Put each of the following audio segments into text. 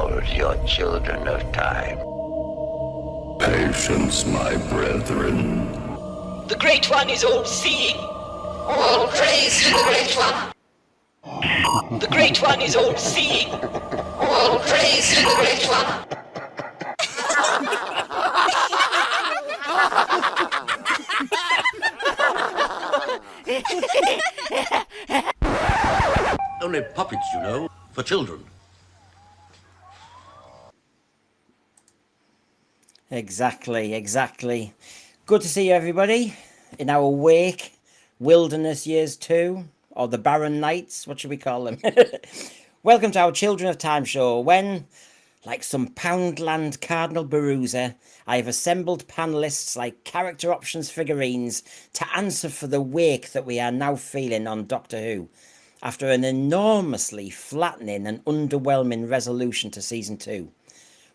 yourselves, your children of time. Patience, my brethren. The Great One is all-seeing. All praise to the Great One. The Great One is all-seeing. All praise to the Great One. Only puppets, you know, for children. Exactly. Good to see you, everybody, in our wake, Wilderness Years 2, or the Barren Nights, what should we call them? Welcome to our Children of Time show, when, like some Poundland Cardinal Beruser, I have assembled panelists like character options figurines to answer for the wake that we are now feeling on Doctor Who, after an enormously flattening and underwhelming resolution to Season 2.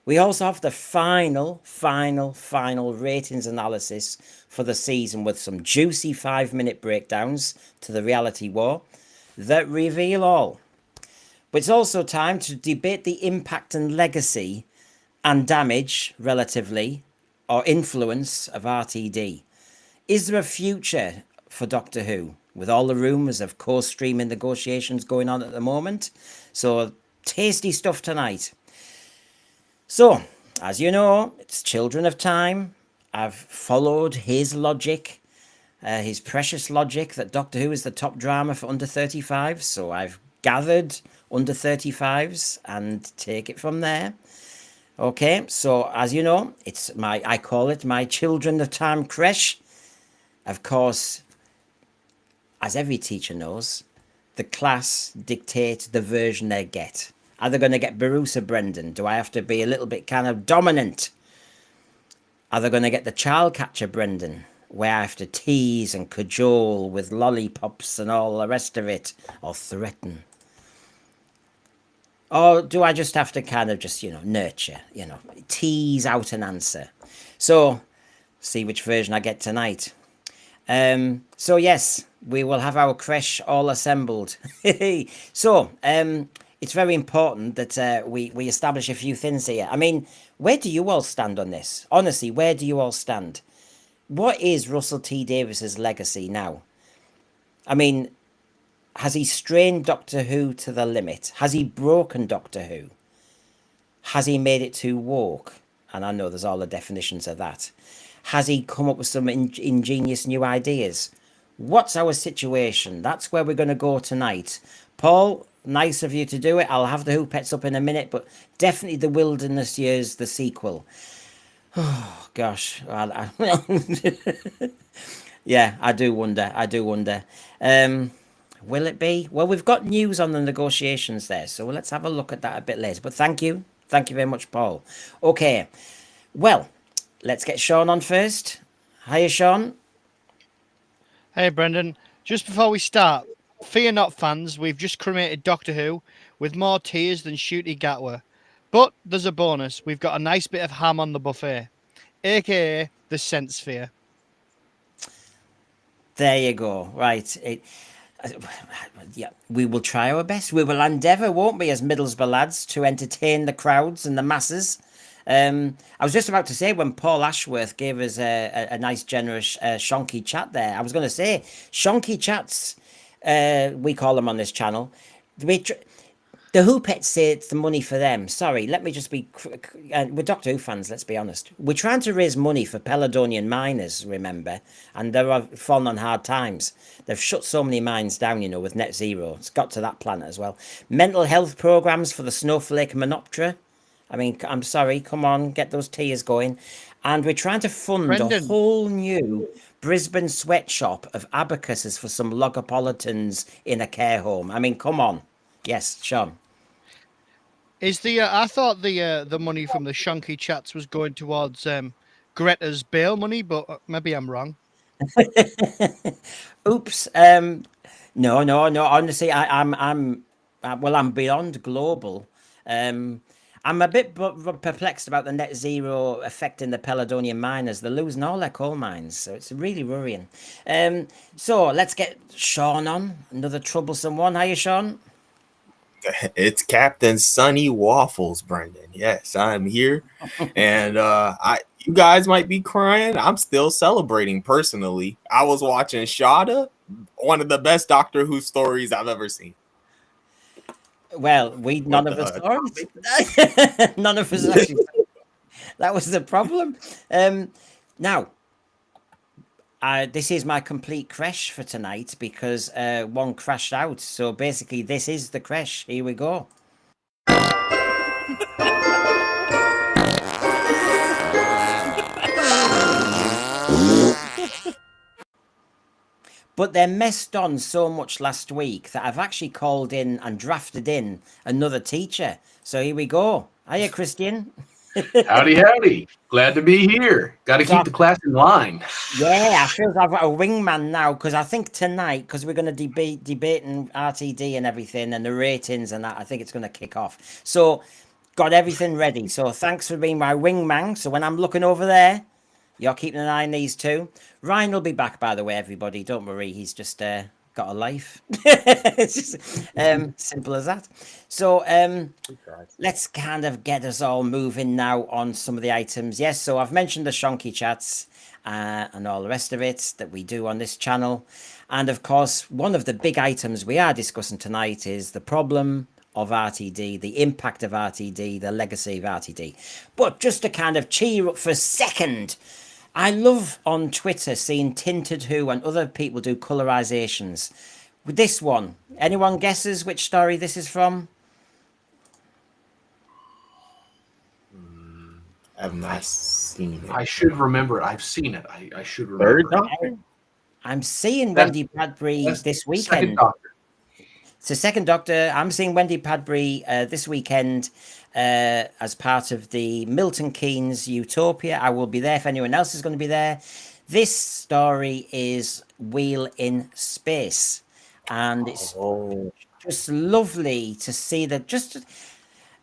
We also have the final ratings analysis for the season with some juicy 5-minute breakdowns to the reality war that reveal all. But it's also time to debate the impact and legacy and damage, relatively, or influence of RTD. Is there a future for Doctor Who, with all the rumours of co-streaming negotiations going on at the moment? So, tasty stuff tonight. So, as you know, it's Children of Time. I've followed his logic, his precious logic that Doctor Who is the top drama for under 35s. So I've gathered under 35s and take it from there. Okay, so as you know, I call it my Children of Time creche. Of course, as every teacher knows, the class dictate the version they get. Are they going to get Barusa Brendan? Do I have to be a little bit kind of dominant? Are they going to get the child catcher Brendan, where I have to tease and cajole with lollipops and all the rest of it, or threaten? Or do I just have to kind of just, nurture, tease out an answer? So, see which version I get tonight. So yes, we will have our creche all assembled. So, it's very important that we establish a few things here. I mean, where do you all stand on this? Honestly, where do you all stand? What is Russell T Davies's legacy now? I mean, has he strained Doctor Who to the limit? Has he broken Doctor Who? Has he made it too woke? And I know there's all the definitions of that. Has he come up with some ingenious new ideas? What's our situation? That's where we're going to go tonight. Paul, nice of you to do it. I'll have the Who-Pets up in a minute, but definitely the Wilderness Years, the sequel. Oh, gosh. Yeah, I do wonder. Will it be? Well, we've got news on the negotiations there, so let's have a look at that a bit later. But thank you. Thank you very much, Paul. Okay, well, let's get Sean on first. Hiya, Sean. Hey, Brendan. Just before we start, fear not, fans, we've just cremated Doctor Who with more tears than Shooty Gatwa. But there's a bonus. We've got a nice bit of ham on the buffet, a.k.a. the Scent Sphere. There you go. Right. Yeah, we will try our best. We will endeavour, won't we, as Middlesbrough lads, to entertain the crowds and the masses. I was just about to say, when Paul Ashworth gave us a nice, generous shonky chat there, I was going to say, shonky chats, we call them on this channel. The Who-Pets say it's the money for them. Sorry, let me just be... we're Doctor Who fans, let's be honest. We're trying to raise money for Peladonian miners, remember? And they're fallen on hard times. They've shut so many mines down, with net zero. It's got to that planet as well. Mental health programmes for the Snowflake Monoptera. I mean, I'm sorry, come on, get those tears going. And we're trying to fund Brendan, a whole new Brisbane sweatshop of abacuses for some Logopolitans in a care home. I mean, come on. Yes, Sean. is I thought the money from the shonky chats was going towards Greta's bail money, but maybe I'm wrong. Oops. No. Honestly, I'm beyond global. I'm a bit perplexed about the net zero affecting the Peladonian miners. They're losing all their coal mines, so it's really worrying. So let's get Sean on, another troublesome one. Hiya, Sean. It's Captain Sunny Waffles, Brendan. Yes, I'm here, and you guys might be crying. I'm still celebrating personally. I was watching Shada, one of the best Doctor Who stories I've ever seen. Well, none of us saw it. None of us actually. That was the problem. Now, this is my complete crash for tonight because one crashed out. So basically, this is the crash. Here we go. But they messed on so much last week that I've actually called in and drafted in another teacher. So here we go. Hiya, Christian. Howdy, howdy. Glad to be here. Got to keep the class in line. Yeah, I feel I've got a wingman now because I think tonight, because we're going to debate and RTD and everything and the ratings and that, I think it's going to kick off. So got everything ready. So thanks for being my wingman. So when I'm looking over there, you're keeping an eye on these two. Ryan will be back, by the way, everybody. Don't worry. He's just got a life. It's just simple as that. So let's kind of get us all moving now on some of the items. Yes, so I've mentioned the Shonky chats and all the rest of it that we do on this channel. And of course, one of the big items we are discussing tonight is the problem of RTD, the impact of RTD, the legacy of RTD. But just to kind of cheer up for a second, I love on Twitter seeing Tinted Who and other people do colorizations. With this one, anyone guesses which story this is from? I've not seen it. I should remember it. I've seen it. I should remember Third it. Doctor? I'm seeing Wendy Bradbury this weekend. Second Doctor. It's the Second Doctor. I'm seeing Wendy Bradbury this weekend as part of the Milton Keynes Utopia. I will be there if anyone else is going to be there. This story is Wheel in Space. And it's just lovely to see that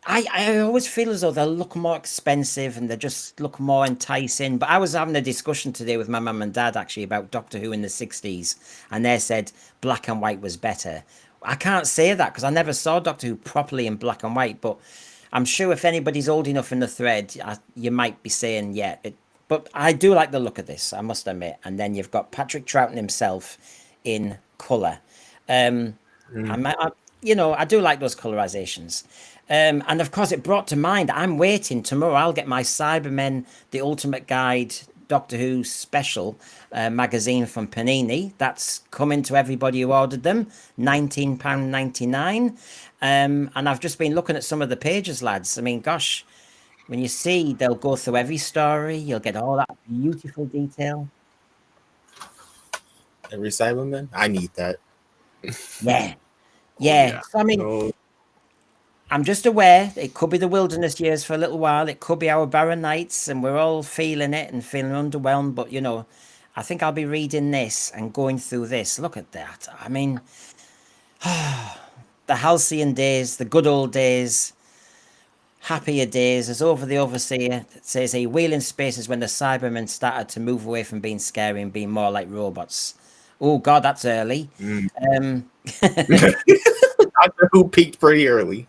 I always feel as though they'll look more expensive and they just look more enticing. But I was having a discussion today with my mum and dad actually about Doctor Who in the 60s. And they said black and white was better. I can't say that because I never saw Doctor Who properly in black and white. But I'm sure if anybody's old enough in the thread, you might be saying, yeah. But I do like the look of this, I must admit. And then you've got Patrick Troughton himself in colour. I do like those colorizations. And of course, it brought to mind, I'm waiting tomorrow. I'll get my Cybermen, The Ultimate Guide, Doctor Who special magazine from Panini. That's coming to everybody who ordered them, £19.99. And I've just been looking at some of the pages, lads. I mean, gosh, when you see, they'll go through every story. You'll get all that beautiful detail. Every Cyberman? I need that. Yeah. Yeah. So, I mean, I'm just aware it could be the wilderness years for a little while. It could be our barren nights and we're all feeling it and feeling underwhelmed. But, I think I'll be reading this and going through this. Look at that. I mean, the halcyon days, the good old days, happier days. As over the Overseer, it says a Wheel in Space is when the Cybermen started to move away from being scary and being more like robots. Oh, God, that's early. Doctor Who peaked pretty early.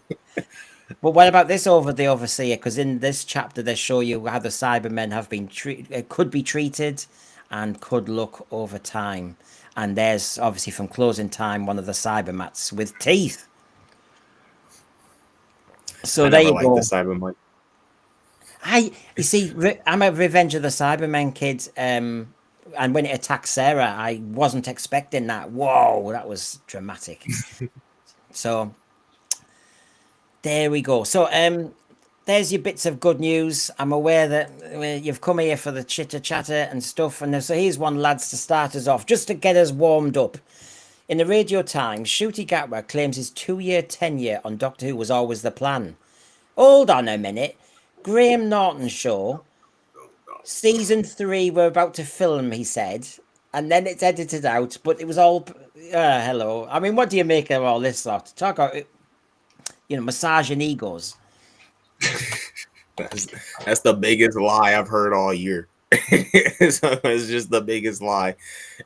But what about this over the Overseer? Because in this chapter, they show you how the Cybermen have been could be treated and could look over time. And there's obviously from Closing Time one of the Cybermats with teeth. So there you go. The Cyberman. You see, I'm a Revenge of the Cybermen kid. And when it attacked Sarah, I wasn't expecting that. Whoa, that was dramatic. So there we go. So there's your bits of good news. I'm aware that you've come here for the chitter chatter and stuff. And so here's one, lads, to start us off, just to get us warmed up. In the Radio Times, Ncuti Gatwa claims his 2-year tenure on Doctor Who was always the plan. Hold on a minute. Graham Norton's show, season 3, we're about to film, he said. And then it's edited out, but it was all... hello. I mean, what do you make of all this sort? Talk about, massaging egos. That's the biggest lie I've heard all year. So it's just the biggest lie.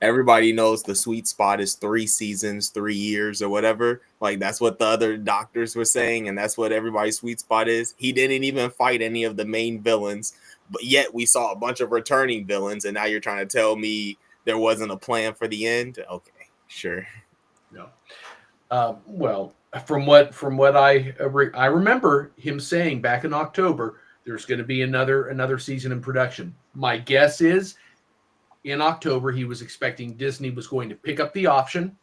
Everybody knows the sweet spot is 3 seasons, 3 years, or whatever. Like that's what the other doctors were saying, and that's what everybody's sweet spot is. He didn't even fight any of the main villains, but yet we saw a bunch of returning villains, and now you're trying to tell me there wasn't a plan for the end? Okay, sure. No. Well, from what I remember him saying back in October, there's going to be another season in production. My guess is in October he was expecting Disney was going to pick up the option.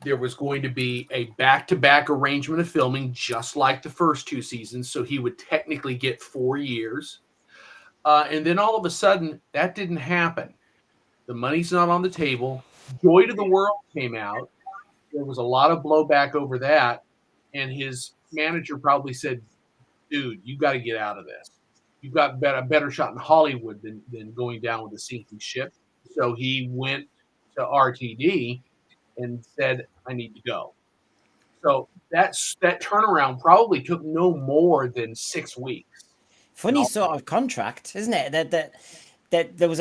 There was going to be a back-to-back arrangement of filming, just like the first 2 seasons, so he would technically get 4 years. And then all of a sudden, that didn't happen. The money's not on the table. Joy to the World came out. There was a lot of blowback over that, and his manager probably said, dude, you got to get out of this. You've got a better shot in Hollywood than going down with a sinking ship. So he went to RTD and said, I need to go. So that turnaround probably took no more than 6 weeks. Funny sort of contract, isn't it? That there was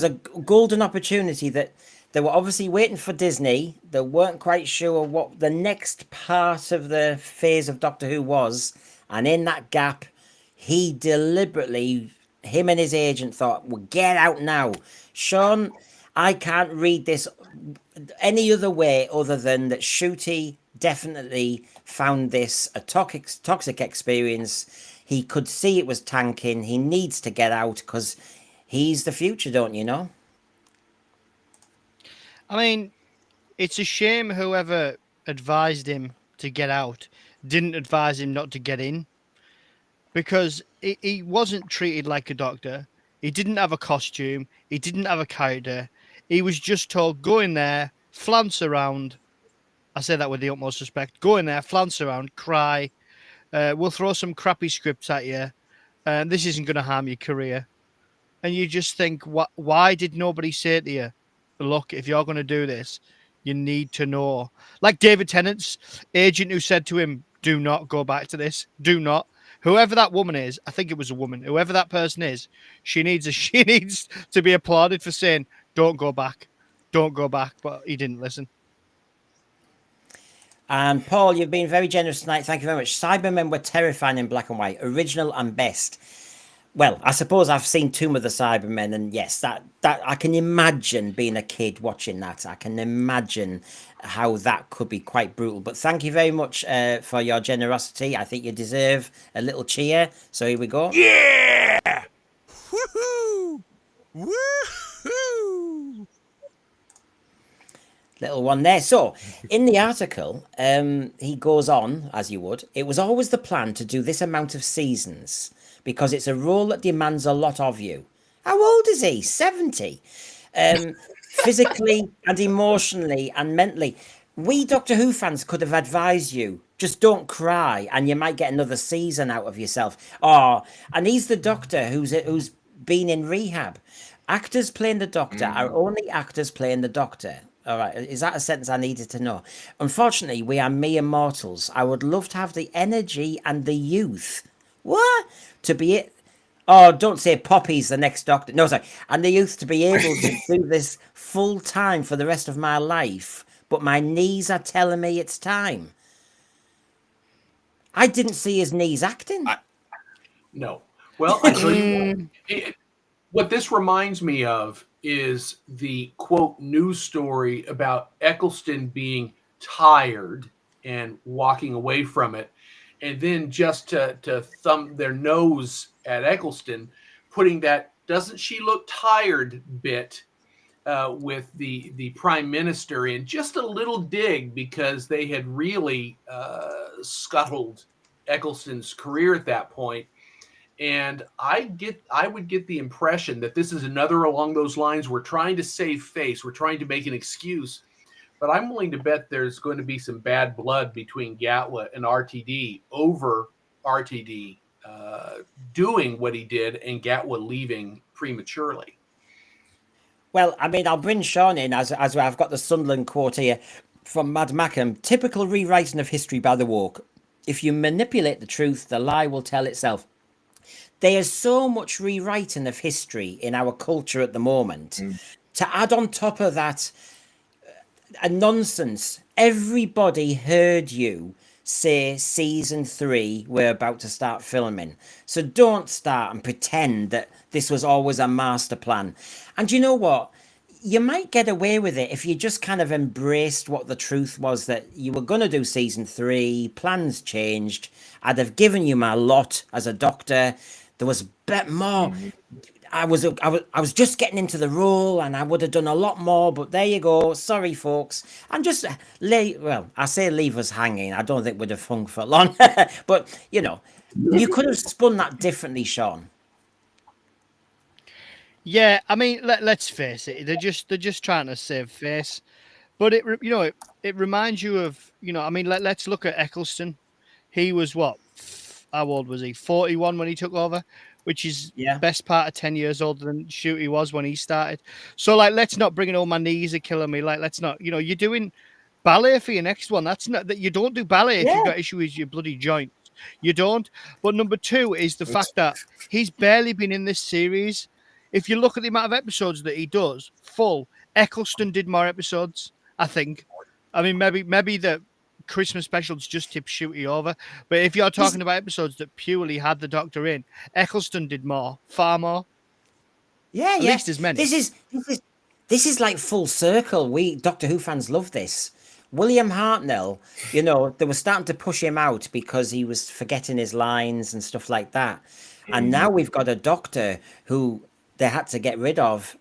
a golden opportunity that they were obviously waiting for Disney. They weren't quite sure what the next part of the phase of Doctor Who was, and in that gap, he deliberately, him and his agent thought, "Well, get out now, Sean. I can't read this any other way other than that Shooty definitely found this a toxic experience. He could see it was tanking. He needs to get out because he's the future, don't you know?" I mean, it's a shame whoever advised him to get out didn't advise him not to get in, because he wasn't treated like a doctor. He didn't have a costume. He didn't have a character. He was just told, go in there, flounce around. I say that with the utmost respect. Go in there, flounce around, cry. We'll throw some crappy scripts at you. This isn't going to harm your career. And you just think, why did nobody say to you, look, if you're going to do this, you need to know. Like David Tennant's agent who said to him, do not go back to this. Do not. Whoever that woman is, I think it was a woman, whoever that person is, she needs to be applauded for saying, don't go back. Don't go back. But he didn't listen. And Paul, you've been very generous tonight. Thank you very much. Cybermen were terrifying in black and white, original and best. Well, I suppose I've seen Tomb of the Cybermen, and yes, that I can imagine being a kid watching that. I can imagine how that could be quite brutal. But thank you very much for your generosity. I think you deserve a little cheer. So here we go. Yeah! Woohoo! Woohoo! Little one there. So in the article, he goes on, as you would, it was always the plan to do this amount of seasons because it's a role that demands a lot of you. How old is he? 70. Physically and emotionally and mentally. We Doctor Who fans could have advised you, just don't cry and you might get another season out of yourself. Oh, and he's the Doctor who's been in rehab. Actors playing the Doctor are only actors playing the Doctor. All right, is that a sentence I needed to know? Unfortunately, we are mere mortals. I would love to have the energy and the youth. What? To be it? Oh, don't say Poppy's the next Doctor. No, sorry. And the youth to be able to do this full time for the rest of my life. But my knees are telling me it's time. I didn't see his knees acting. No. Well, I tell you what this reminds me of is the quote news story about Eccleston being tired and walking away from it. And then just to thumb their nose at Eccleston, putting that "doesn't she look tired" bit with the prime minister in, just a little dig because they had really scuttled Eccleston's career at that point. And I would get the impression that this is another along those lines. We're trying to save face. We're trying to make an excuse. But I'm willing to bet there's going to be some bad blood between Gatwa and RTD over RTD doing what he did and Gatwa leaving prematurely. Well, I mean, I'll bring Sean in as I've got the Sunderland quote here from Mad Mackham. Typical rewriting of history by the woke. If you manipulate the truth, the lie will tell itself. There's so much rewriting of history in our culture at the moment. To add on top of that, a nonsense. Everybody heard you say season 3 we're about to start filming. So don't start and pretend that this was always a master plan. And you know what? You might get away with it if you just kind of embraced what the truth was, that you were going to do season 3, plans changed. I'd have given you my lot as a doctor. There was a bit more. I was just getting into the role, and I would have done a lot more, but there you go. Sorry, folks. And just I say leave us hanging. I don't think we'd have hung for long, but you know, you could have spun that differently, Sean. Yeah, I mean, let's face it. They're just trying to save face, but it reminds you of, I mean, let's look at Eccleston. He was what? How old was he? 41 when he took over, which is best part of 10 years older than Shooty was when he started. So, like, let's not bring in all my knees are killing me. Like, let's not, you're doing ballet for your next one. That's not that you don't do ballet if you've got issue with your bloody joints. You don't. But number 2 is the fact that he's barely been in this series. If you look at the amount of episodes that he does, Eccleston did more episodes, I think. I mean, maybe the Christmas specials just tipped Shooty over. But if you're talking about episodes that purely had the Doctor in, Eccleston did more, far more. Yeah, At least as many. This is like full circle. We Doctor Who fans love this. William Hartnell, they were starting to push him out because he was forgetting his lines and stuff like that. And now we've got a Doctor who they had to get rid of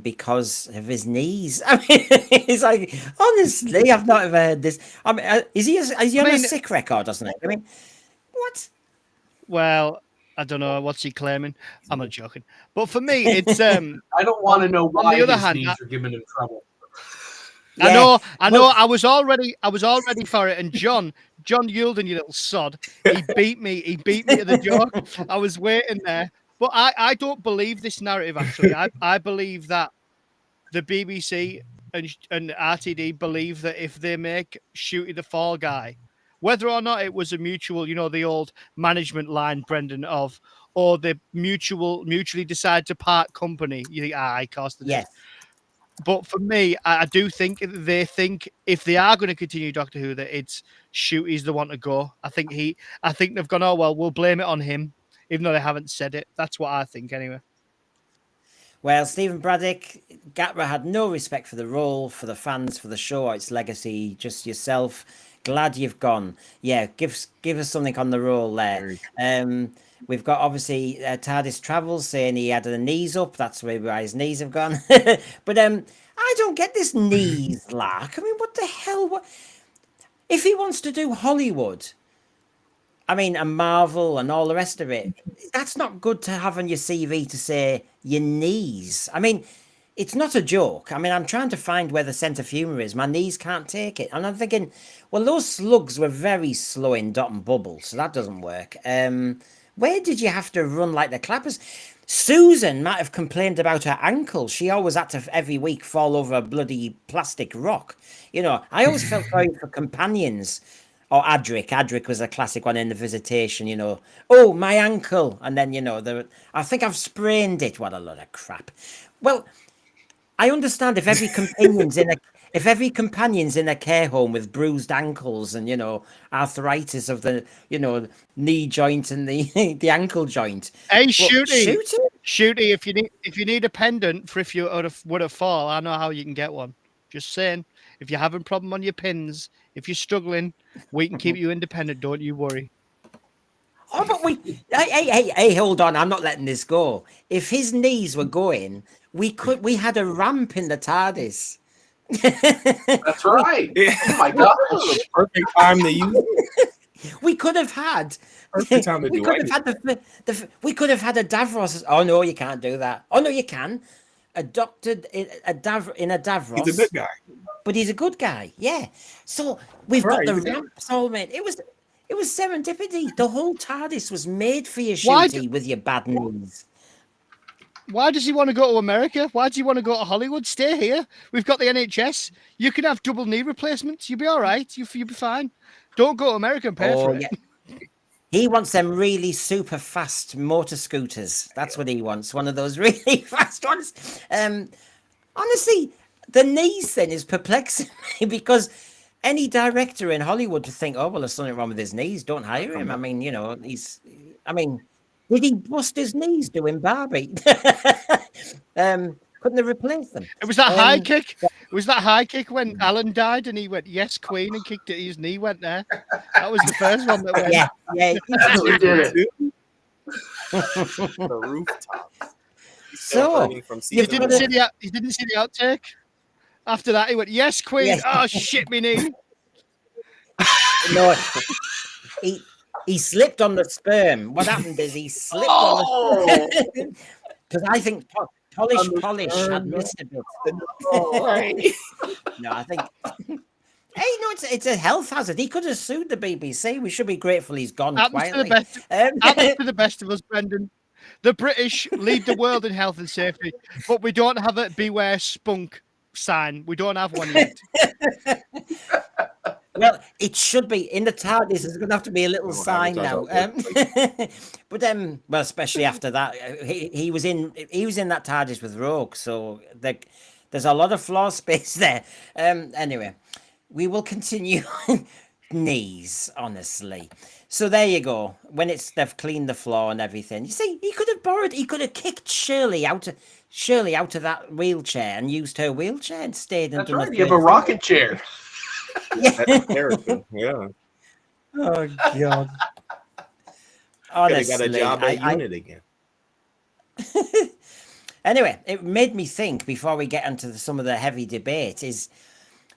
because of his knees. I mean, it's like, honestly, I've not ever heard this. I mean, is he on a sick record or something? I mean, what? Well, I don't know. What's he claiming? I'm not joking. But for me, it's I don't want to know why the other his hand, knees are giving him trouble. I know. I was all ready for it. And John Yulden, you little sod, he beat me to the joke. I was waiting there. But I don't believe this narrative, actually. I believe that the BBC and RTD believe that if they make Shooty the fall guy, whether or not it was a mutual, the old management line, Brendan, or they mutually decide to part company, you think, I cost it. Yes. But for me, I do think they think if they are going to continue Doctor Who, that it's Shooty's the one to go. I think they've gone, oh, well, we'll blame it on him, even though they haven't said it. That's what I think, anyway. Well, Stephen Braddock, Gatwa had no respect for the role, for the fans, for the show, or its legacy, just yourself. Glad you've gone. Yeah, give us something on the roll there. We've got, obviously, TARDIS Travels saying he had the knees up. That's why his knees have gone. But I don't get this knees lark. I mean, what the hell? What? If he wants to do Hollywood, I mean, and Marvel and all the rest of it, that's not good to have on your CV to say your knees. I mean, it's not a joke. I mean, I'm trying to find where the sense of humour is. My knees can't take it. And I'm thinking, well, those slugs were very slow in Dot and Bubble, so that doesn't work. Where did you have to run like the clappers? Susan might have complained about her ankle. She always had to, every week, fall over a bloody plastic rock. I always felt sorry for companions. Or Adric. Adric was a classic one in the Visitation, Oh, my ankle. And then, I think I've sprained it. What a lot of crap. Well, I understand if every companion's in a care home with bruised ankles and arthritis of the knee joint and the ankle joint. Hey, Shooty, if you need a pendant for if you would have fall, I know how you can get one. Just saying, if you're having a problem on your pins, if you're struggling, we can keep you independent. Don't you worry. Oh, but hey, hold on. I'm not letting this go. If his knees were going, we had a ramp in the TARDIS. That's right. Oh my God. Perfect time to use it. We could have had. Perfect time to we do could have had we could have had a Davros. Oh no, you can't do that. Oh no, you can. A doctor in a Davros. He's a good guy. But he's a good guy, yeah. So we've got the ramps all made. It was serendipity. The whole TARDIS was made for you, Shooty, with your bad knees. Why does he want to go to America? Why does he want to go to Hollywood? Stay here. We've got the NHS. You can have double knee replacements. You'll be all right. You'll be fine. Don't go to America and pay for it. He wants them really super fast motor scooters. That's what he wants. One of those really fast ones. Honestly, the knees thing is perplexing me because any director in Hollywood would think, oh, well, there's something wrong with his knees. Don't hire him. I mean, did he bust his knees doing Barbie? Couldn't they replace them? It was that high kick. It was that high kick when Alan died and he went, yes, Queen, and kicked it. His knee went there. That was the first one that went. Yeah. Actually did it. The rooftop. So You didn't see the outtake. After that, he went, yes, Queen. Yes. Oh shit, me knee. No, he slipped on the sperm. What happened is he slipped on the because I think Polish had missed a bit. No, I think. Hey, no, it's a health hazard. He could have sued the BBC. We should be grateful he's gone quietly. Happens to the best of us, Brendan. The British lead the world in health and safety, but we don't have a beware spunk sign. We don't have one yet. Well, it should be in the TARDIS. There's going to have to be a little sign now. But well, especially after that, he was in that TARDIS with Rogue, so there's a lot of floor space there. Anyway, we will continue. Knees, honestly. So there you go. When they've cleaned the floor and everything, you see, he could have kicked Shirley out of that wheelchair and used her wheelchair and stayed. That's right. You have a rocket chair. That's terrible. Yeah. Oh God. Honestly, got a job at unit again. Anyway, it made me think before we get into some of the heavy debate is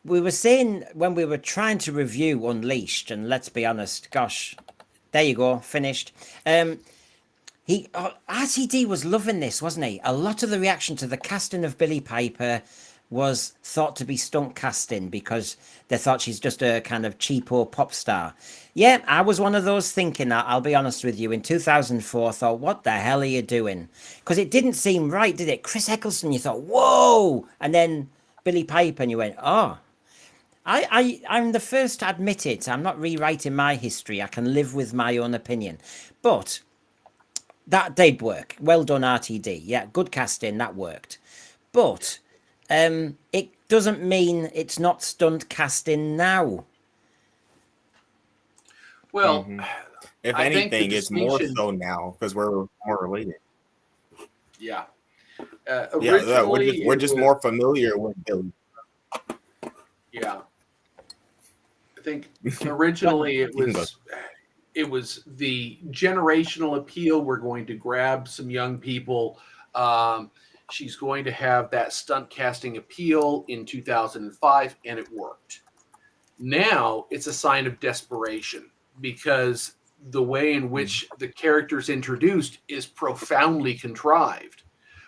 we were saying when we were trying to review Unleashed, and let's be honest, gosh, there you go, finished. RTD was loving this, wasn't he? A lot of the reaction to the casting of Billie Piper was thought to be stunt casting because they thought she's just a kind of cheapo pop star. Yeah, I was one of those thinking that, I'll be honest with you. In 2004, I thought, what the hell are you doing? Because it didn't seem right, did it? Chris Eccleston, you thought, whoa! And then Billie Piper, and you went, oh. I'm the first to admit it. I'm not rewriting my history. I can live with my own opinion. But that did work. Well done, RTD. Yeah, good casting. That worked. But it doesn't mean it's not stunt casting now. Well, if anything, it's more so now because we're more related. Yeah. We're just more familiar with Billie. Yeah. I think originally it was the generational appeal. We're going to grab some young people. She's going to have that stunt casting appeal in 2005, and it worked. Now it's a sign of desperation because the way in which the character's introduced is profoundly contrived.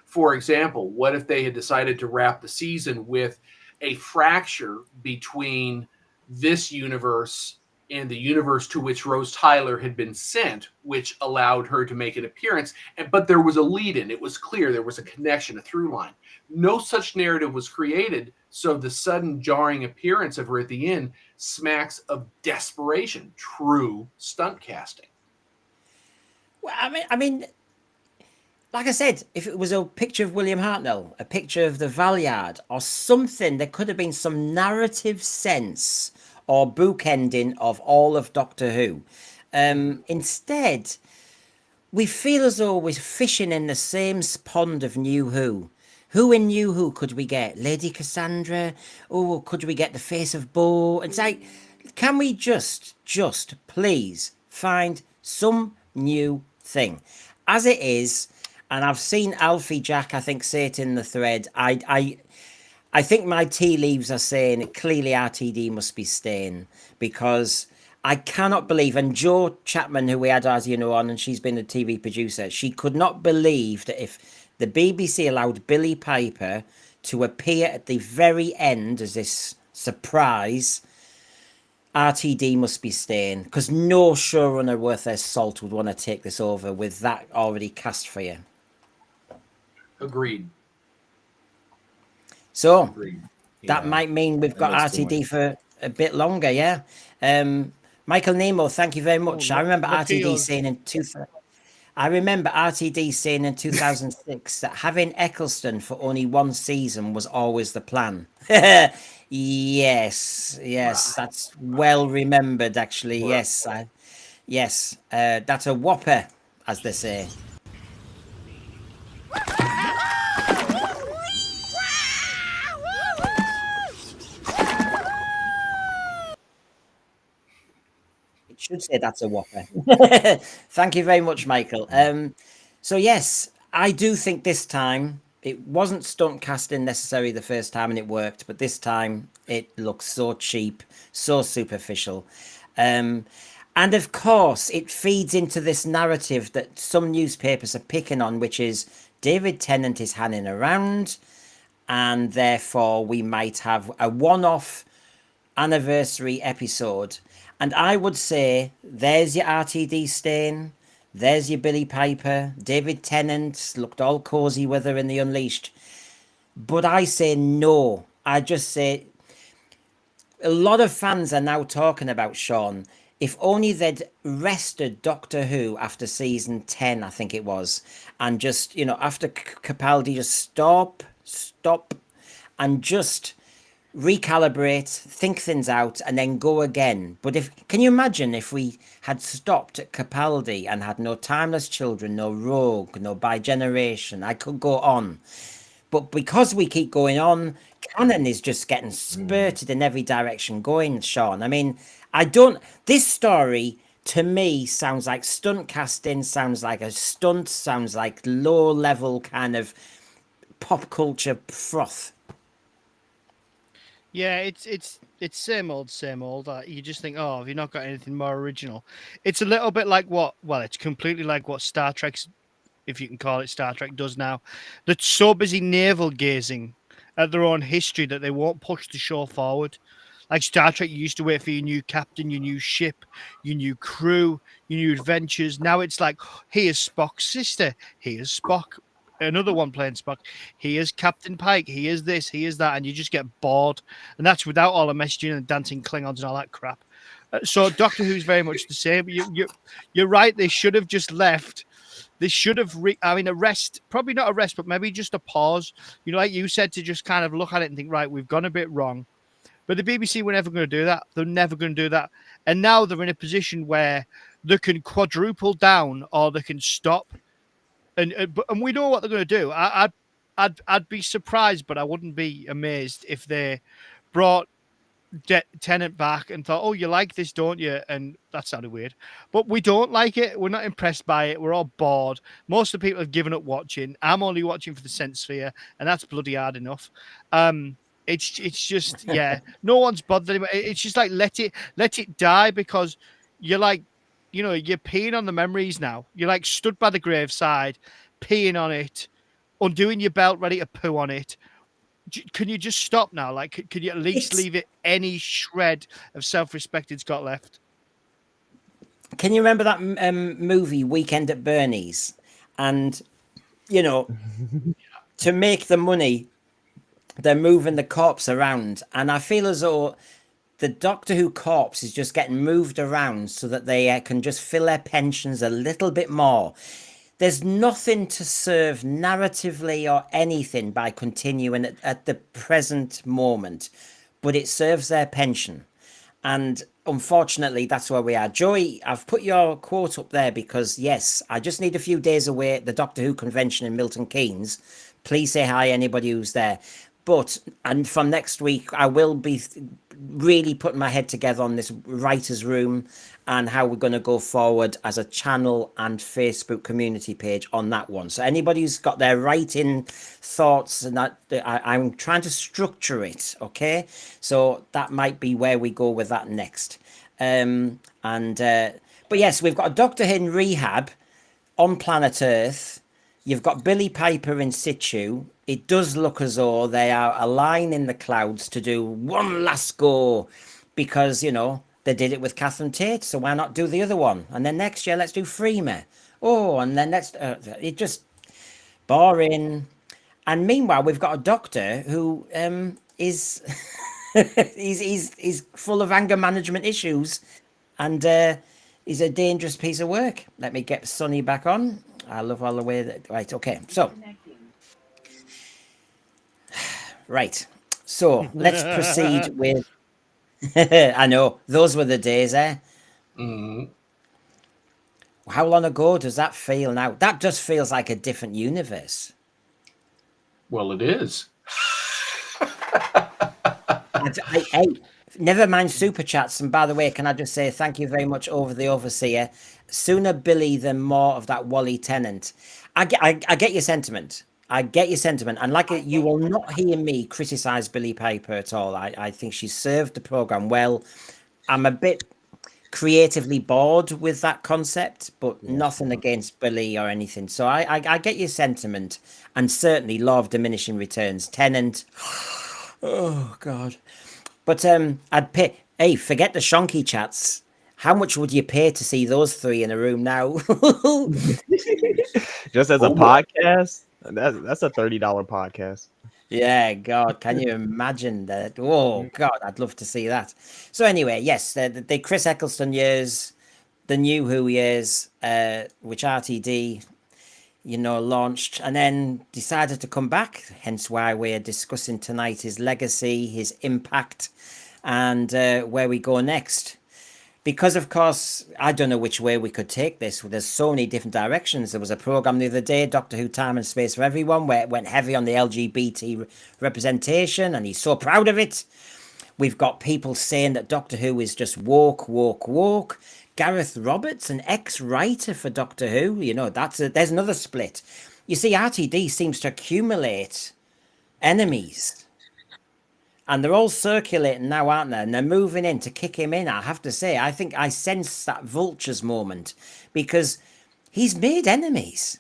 For example, what if they had decided to wrap the season with a fracture between this universe and the universe to which Rose Tyler had been sent, which allowed her to make an appearance. But there was a lead-in. It was clear there was a connection, a through line. No such narrative was created, so the sudden jarring appearance of her at the end smacks of desperation, true stunt casting. Well, I mean, like I said, if it was a picture of William Hartnell, a picture of the Valeyard, or something, there could have been some narrative sense or bookending of all of Doctor Who. Instead, we feel as though we're fishing in the same pond of New Who. Who in New Who could we get? Lady Cassandra? Oh, could we get the face of Bo? It's like, can we just please find some new thing? As it is, and I've seen Alfie Jack, I think, say it in the thread, I think my tea leaves are saying clearly RTD must be staying because I cannot believe, and Jo Chapman, who we had, as you know, on, and she's been a TV producer, she could not believe that if the BBC allowed Billie Piper to appear at the very end as this surprise, RTD must be staying because no showrunner worth their salt would want to take this over with that already cast for you. Agreed. So that might mean we've got RTD for a bit longer, yeah. Michael Nemo, thank you very much. I remember look at RTD yours. saying in 2006 that having Eccleston for only one season was always the plan. Yes, that's well remembered, actually. Yes, that's a whopper, as they say. It should say that's a whopper. Thank you very much, Michael. So yes, I do think this time it wasn't stunt casting necessarily the first time and it worked, but this time it looks so cheap, so superficial. And of course, it feeds into this narrative that some newspapers are picking on, which is David Tennant is hanging around, and therefore we might have a one-off anniversary episode. And I would say there's your RTD stain, there's your Billie Piper, David Tennant looked all cozy with her in the Unleashed. But I say no. I just say a lot of fans are now talking about Sean. If only they'd rested Doctor Who after season 10, I think it was, and just, after Capaldi, just stop, and just recalibrate, think things out, and then go again. But can you imagine if we had stopped at Capaldi and had no Timeless Children, no Rogue, no By Generation? I could go on. But because we keep going on, canon is just getting spurted in every direction going, Sean. I mean, this story to me sounds like stunt casting, sounds like a stunt, sounds like low level kind of pop culture froth. Yeah, it's same old. You just think, oh, have you not got anything more original? It's a little bit like it's completely like what Star Trek's, if you can call it Star Trek, does now. They're so busy navel gazing at their own history that they won't push the show forward. Like Star Trek, you used to wait for your new captain, your new ship, your new crew, your new adventures. Now it's like, here's Spock's sister, here's Spock, another one playing Spock, here's Captain Pike, here's this, here's that, and you just get bored. And that's without all the messaging and dancing Klingons and all that crap. So Doctor Who's very much the same. You're right. They should have just left. They should have, a rest, probably not a rest, but maybe just a pause. Like you said, to just kind of look at it and think, right, we've gone a bit wrong. But the BBC were never going to do that. They're never going to do that. And now they're in a position where they can quadruple down or they can stop. And we know what they're going to do. I'd be surprised, but I wouldn't be amazed if they brought Tennant back and thought, oh, you like this, don't you? And that sounded weird. But we don't like it. We're not impressed by it. We're all bored. Most of the people have given up watching. I'm only watching for the sense sphere, and that's bloody hard enough. It's just, yeah, no one's bothered anymore. It's just like, let it die, because you're like, you're peeing on the memories now. You're like stood by the graveside, peeing on it, undoing your belt, ready to poo on it. Can you just stop now? Like, could you at least leave it any shred of self-respect it's got left? Can you remember that movie, Weekend at Bernie's? And, to make the money, they're moving the corpse around. And I feel as though the Doctor Who corpse is just getting moved around so that they can just fill their pensions a little bit more. There's nothing to serve narratively or anything by continuing at the present moment, but it serves their pension. And unfortunately, that's where we are. Joey, I've put your quote up there because, yes, I just need a few days away at the Doctor Who convention in Milton Keynes. Please say hi, anybody who's there. And from next week, I will be really putting my head together on this writer's room and how we're going to go forward as a channel and Facebook community page on that one. So anybody who's got their writing thoughts, and that I'm trying to structure it, okay? So that might be where we go with that next. But yes, we've got a Doctor Who in rehab on planet Earth. You've got Billie Piper in situ. It does look as though they are aligned in the clouds to do one last go because, they did it with Catherine Tate, so why not do the other one? And then next year, let's do Freema. Oh, and then it just boring. And meanwhile, we've got a doctor who is he's full of anger management issues. and he's a dangerous piece of work. Let me get Sonny back on. I love all the way that. Right, okay, so. Right, so let's proceed with. I know, those were the days, eh? Mhm. How long ago does that feel now? That just feels like a different universe. Well, it is. Hey, never mind super chats. And by the way, can I just say thank you very much, over the overseer. Sooner Billie than more of that Wally Tennant. I get your sentiment. I get your sentiment. And like you will not hear me criticize Billie Piper at all. I think she served the program well. I'm a bit creatively bored with that concept, but nothing against Billie or anything. So I get your sentiment, and certainly law of diminishing returns. Tennant. Oh God. But I'd pay. Hey, forget the shonky chats. How much would you pay to see those three in a room now? Just as a Oh, well. podcast, that's a $30 podcast. Yeah, God, can you imagine that? Oh God, I'd love to see that. So anyway, yes, the Chris Eccleston years, the new Who years, which RTD, launched and then decided to come back. Hence why we're discussing tonight his legacy, his impact, and where we go next. Because, of course, I don't know which way we could take this. There's so many different directions. There was a program the other day, Doctor Who Time and Space for Everyone, where it went heavy on the LGBT representation, and he's so proud of it. We've got people saying that Doctor Who is just woke, woke, woke. Gareth Roberts, an ex-writer for Doctor Who, there's another split. You see, RTD seems to accumulate enemies. And they're all circulating now, aren't they? And they're moving in to kick him in. I have to say, I think I sense that Vulture's moment because he's made enemies.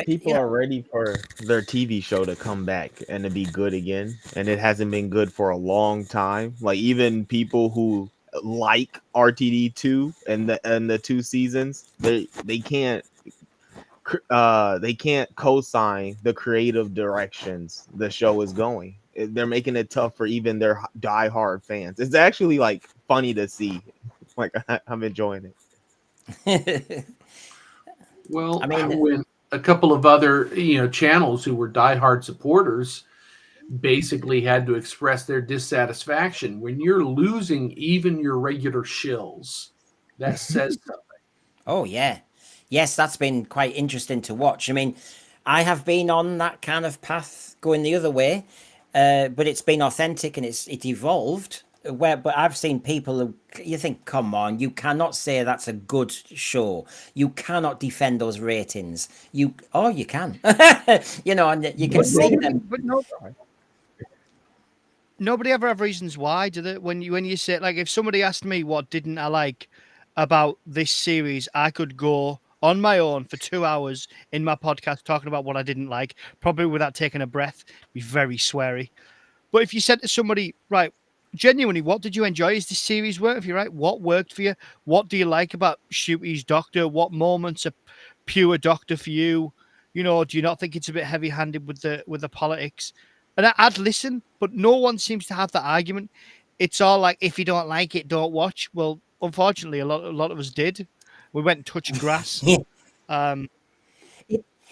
People are ready for their TV show to come back and to be good again, and it hasn't been good for a long time. Like even people who like RTD2 and the 2 seasons, they can't co-sign the creative directions the show is going. They're making it tough for even their diehard fans. It's actually like funny to see. Like I'm enjoying it. Well, I mean, when a couple of other channels who were diehard supporters basically had to express their dissatisfaction, when you're losing even your regular shills, that says something. oh yeah. Yes, that's been quite interesting to watch. I mean, I have been on that kind of path going the other way, but it's been authentic and it evolved. But I've seen people who you think, come on, you cannot say that's a good show. You cannot defend those ratings. You can, and you can see them. But nobody ever have reasons why, do they? When you say, like, if somebody asked me what didn't I like about this series, I could go on my own for 2 hours in my podcast talking about what I didn't like, probably without taking a breath, be very sweary. But if you said to somebody, right, genuinely, what did you enjoy? Is this series work for you, right? What worked for you? What do you like about Shooty's Doctor? What moments are pure Doctor for you? Do you not think it's a bit heavy-handed with the politics? And I'd listen, but no one seems to have that argument. It's all like, if you don't like it, don't watch. Well, unfortunately, a lot of us did. We went and touched grass.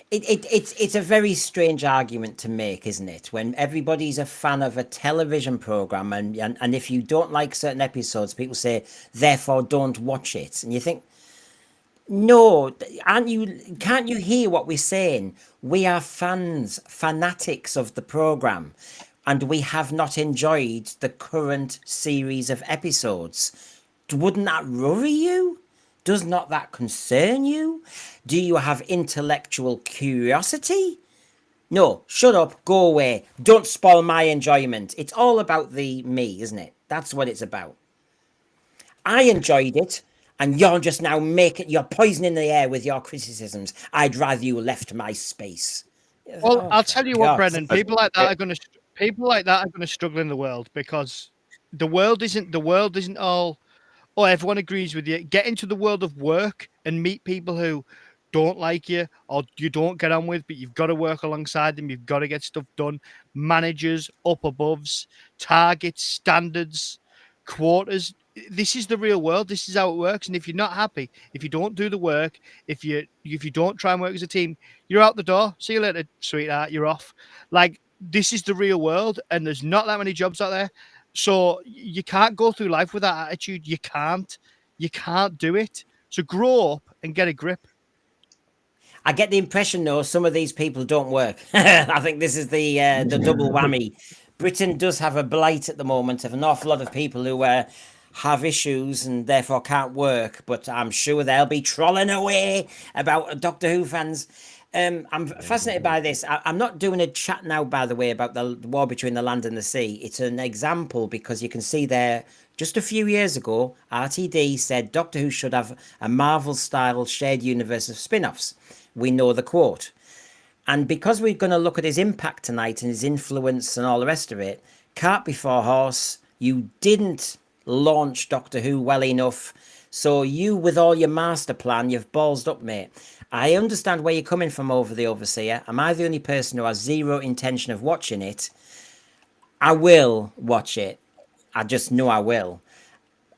It's a very strange argument to make, isn't it? When everybody's a fan of a television program, and if you don't like certain episodes, people say, therefore don't watch it. And you think, no, can't you hear what we're saying? We are fanatics of the program, and we have not enjoyed the current series of episodes. Wouldn't that worry you? Does not that concern you? Do you have intellectual curiosity? No, shut up, go away. Don't spoil my enjoyment. It's all about the me, isn't it? That's what it's about. I enjoyed it, and you're just now you're poisoning the air with your criticisms. I'd rather you left my space. Well, I'll tell you what, God. Brendan. People like that are going to struggle in the world, because the world isn't all. Oh, everyone agrees with you. Get into the world of work and meet people who don't like you or you don't get on with, but you've got to work alongside them. You've got to get stuff done. Managers, up aboves, targets, standards, quotas. this is the real world. This is how it works. And if you're not happy, if you don't do the work, if you don't try and work as a team, you're out the door. See you later, sweetheart. You're off. Like, this is the real world, and there's not that many jobs out there. So you can't go through life with that attitude. You can't do it. So grow up and get a grip. I get the impression, though, some of these people don't work. I think this is the double whammy. Britain does have a blight at the moment of an awful lot of people who have issues and therefore can't work, but I'm sure they'll be trolling away about Doctor Who fans. I'm fascinated by this. I'm not doing a chat now, by the way, about the war between the land and the sea. It's an example because you can see there, just a few years ago, RTD said Doctor Who should have a Marvel-style shared universe of spin-offs. We know the quote. And because we're going to look at his impact tonight and his influence and all the rest of it, cart before horse, you didn't launch Doctor Who well enough. So you, with all your master plan, you've ballsed up, mate. I understand where you're coming from over the Overseer. Am I the only person who has zero intention of watching it? I will watch it. I just know I will.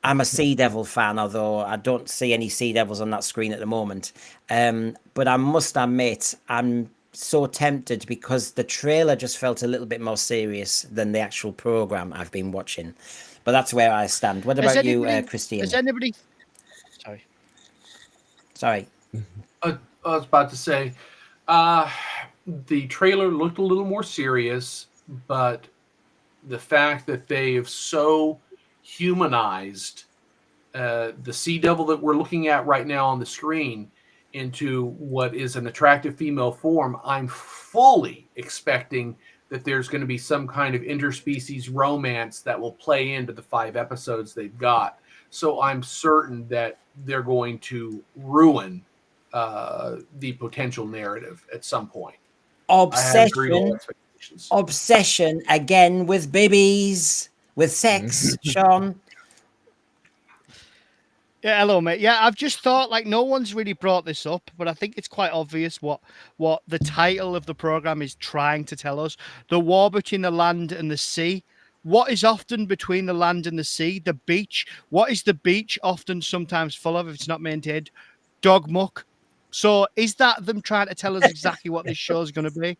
I'm a Sea Devil fan, although I don't see any Sea Devils on that screen at the moment. But I must admit, I'm so tempted because the trailer just felt a little bit more serious than the actual program I've been watching. But that's where I stand. What about you, Christine? Has anybody... Sorry. I was about to say, the trailer looked a little more serious, but the fact that they have so humanized the Sea Devil that we're looking at right now on the screen into what is an attractive female form, I'm fully expecting that there's going to be some kind of interspecies romance that will play into the 5 episodes they've got. So I'm certain that they're going to ruin the potential narrative at some point. Obsession again with babies, with sex, Sean. Yeah, hello, mate. Yeah, I've just thought, like, no one's really brought this up, but I think it's quite obvious what the title of the program is trying to tell us. The war between the land and the sea. What is often between the land and the sea? The beach. What is the beach often sometimes full of if it's not maintained? Dog muck. So is that them trying to tell us exactly what this show is going to be?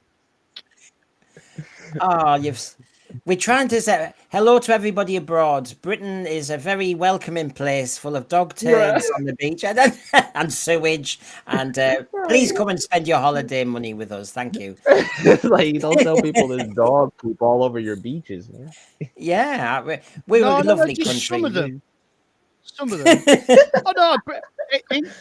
Oh, we're trying to say hello to everybody abroad. Britain is a very welcoming place full of dog turds on the beach and sewage. And please come and spend your holiday money with us. Thank you. Like, you don't tell people there's dog poop all over your beaches, man. Yeah, we're a lovely country. Some of them. Oh no,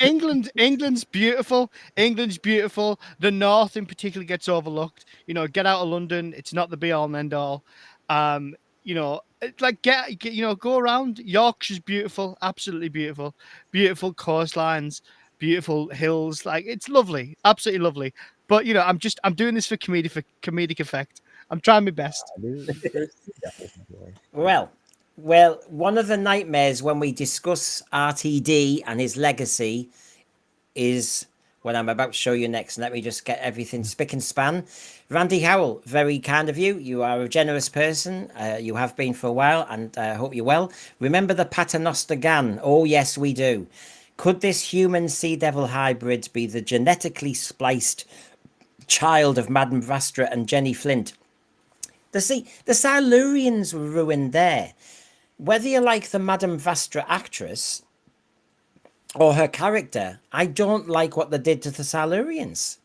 England's beautiful. England's beautiful. The north in particular gets overlooked. You know, get out of London. It's not the be all and end all. You know, like get go around. Yorkshire's beautiful, absolutely beautiful. Beautiful coastlines, beautiful hills. Like, it's lovely, absolutely lovely. But you know, I'm doing this for comedic effect. I'm trying my best. Well, one of the nightmares when we discuss RTD and his legacy is what I'm about to show you next. Let me just get everything spick and span. Randy Howell, very kind of you. You are a generous person. You have been for a while, and I hope you're well. Remember the Paternoster Gan? Oh, yes, we do. Could this human Sea Devil hybrid be the genetically spliced child of Madame Vastra and Jenny Flint? The Silurians were ruined there. Whether you like the Madame Vastra actress or her character, I don't like what they did to the Silurians.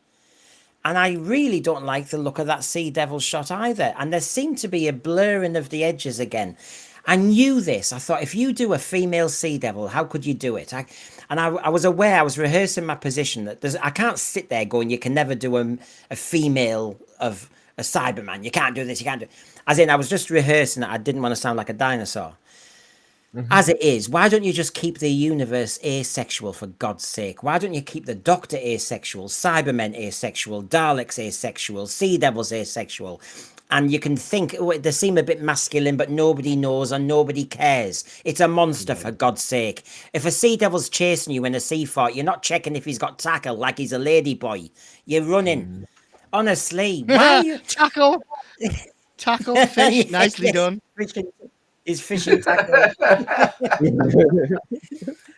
And I really don't like the look of that Sea Devil shot either. And there seemed to be a blurring of the edges again. I knew this. I thought, if you do a female Sea Devil, how could you do it? I was aware, I was rehearsing my position, that I can't sit there going, you can never do a female of a Cyberman. You can't do this, you can't do it. As in, I was just rehearsing it. I didn't want to sound like a dinosaur. As it is, why don't you just keep the universe asexual, for God's sake? Why don't you keep the Doctor asexual, Cybermen asexual, Daleks asexual, Sea Devils asexual? And you can think, oh, they seem a bit masculine, but nobody knows and nobody cares. It's a monster, for God's sake. If a Sea Devil's chasing you in a sea fight, you're not checking if he's got tackle like he's a ladyboy. You're running. Honestly, why are you... Tackle, fish, nicely done. his fishing tackle.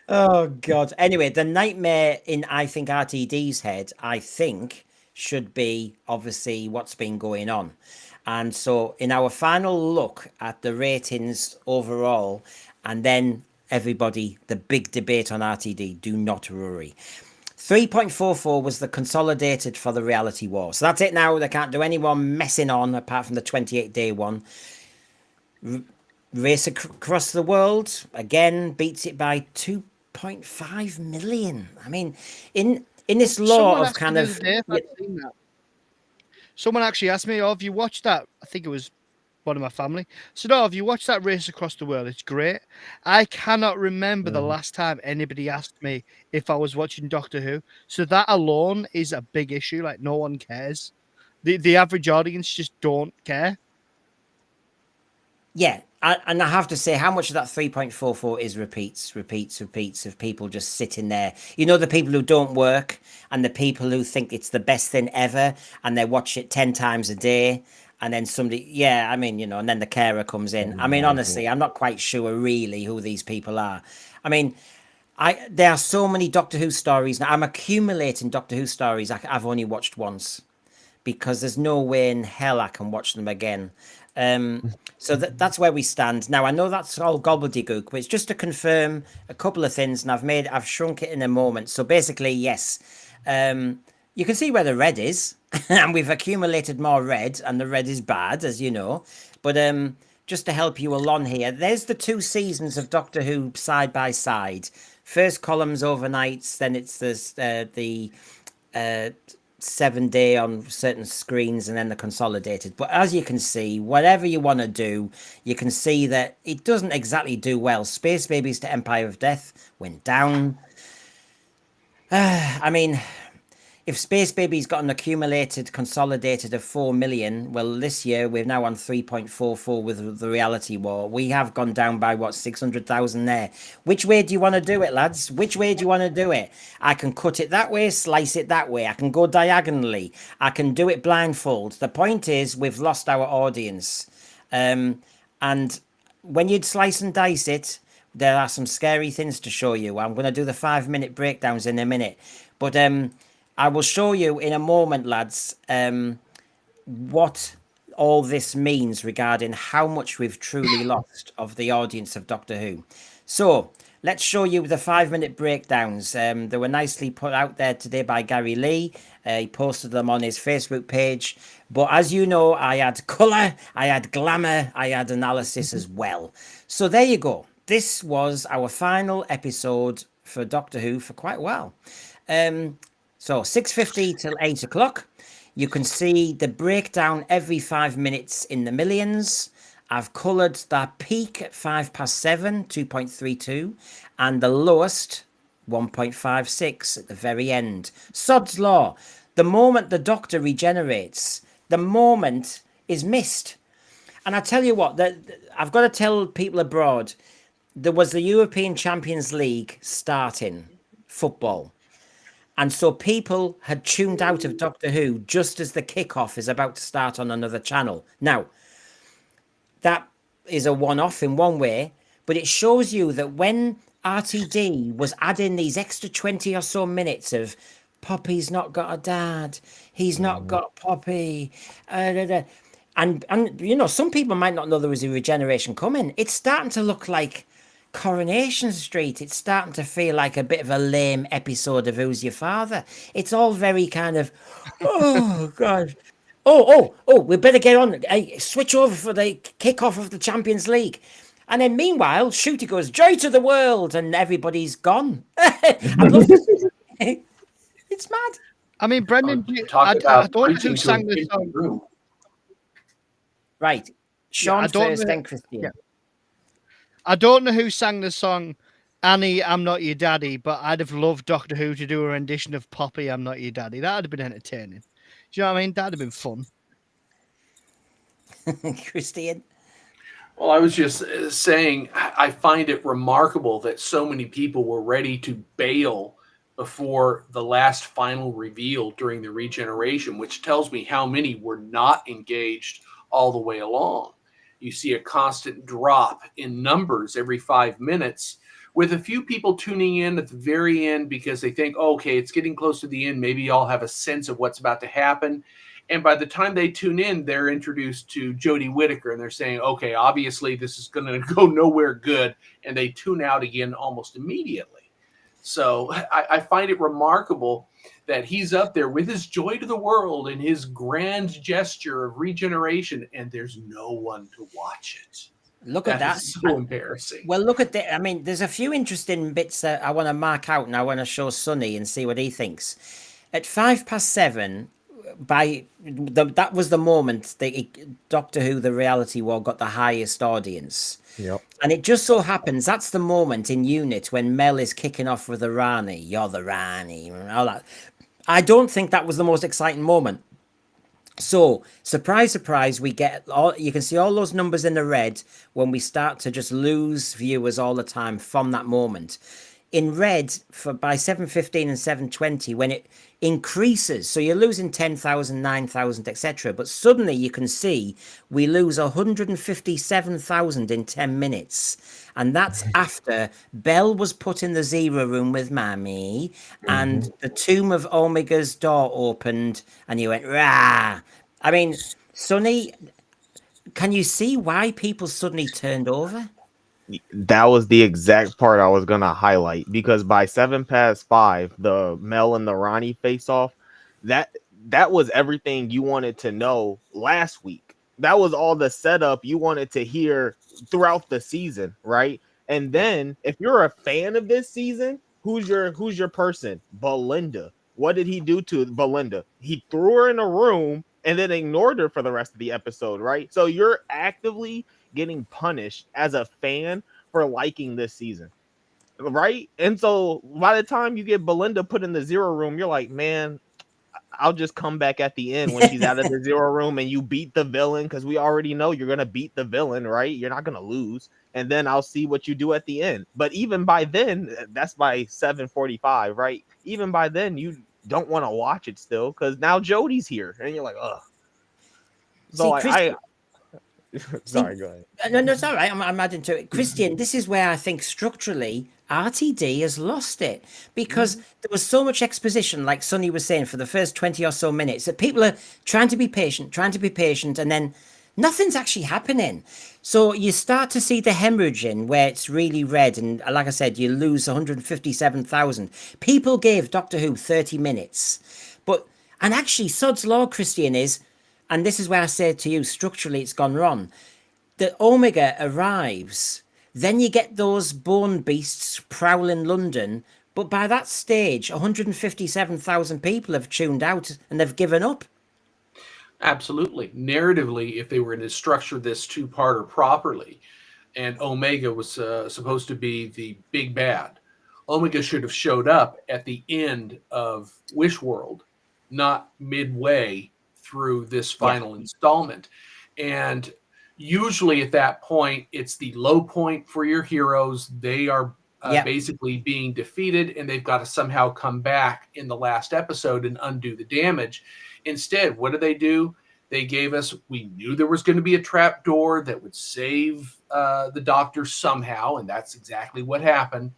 Oh God. Anyway, the nightmare in I think RTD's head, I think, should be obviously what's been going on. And so in our final look at the ratings overall, and then everybody, the big debate on RTD, do not worry. 3.44 was the consolidated for the reality war. So that's it now. They can't do any more messing on apart from the 28-day one. Race Across the World, again, beats it by 2.5 million. I mean, in this law of kind of... Someone actually asked me, oh, have you watched that? I think it was one of my family. So, no, have you watched that Race Across the World? It's great. I cannot remember the last time anybody asked me if I was watching Doctor Who. So that alone is a big issue. Like, no one cares. The average audience just don't care. Yeah, and I have to say, how much of that 3.44 is repeats of people just sitting there? You know, the people who don't work and the people who think it's the best thing ever and they watch it 10 times a day. And then somebody, yeah, I mean, you know, and then the carer comes in. I mean, honestly, I'm not quite sure really who these people are. I mean, there are so many Doctor Who stories now. I'm accumulating Doctor Who stories I've only watched once because there's no way in hell I can watch them again. So that's where we stand now. I know that's all gobbledygook, but it's just to confirm a couple of things, and I've shrunk it in a moment. So basically, yes, you can see where the red is, and we've accumulated more red, and the red is bad, as you know. But just to help you along here, there's the 2 seasons of Doctor Who side by side. First column's overnights, then it's the 7-day on certain screens, and then the consolidated. But as you can see, whatever you want to do, you can see that it doesn't exactly do well. Space Babies to Empire of Death went down. I mean, if Space Babies got an accumulated consolidated of 4 million, well, this year we're now on 3.44 with the reality war. We have gone down by what, 600,000 there. Which way do you want to do it, lads? Which way do you want to do it? I can cut it that way, slice it that way. I can go diagonally. I can do it blindfold. The point is, we've lost our audience. And when you'd slice and dice it, there are some scary things to show you. I'm going to do the 5-minute breakdowns in a minute. But I will show you in a moment, lads, what all this means regarding how much we've truly lost of the audience of Doctor Who. So let's show you the 5-minute breakdowns. They were nicely put out there today by Gary Lee. He posted them on his Facebook page. But as you know, I had colour, I had glamour, I had analysis as well. So there you go. This was our final episode for Doctor Who for quite a while. So 6:50 till 8 o'clock. You can see the breakdown every 5 minutes in the millions. I've coloured that peak at 7, 2.32, and the lowest, 1.56 at the very end. Sod's Law. The moment the Doctor regenerates, the moment is missed. And I tell you what, I've got to tell people abroad, there was the European Champions League starting football. And so people had tuned out of Doctor Who just as the kickoff is about to start on another channel. Now, that is a one-off in one way, but it shows you that when RTD was adding these extra 20 or so minutes of Poppy's not got a dad, he's not got Poppy, and you know, some people might not know there was a regeneration coming. It's starting to look like Coronation Street. It's starting to feel like a bit of a lame episode of Who's Your Father. It's all very kind of, oh God, oh, we better get on. Hey, switch over for the kickoff of the Champions League. And then meanwhile, Shooty goes, joy to the world, and everybody's gone. I love this. It's mad. I mean, Brendan, I don't know who sang the song. Right. Sean first, then Christian. Yeah. I don't know who sang the song Annie, I'm Not Your Daddy, but I'd have loved Doctor Who to do a rendition of Poppy, I'm Not Your Daddy. That would have been entertaining. Do you know what I mean? That would have been fun. Christian? Well, I was just saying, I find it remarkable that so many people were ready to bail before the last final reveal during the regeneration, which tells me how many were not engaged all the way along. You see a constant drop in numbers every 5 minutes, with a few people tuning in at the very end because they think, oh, okay, it's getting close to the end. Maybe I'll have a sense of what's about to happen. And by the time they tune in, they're introduced to Jodie Whittaker, and they're saying, okay, obviously this is going to go nowhere good. And they tune out again almost immediately. So I find it remarkable that he's up there with his joy to the world and his grand gesture of regeneration, and there's no one to watch it. Look at that. So embarrassing. Well, look at that. I mean, there's a few interesting bits that I want to mark out, and I want to show Sonny and see what he thinks. At 7:05, that was the moment that Doctor Who, the reality war, got the highest audience. Yep. And it just so happens that's the moment in Unit when Mel is kicking off with the Rani. You're the Rani. And all that. I don't think that was the most exciting moment. So, surprise, surprise, we get you can see all those numbers in the red when we start to just lose viewers all the time from that moment. In red by 7:15 and 7:20 when it increases, so you're losing 10,000, 9,000, etc. But suddenly you can see we lose 157,000 in 10 minutes. And that's after Belle was put in the zero room with Mammy and the Tomb of Omega's door opened and you went, rah. I mean, Sonny, can you see why people suddenly turned over? That was the exact part I was gonna highlight, because by 5:07, the Mel and the Ronnie face off, that was everything you wanted to know last week. That was all the setup you wanted to hear throughout the season, right? And then if you're a fan of this season, who's your person? Belinda. What did he do to Belinda? He threw her in a room and then ignored her for the rest of the episode, right? So you're actively getting punished as a fan for liking this season, right? And so by the time you get Belinda put in the zero room, you're like, man, I'll just come back at the end when she's out of the zero room and you beat the villain, because we already know you're going to beat the villain, right? You're not going to lose. And then I'll see what you do at the end. But even by then, that's by 7:45, right? Even by then, you don't want to watch it still because now Jodie's here and you're like, ugh. So sorry, go ahead. No, it's all right. I'm adding to it. Christian, this is where I think structurally RTD has lost it, because there was so much exposition, like Sonny was saying, for the first 20 or so minutes that people are trying to be patient, and then nothing's actually happening. So you start to see the hemorrhaging where it's really red. And like I said, you lose 157,000. People gave Doctor Who 30 minutes. And actually, Sod's Law, Christian, is, and this is where I say to you, structurally, it's gone wrong. The Omega arrives, then you get those bone beasts prowling London. But by that stage, 157,000 people have tuned out and they've given up. Absolutely. Narratively, if they were to structure this two-parter properly, and Omega was supposed to be the big bad, Omega should have showed up at the end of Wish World, not midway through this final installment. And usually at that point, it's the low point for your heroes. They are basically being defeated, and they've got to somehow come back in the last episode and undo the damage. Instead, what do? They gave us, we knew there was going to be a trap door that would save the Doctor somehow, and that's exactly what happened.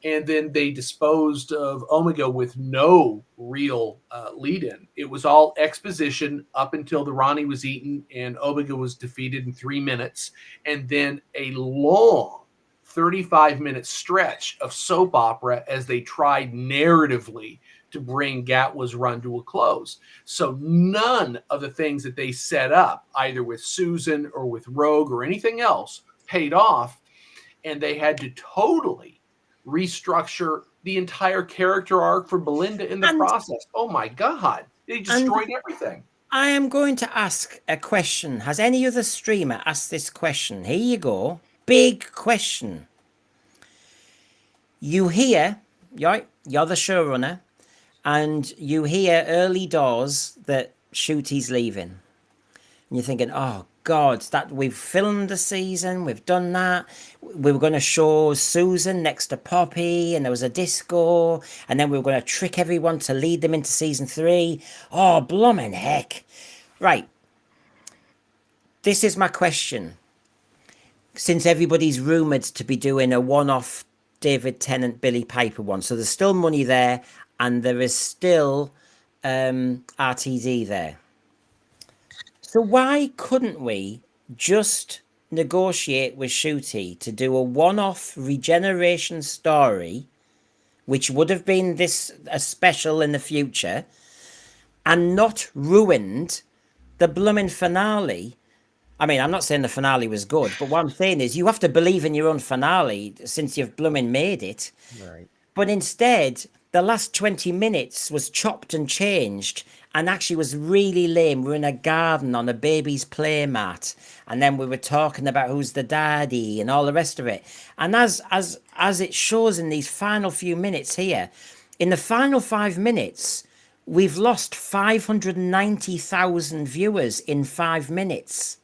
And then they disposed of Omega with no real lead-in. It was all exposition up until the Ronnie was eaten and Omega was defeated in 3 minutes. And then a long 35-minute stretch of soap opera as they tried narratively to bring Gatwa's run to a close. So none of the things that they set up, either with Susan or with Rogue or anything else, paid off. And they had to totally restructure the entire character arc for Belinda in the process. Oh my God. They destroyed everything. I am going to ask a question. Has any other streamer asked this question? Here you go. Big question. You hear, you're the showrunner, and you hear early doors that Shooty's leaving. And you're thinking, oh God, that we've filmed the season, we've done that. We were going to show Susan next to Poppy, and there was a disco, and then we were going to trick everyone to lead them into season 3. Oh, blooming heck. Right. This is my question. since everybody's rumoured to be doing a one-off David Tennant, Billie Piper one. So there's still money there, and there is still RTD there. So why couldn't we just negotiate with Shooty to do a one-off regeneration story, which would have been a special in the future, and not ruined the blooming finale? I mean, I'm not saying the finale was good, but what I'm saying is you have to believe in your own finale since you've blooming made it. Right. But instead, the last 20 minutes was chopped and changed and actually was really lame. We were in a garden on a baby's play mat, and then we were talking about who's the daddy and all the rest of it. And as it shows in these final few minutes here, in the final 5 minutes, we've lost 590,000 viewers in 5 minutes.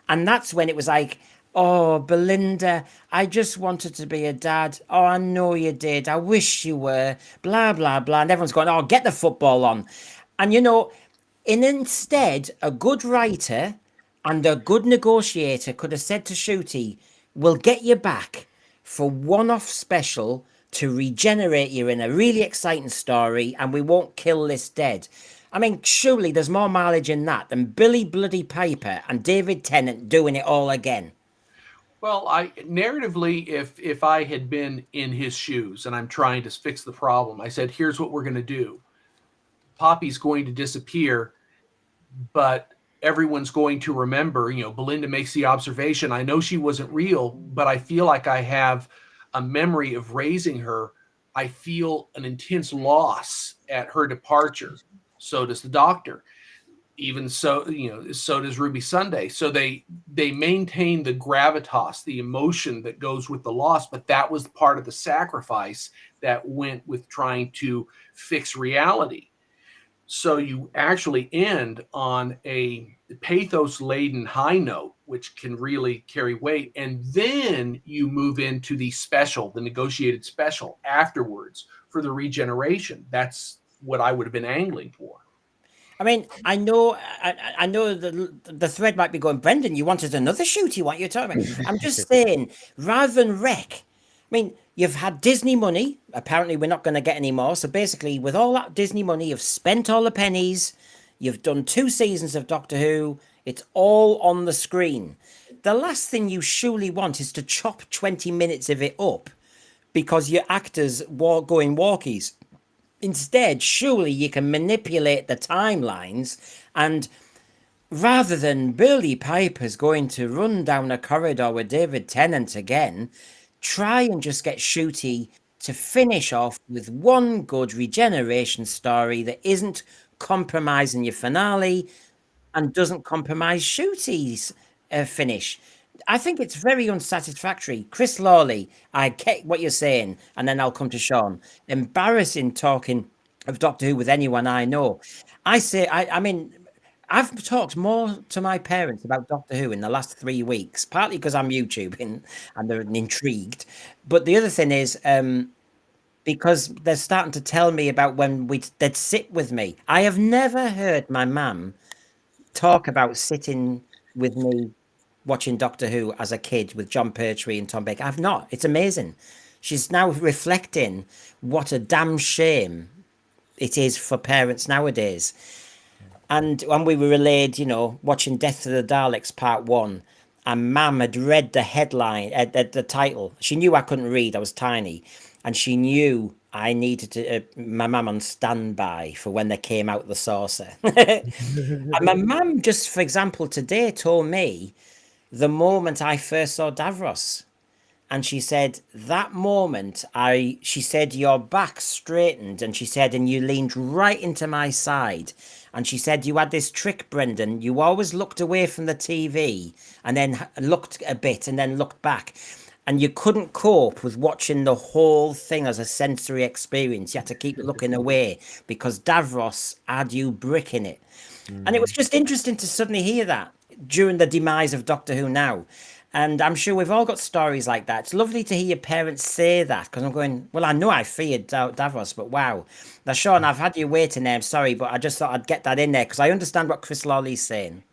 And that's when it was like, oh, Belinda, I just wanted to be a dad. Oh, I know you did. I wish you were. Blah, blah, blah. And everyone's going, oh, get the football on. And, and instead, a good writer and a good negotiator could have said to Shooty, we'll get you back for one-off special to regenerate you in a really exciting story, and we won't kill this dead. I mean, surely there's more mileage in that than Billie bloody Piper and David Tennant doing it all again. Well, narratively, if I had been in his shoes and I'm trying to fix the problem, I said, here's what we're going to do. Poppy's going to disappear, but everyone's going to remember, Belinda makes the observation, I know she wasn't real, but I feel like I have a memory of raising her. I feel an intense loss at her departure. So does the doctor. Even so, so does Ruby Sunday. So they maintain the gravitas, the emotion that goes with the loss, but that was part of the sacrifice that went with trying to fix reality. So you actually end on a pathos-laden high note, which can really carry weight. And then you move into the negotiated special afterwards for the regeneration. That's what I would have been angling for. I mean, I know the thread might be going, Brendan, you wanted another Shooty, what are you talking about? I'm just saying, rather than wreck, I mean, you've had Disney money. Apparently, we're not going to get any more. So basically, with all that Disney money, you've spent all the pennies. You've done 2 seasons of Doctor Who. It's all on the screen. The last thing you surely want is to chop 20 minutes of it up because your actors going walkies. Instead, surely you can manipulate the timelines, and rather than Billie Piper's going to run down a corridor with David Tennant again, try and just get Shooty to finish off with one good regeneration story that isn't compromising your finale and doesn't compromise Shooty's finish. I think it's very unsatisfactory. Chris Lawley, I get what you're saying, and then I'll come to Sean. Embarrassing talking of Doctor Who with anyone I know. I mean, I've talked more to my parents about Doctor Who in the last 3 weeks, partly because I'm YouTubing and they're intrigued. But the other thing is because they're starting to tell me about when they'd sit with me. I have never heard my mum talk about sitting with me watching Doctor Who as a kid with John Pertwee and Tom Baker. I've not. It's amazing. She's now reflecting what a damn shame it is for parents nowadays. And when we were relayed, watching Death to the Daleks Part 1, and Mam had read the headline, the title. She knew I couldn't read. I was tiny. And she knew I needed to my mum on standby for when they came out the saucer. And my mum, just for example, today told me the moment I first saw Davros, and she said that moment she said your back straightened, and she said, and you leaned right into my side, and she said you had this trick, Brendan, you always looked away from the TV and then looked a bit and then looked back, and you couldn't cope with watching the whole thing as a sensory experience. You had to keep looking away because Davros had you bricking it. And it was just interesting to suddenly hear that during the demise of Doctor Who now. And I'm sure we've all got stories like that. It's lovely to hear your parents say that, because I'm going, well, I know I feared Davros, but wow. Now, Sean, I've had you waiting there. I'm sorry, but I just thought I'd get that in there because I understand what Chris Lawley's saying.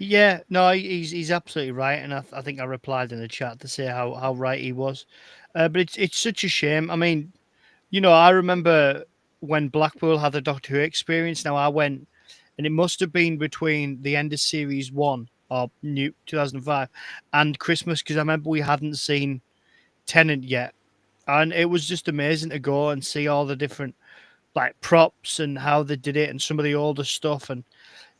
Yeah, no, he's absolutely right, and I think I replied in the chat to say how right he was. But it's such a shame. I mean, I remember when Blackpool had the Doctor Who experience. Now I went, and it must have been between the end of Series 1 or New 2005 and Christmas, because I remember we hadn't seen Tennant yet, and it was just amazing to go and see all the different like props and how they did it and some of the older stuff, and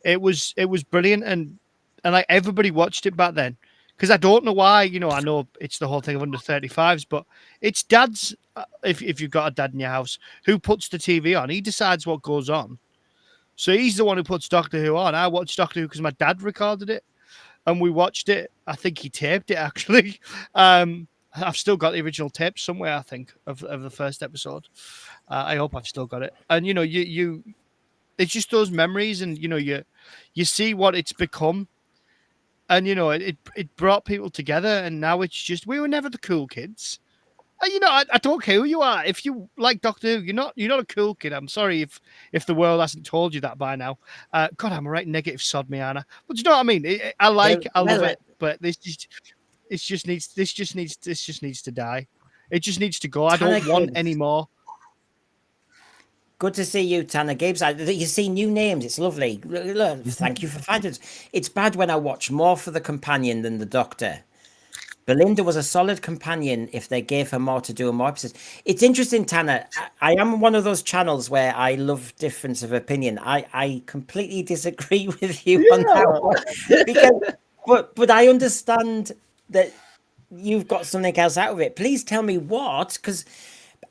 it was brilliant, and like everybody watched it back then, because I don't know why. I know it's the whole thing of under 35s, but it's dads. If you've got a dad in your house who puts the TV on, he decides what goes on. So he's the one who puts Doctor Who on. I watched Doctor Who because my dad recorded it, and we watched it. I think he taped it actually. I've still got the original tape somewhere, I think, of the first episode. I hope I've still got it. And you it's just those memories, and you see what it's become, and it brought people together, and now it's just we were never the cool kids. I don't care who you are. If you like Doctor Who, you're not a cool kid. I'm sorry if the world hasn't told you that by now. God, I'm a right negative sod, Miana. But you know what I mean? I love it, but this just needs to die. It just needs to go. I don't want any more. Good to see you, Tanner Gibbs. You see new names. It's lovely. Look, thank you for finding us. It's bad when I watch more for the companion than the Doctor. Belinda was a solid companion if they gave her more to do and more episodes. It's interesting, Tanner. I am one of those channels where I love difference of opinion. I completely disagree with you on that one. But I understand that you've got something else out of it. Please tell me what, because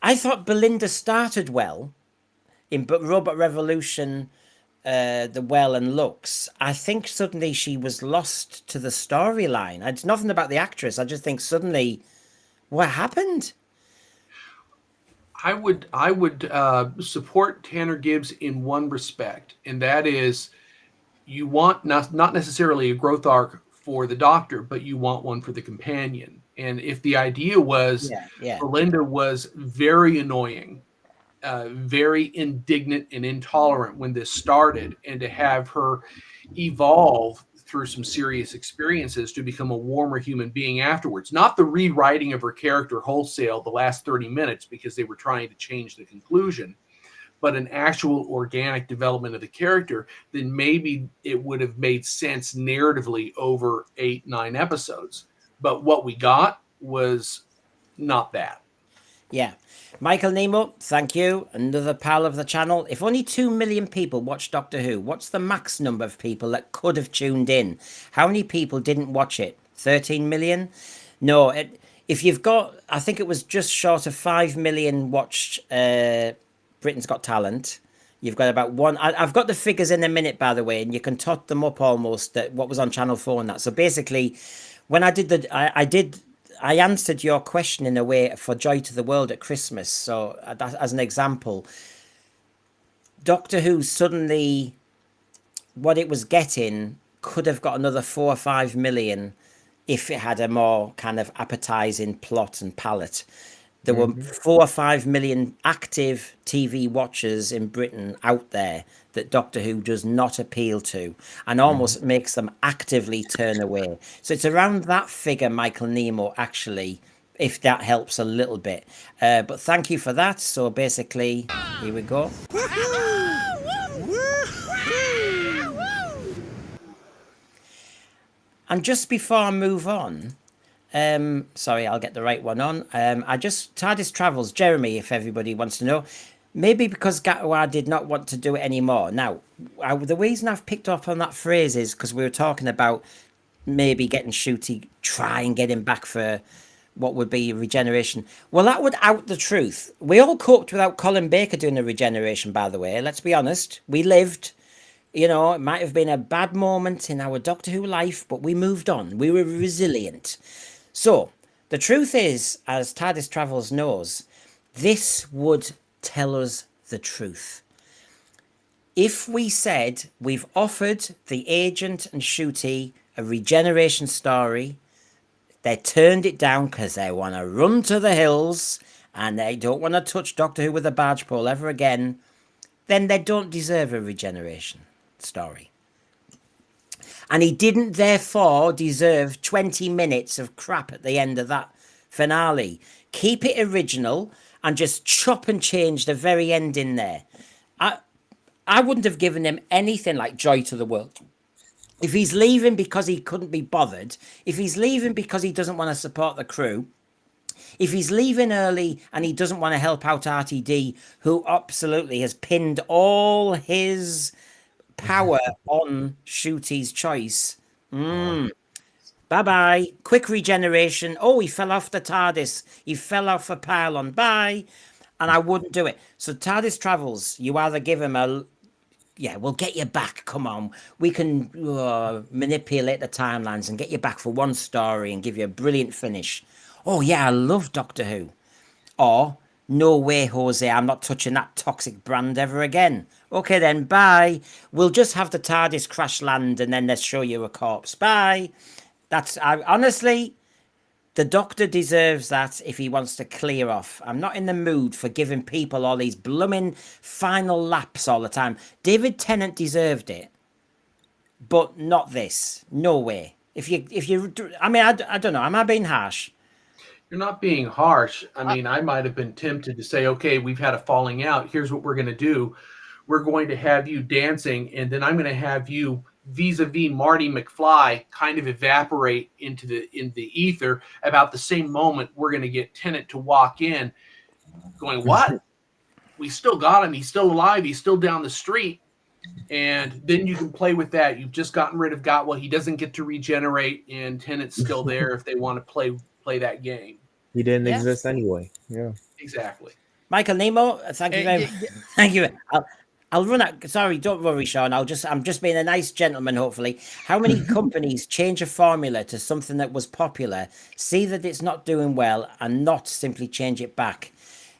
I thought Belinda started well in Robot Revolution, The Well and Lux. I think suddenly she was lost to the storyline. It's nothing about the actress. I just think suddenly, what happened? I would support Tanner Gibbs in one respect, and that is you want not necessarily a growth arc for the Doctor, but you want one for the companion. And if the idea was Belinda was very annoying, very indignant and intolerant when this started, and to have her evolve through some serious experiences to become a warmer human being afterwards, not the rewriting of her character wholesale the last 30 minutes because they were trying to change the conclusion, but an actual organic development of the character, then maybe it would have made sense narratively over 8-9 episodes. But what we got was not that. Yeah. Michael Nemo, thank you. Another pal of the channel. If only 2 million people watch Doctor Who, what's the max number of people that could have tuned in? How many people didn't watch it? 13 million? No, if you've got, I think it was just short of 5 million watched Britain's Got Talent. You've got about one. I've got the figures in a minute, by the way, and you can tot them up almost at what was on Channel 4 and that. So basically, when I did I answered your question in a way for Joy to the World at Christmas. So as an example, Doctor Who suddenly, what it was getting could have got another 4 or 5 million if it had a more kind of appetizing plot and palette. There were 4 or 5 million active TV watchers in Britain out there that Doctor Who does not appeal to and almost makes them actively turn away. So it's around that figure, Michael Nemo, actually, if that helps a little bit. But thank you for that. So basically, here we go. And just before I move on, sorry, I'll get the right one on. TARDIS Travels, Jeremy, if everybody wants to know. Maybe because Gatwa did not want to do it anymore. Now, the reason I've picked up on that phrase is because we were talking about maybe getting Shooty, try and get him back for what would be regeneration. Well, that would out the truth. We all coped without Colin Baker doing a regeneration, by the way. Let's be honest. We lived. It might have been a bad moment in our Doctor Who life, but we moved on. We were resilient. So, the truth is, as TARDIS Travels knows, this would tell us the truth. If we said we've offered the agent and Shooty a regeneration story, they turned it down because they want to run to the hills and they don't want to touch Doctor Who with a barge pole ever again, then they don't deserve a regeneration story. And he didn't therefore deserve 20 minutes of crap at the end of that finale. Keep it original and just chop and change the very end in there. I wouldn't have given him anything like Joy to the World. If he's leaving because he couldn't be bothered, if he's leaving because he doesn't want to support the crew, if he's leaving early and he doesn't want to help out RTD, who absolutely has pinned all his power on Shooty's choice. Bye-bye. Quick regeneration. Oh, he fell off the TARDIS. He fell off a pylon. Bye. And I wouldn't do it. So TARDIS travels. You either give him a... Yeah, we'll get you back. Come on. We can manipulate the timelines and get you back for one story and give you a brilliant finish. Oh, yeah, I love Doctor Who. Or, no way, Jose, I'm not touching that toxic brand ever again. Okay, then, bye. We'll just have the TARDIS crash land and then let's show you a corpse. Bye. Honestly, the Doctor deserves that if he wants to clear off. I'm not in the mood for giving people all these blooming final laps all the time. David Tennant deserved it, but not this. No way. I mean, I don't know. Am I being harsh? You're not being harsh. I mean, I might have been tempted to say, okay, we've had a falling out. Here's what we're going to do. We're going to have you dancing, and then I'm going to have you vis-a-vis Marty McFly kind of evaporate into the ether. About the same moment, we're going to get Tennant to walk in going, what? We still got him. He's still alive. He's still down the street. And then you can play with that. You've just gotten rid of Gatwa. He doesn't get to regenerate, and Tennant's still there if they want to play that game. He didn't exist anyway. Yeah, exactly. Michael Nemo, thank you very much. Thank you. I'll run out. Sorry, don't worry, Sean. I'm just being a nice gentleman, hopefully. How many companies change a formula to something that was popular, see that it's not doing well, and not simply change it back?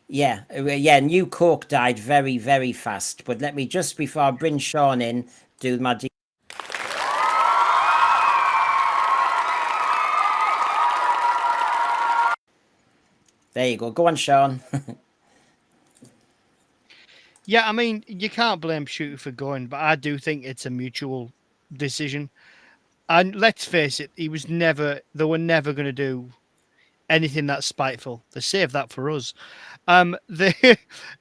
Yeah. New Coke died very, very fast. But let me just, before I bring Sean in, do my... There you go. Go on, Sean. Yeah, I mean, you can't blame Shooter for going, but I do think it's a mutual decision. And let's face it, they were never going to do anything that's spiteful. They saved that for us. They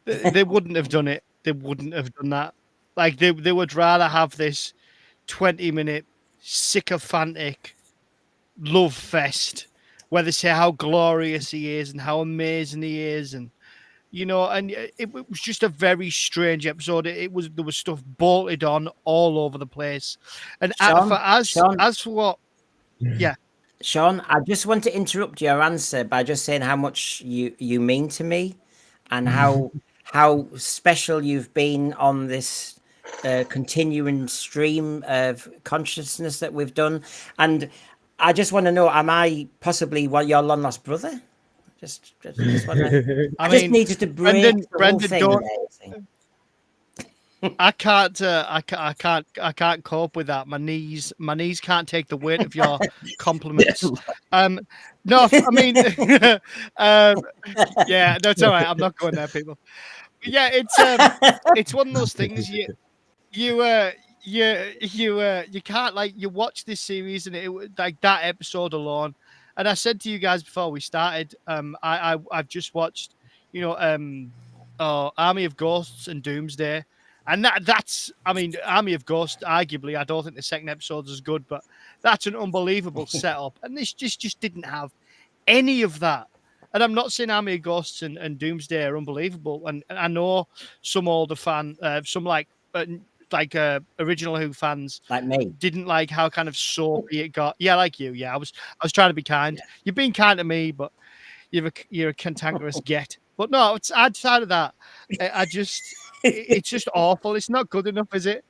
wouldn't have done it. They wouldn't have done that. Like, they would rather have this 20-minute sycophantic love fest where they say how glorious he is and how amazing he is, and and it was just a very strange episode. There was stuff bolted on all over the place. And Sean, as for what, yeah, Sean, I just want to interrupt your answer by just saying how much you mean to me, and how special you've been on this continuing stream of consciousness that we've done. And I just want to know, am I possibly your long lost brother? Just I just needed to bring Brendan, I can't cope with that. My knees can't take the weight of your compliments. No, I mean, yeah, that's all right. I'm not going there, people. But yeah, it's one of those things. You can't, like, you watch this series and it like that episode alone. And I said to you guys before we started, I've just watched, Army of Ghosts and Doomsday, and that's I mean, Army of Ghosts. Arguably, I don't think the second episode is good, but that's an unbelievable setup, and this just didn't have any of that. And I'm not saying Army of Ghosts and Doomsday are unbelievable, and I know some older some original Who fans like me didn't like how kind of soapy it got. Yeah, like you. Yeah, I was trying to be kind. Yeah. You're being kind to me, but you're a cantankerous get. But no, it's outside of that. It's just awful. It's not good enough, is it?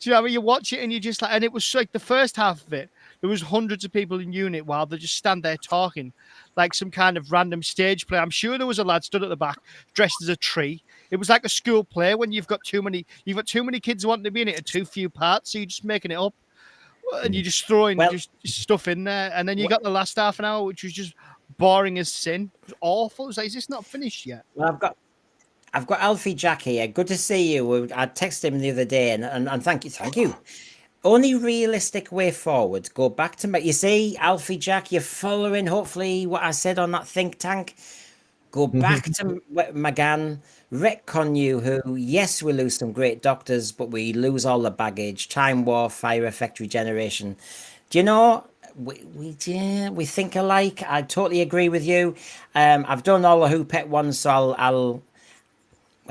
Do you know what I mean? You watch it and you just like, and it was like the first half of it, there was hundreds of people in unit while they just stand there talking like some kind of random stage play. I'm sure there was a lad stood at the back dressed as a tree. It was like a school play when you've got too many kids wanting to be in it and too few parts, so you're just making it up and you're just throwing just stuff in there. And then you got the last half an hour, which was just boring as sin. It was awful. It was like, is this not finished yet? Well, I've got Alfie Jack here. Good to see you. I texted him the other day, and thank you. only realistic way forward, go back to you see, Alfie Jack, you're following hopefully what I said on that think tank. Go back to McGann, retcon you who, yes, we lose some great doctors, but we lose all the baggage, time war, fire effect, regeneration. Do you know, we think alike. I totally agree with you. I've done all the Who Pet ones, so I'll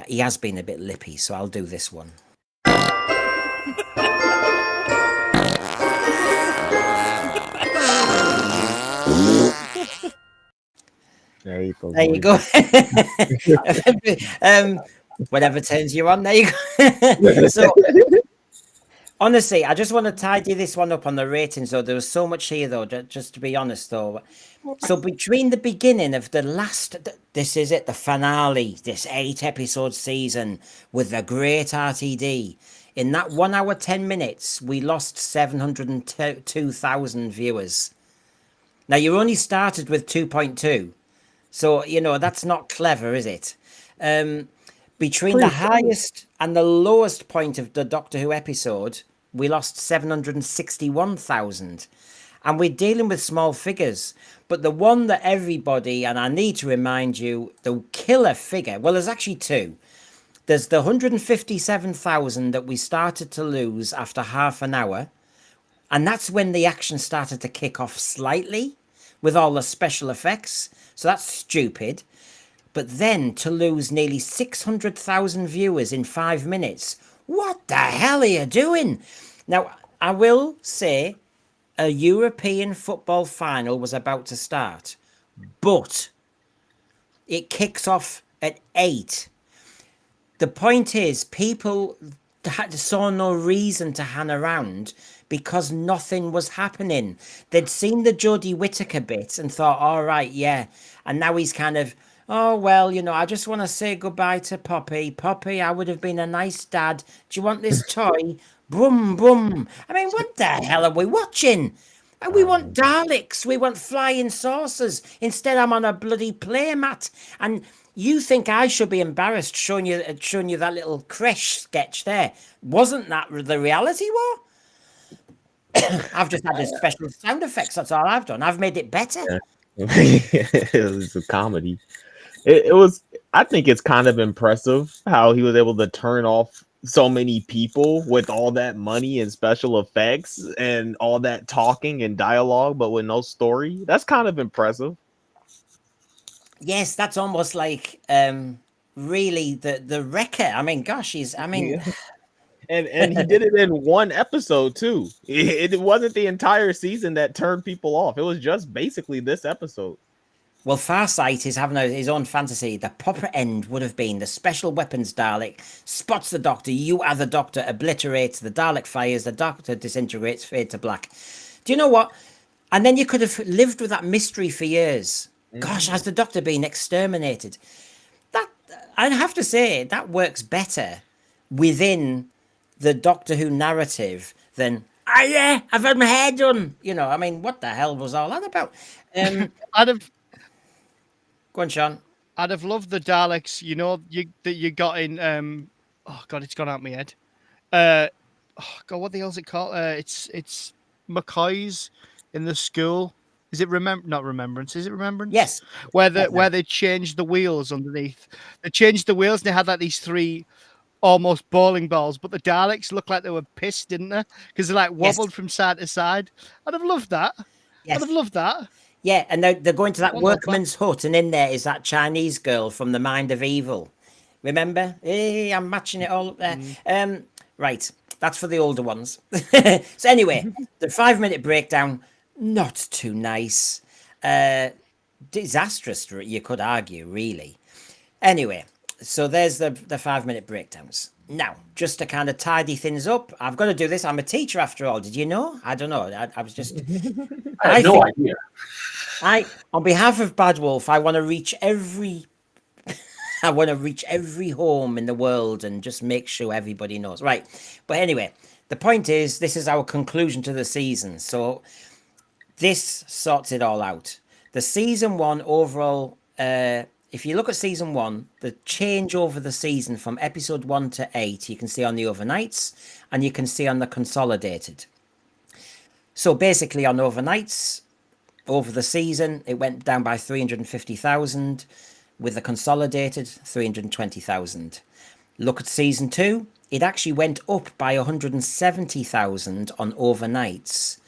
he has been a bit lippy, so I'll do this one. There you go. Whatever turns you on, there you go. So, honestly, I just want to tidy this one up on the ratings, though. There was so much here, though, just to be honest, though. So, between the beginning of the last, this is it, the finale, this 8-episode season with the great RTD, in that 1 hour, 10 minutes, we lost 702,000 viewers. Now, you only started with 2.2. So, you know, that's not clever, is it? Between the highest and the lowest point of the Doctor Who episode, we lost 761,000. And we're dealing with small figures. But the one that everybody, and I need to remind you, the killer figure, well, there's actually two. There's the 157,000 that we started to lose after half an hour. And that's when the action started to kick off slightly with all the special effects. So that's stupid. But then to lose nearly 600,000 viewers in 5 minutes. What the hell are you doing? Now, I will say a European football final was about to start. But it kicks off at 8. The point is, people saw no reason to hang around because nothing was happening. They'd seen the Jodie Whittaker bit and thought, all right, yeah. And now he's kind of, oh, well, you know, I just want to say goodbye to Poppy. Poppy, I would have been a nice dad. Do you want this toy? Brum, brum. I mean, what the hell are we watching? And we want Daleks. We want flying saucers. Instead, I'm on a bloody playmat. And you think I should be embarrassed showing you that little creche sketch there? Wasn't that the reality war? I've just had special sound effects. That's all I've done. I've made it better. Yeah. It was a comedy. It was. I think it's kind of impressive how he was able to turn off so many people with all that money and special effects and all that talking and dialogue, but with no story. That's kind of impressive. Yes, that's almost like really the wrecker. I mean, gosh, Yeah. And he did it in one episode too. It wasn't the entire season that turned people off. It was just basically this episode. Well, Farsight is having his own fantasy. The proper end would have been the special weapons Dalek spots the Doctor. You are the Doctor, obliterates the Dalek fires. The Doctor disintegrates, fade to black. Do you know what? And then you could have lived with that mystery for years. Gosh, has the Doctor been exterminated? That I have to say that works better within the Doctor Who narrative than yeah, I've had my hair done. You know, I mean, what the hell was all that about? Go on, Sean. I'd have loved the Daleks. You know, that you got in. Oh God, it's gone out my head. Oh God, what the hell's it called? It's McCoy's in the school. Is it not Remembrance? Is it Remembrance? Yes. Where they changed the wheels underneath. They changed the wheels and they had like these 3 almost bowling balls, but the Daleks looked like they were pissed, didn't they? Because they like wobbled from side to side. I'd have loved that. Yes. I'd have loved that. Yeah, and they're going to that workman's hut, and in there is that Chinese girl from The Mind of Evil. Remember? Hey, I'm matching it all up there. Right, that's for the older ones. So anyway, the 5-minute breakdown, not too nice. Disastrous, you could argue, really. Anyway, so there's the 5-minute breakdowns. Now, just to kind of tidy things up, I've got to do this. I'm a teacher after all. Did you know? I don't know. I was just... I had no idea. On behalf of Bad Wolf, I want to reach every home in the world and just make sure everybody knows. Right. But anyway, the point is, this is our conclusion to the season. So this sorts it all out. The season 1 overall if you look at season 1, the change over the season from episode 1 to 8, you can see on the overnights and you can see on the consolidated. So basically on overnights, over the season, it went down by 350,000. With the consolidated, 320,000. Look at season 2, it actually went up by 170,000 on overnights.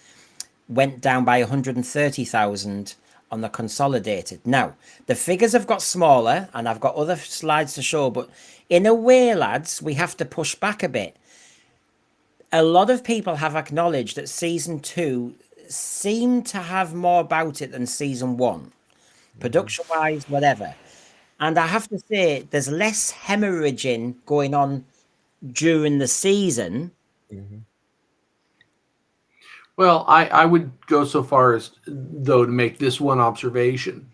Went down by 130,000 on the consolidated. Now, the figures have got smaller, and I've got other slides to show, but in a way, lads, we have to push back a bit. A lot of people have acknowledged that season 2 seemed to have more about it than season 1, production-wise, whatever. And I have to say, there's less hemorrhaging going on during the season. Well, I would go so far as, though, to make this one observation.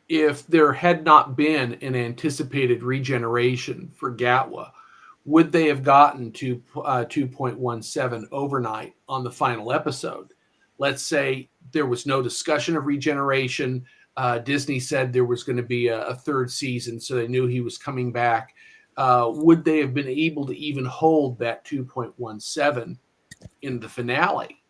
If there had not been an anticipated regeneration for Gatwa, would they have gotten to 2.17 overnight on the final episode? Let's say there was no discussion of regeneration. Disney said there was going to be a third season, so they knew he was coming back. Would they have been able to even hold that 2.17 in the finale?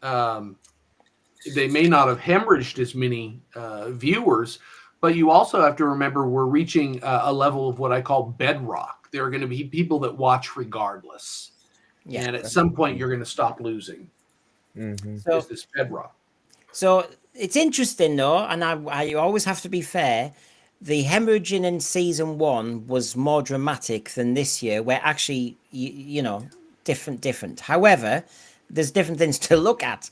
They may not have hemorrhaged as many viewers, but you also have to remember we're reaching a level of what I call bedrock. There are going to be people that watch regardless. Yeah, and at some point you're going to stop losing. So, is this bedrock. So it's interesting though, and I always have to be fair. The hemorrhaging in season 1 was more dramatic than this year, where actually, you know, different. However, there's different things to look at.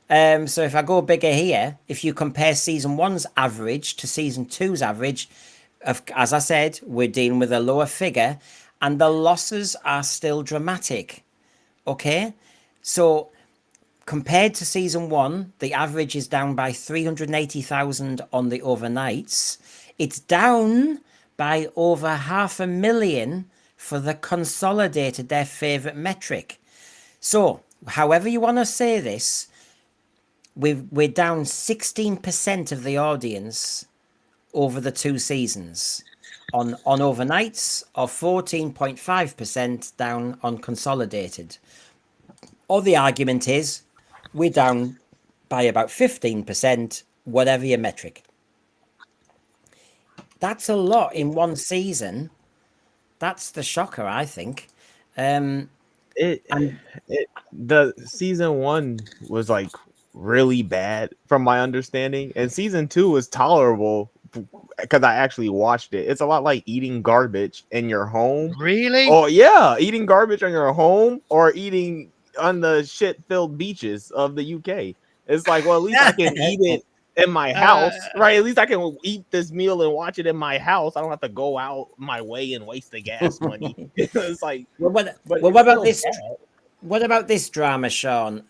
So if I go bigger here, if you compare season 1's average to season 2's average, as I said, we're dealing with a lower figure, and the losses are still dramatic. Okay, so compared to season 1, the average is down by 380,000 on the overnights. It's down by over 500,000 for the consolidated, their favorite metric. So, however you want to say this, we're down 16% of the audience over the 2 seasons on overnights, or 14.5% down on consolidated. Or the argument is we're down by about 15%, whatever your metric. That's a lot in one season. That's the shocker, I think. The season 1 was like really bad from my understanding, and season 2 was tolerable because I actually watched it. It's a lot like eating garbage in your home. Really? Oh yeah, eating garbage on your home or eating on the shit-filled beaches of the UK. It's like, well, at least I can eat it in my house, right? At least I can eat this meal and watch it in my house. I don't have to go out my way and waste the gas money. It's like, what about this? What about this drama, Sean?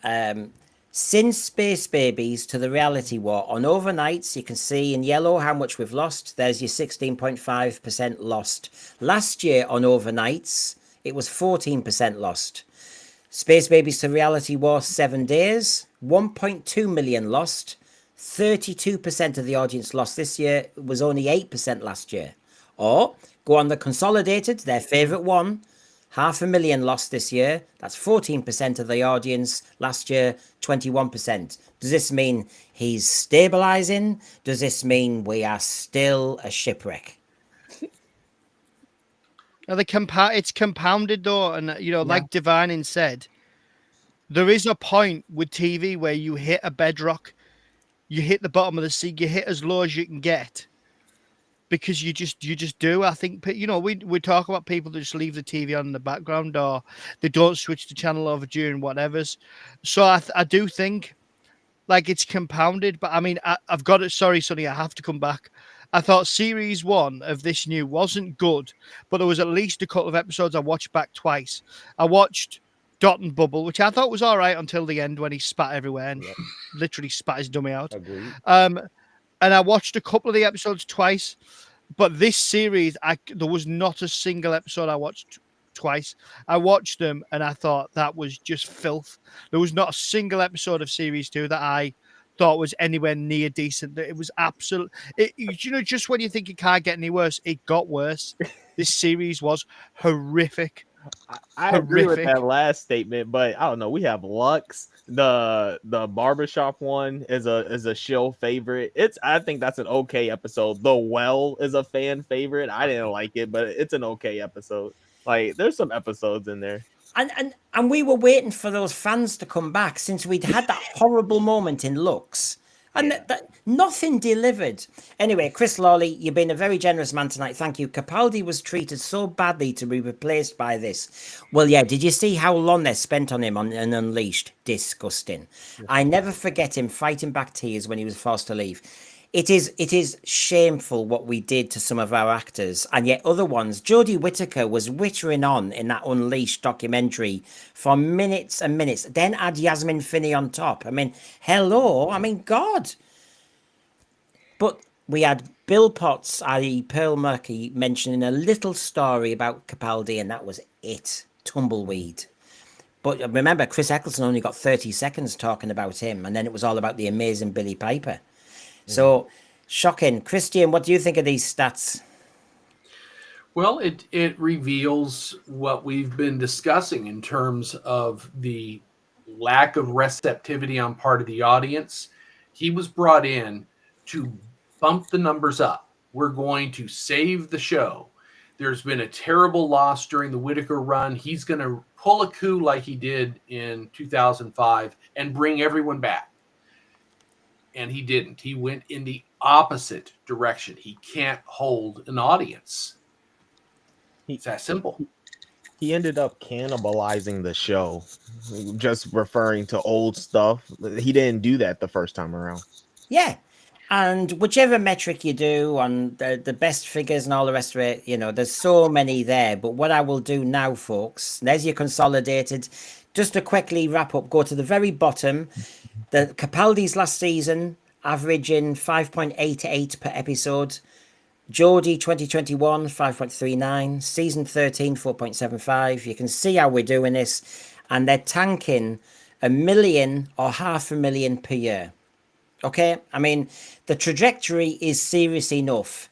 Since Space Babies to the Reality War, on overnights, you can see in yellow how much we've lost. There's your 16.5% lost. Last year on overnights, it was 14% lost. Space Babies to Reality War, 7 days, 1.2 million lost. 32% of the audience lost this year. It was only 8% last year. Or go on the consolidated, their favorite one. 500,000 lost this year. That's 14% of the audience. Last year, 21%. Does this mean he's stabilizing? Does this mean we are still a shipwreck? It's compounded though, and like Divining said, there is a point with TV where you hit a bedrock, you hit the bottom of the sea, you hit as low as you can get. Because you just do. I think, we talk about people that just leave the TV on in the background, or they don't switch the channel over during whatever's. So I do think like it's compounded. But I mean, I've got it. Sorry, Sonny, I have to come back. I thought series 1 of this new wasn't good, but there was at least a couple of episodes I watched back twice. I watched Dot and Bubble, which I thought was all right until the end when he spat everywhere and literally spat his dummy out. Agreed. And I watched a couple of the episodes twice, but this series, there was not a single episode I watched twice. I watched them and I thought that was just filth. There was not a single episode of series 2 that I thought was anywhere near decent. It was absolute. Just when you think it can't get any worse, it got worse. This series was horrific. I agree with that last statement, but I don't know. We have Lux. The barbershop one is a shill favorite. I think that's an okay episode. The Well is a fan favorite. I didn't like it, but it's an okay episode. Like, there's some episodes in there. And we were waiting for those fans to come back since we'd had that horrible moment in Lux. And nothing delivered. Anyway, Chris Lawley, you've been a very generous man tonight. Thank you. Capaldi was treated so badly to be replaced by this. Well, yeah, did you see how long they spent on him on an Unleashed? Disgusting. I never forget him fighting back tears when he was forced to leave. It is shameful what we did to some of our actors, and yet other ones. Jodie Whittaker was wittering on in that Unleashed documentary for minutes and minutes. Then add Yasmin Finney on top. I mean, hello. I mean, God. But we had Bill Potts, i.e. Pearl Murky, mentioning a little story about Capaldi, and that was it. Tumbleweed. But remember, Chris Eccleston only got 30 seconds talking about him, and then it was all about the amazing Billie Piper. So, shocking. Christian, what do you think of these stats? Well, it reveals what we've been discussing in terms of the lack of receptivity on part of the audience. He was brought in to bump the numbers up. We're going to save the show. There's been a terrible loss during the Whittaker run. He's going to pull a coup like he did in 2005 and bring everyone back. And he didn't. He went in the opposite direction. He can't hold an audience. It's that simple. He ended up cannibalizing the show, just referring to old stuff. He didn't do that the first time around. Yeah. And whichever metric you do on the best figures and all the rest of it, there's so many there. But what I will do now, folks, there's your consolidated. Just to quickly wrap up, go to the very bottom. The Capaldi's last season, averaging 5.88 per episode. Jodie 2021, 5.39. Season 13, 4.75. You can see how we're doing this. And they're tanking 1 million or 500,000 per year. Okay? I mean, the trajectory is serious enough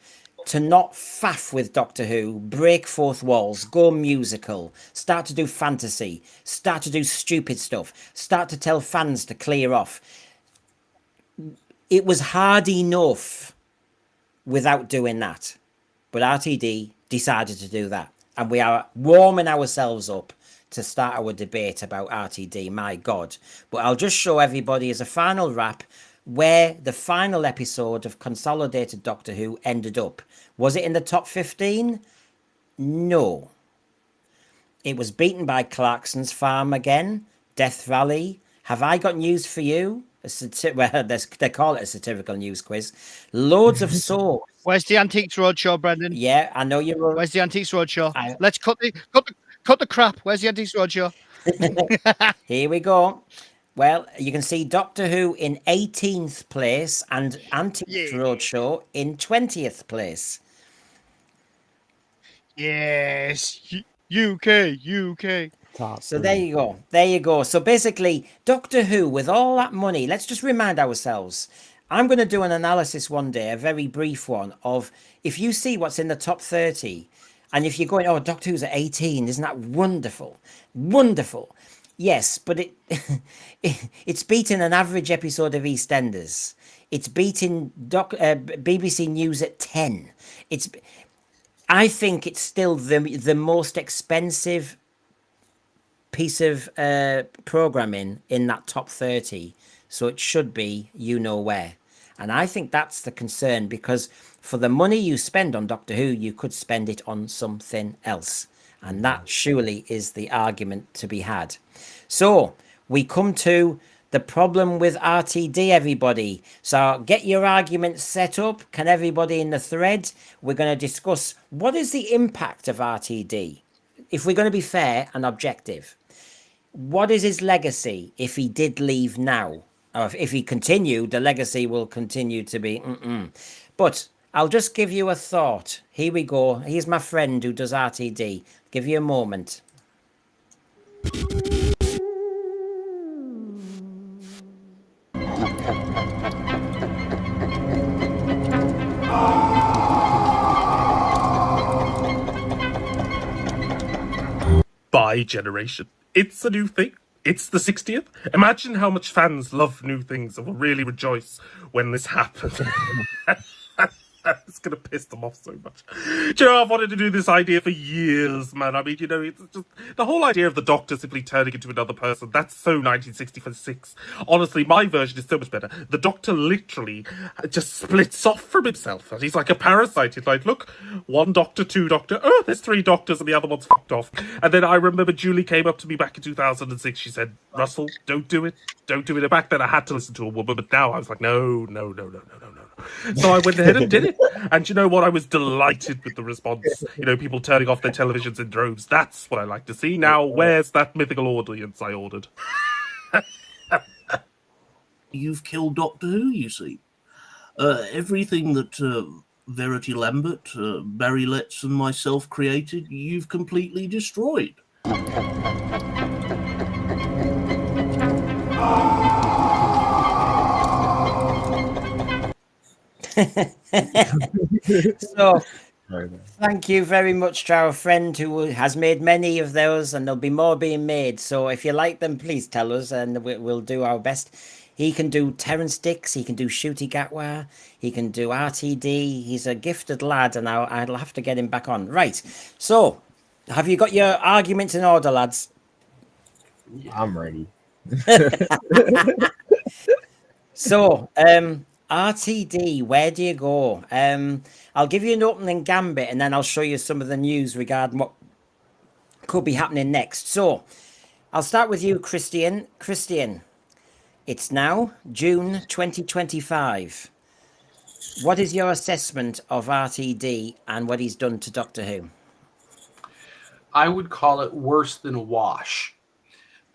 to not faff with Doctor Who, break fourth walls, go musical, start to do fantasy, start to do stupid stuff, start to tell fans to clear off. It was hard enough without doing that. But RTD decided to do that. And we are warming ourselves up to start our debate about RTD, my God. But I'll just show everybody as a final wrap where the final episode of Consolidated Doctor Who ended up. Was it in the top 15? No. It was beaten by Clarkson's Farm again, Death Valley. Have I got news for you? Well, they call it a satirical news quiz. Loads of soaps. Where's the Antiques Roadshow, Brendan? Yeah, I know you're. Where's the Antiques Roadshow? Let's cut the crap. Where's the Antiques Roadshow? Here we go. Well, you can see Doctor Who in 18th place and Antiques Roadshow in 20th place. Yes, UK. Top so three. There you go. So basically, Doctor Who, with all that money, let's just remind ourselves. I'm going to do an analysis one day, a very brief one, of if you see what's in the top 30, and if you're going, oh, Doctor Who's at 18, isn't that wonderful? Wonderful. Yes, but it's beating an average episode of EastEnders. It's beating BBC News at 10. I think it's still the most expensive piece of programming in that top 30. So it should be where. And I think that's the concern, because for the money you spend on Doctor Who, you could spend it on something else. And that surely is the argument to be had. So we come to the problem with RTD, everybody. So get your arguments set up. Can everybody in the thread? We're going to discuss what is the impact of RTD, if we're going to be fair and objective. What is his legacy if he did leave now? Or if he continued, the legacy will continue to be But I'll just give you a thought. Here we go. Here's my friend who does RTD. Give you a moment. my generation. It's a new thing. It's the 60th. Imagine how much fans love new things and will really rejoice when this happens. It's going to piss them off so much. Do you know, I've wanted to do this idea for years, man. I mean, you know, it's just the whole idea of the Doctor simply turning into another person. That's so 1966. Honestly, my version is so much better. The Doctor literally just splits off from himself. He's like a parasite. He's like, look, one Doctor, two Doctor. Oh, there's three Doctors and the other one's fucked off. And then I remember Julie came up to me back in 2006. She said, Russell, don't do it. Don't do it. And back then I had to listen to a woman, but now I was like, no. So I went ahead and did it. And you know what? I was delighted with the response. You know, people turning off their televisions in droves. That's what I like to see. Now, where's that mythical audience I ordered? You've killed Doctor Who, you see. Everything that Verity Lambert, Barry Letts and myself created, you've completely destroyed. So, thank you very much to our friend who has made many of those, and there'll be more being made. So, if you like them, please tell us, and we'll do our best. He can do Terrence Dicks, he can do Shooty Gatwa, he can do RTD. He's a gifted lad, and I'll have to get him back on. Right. So, have you got your arguments in order, lads? I'm ready. So, RTD, where do you go? I'll give you an opening gambit and then I'll show you some of the news regarding what could be happening next. So, I'll start with you, Christian. Christian, it's now June 2025. What is your assessment of RTD and what he's done to Doctor Who? I would call it worse than a wash.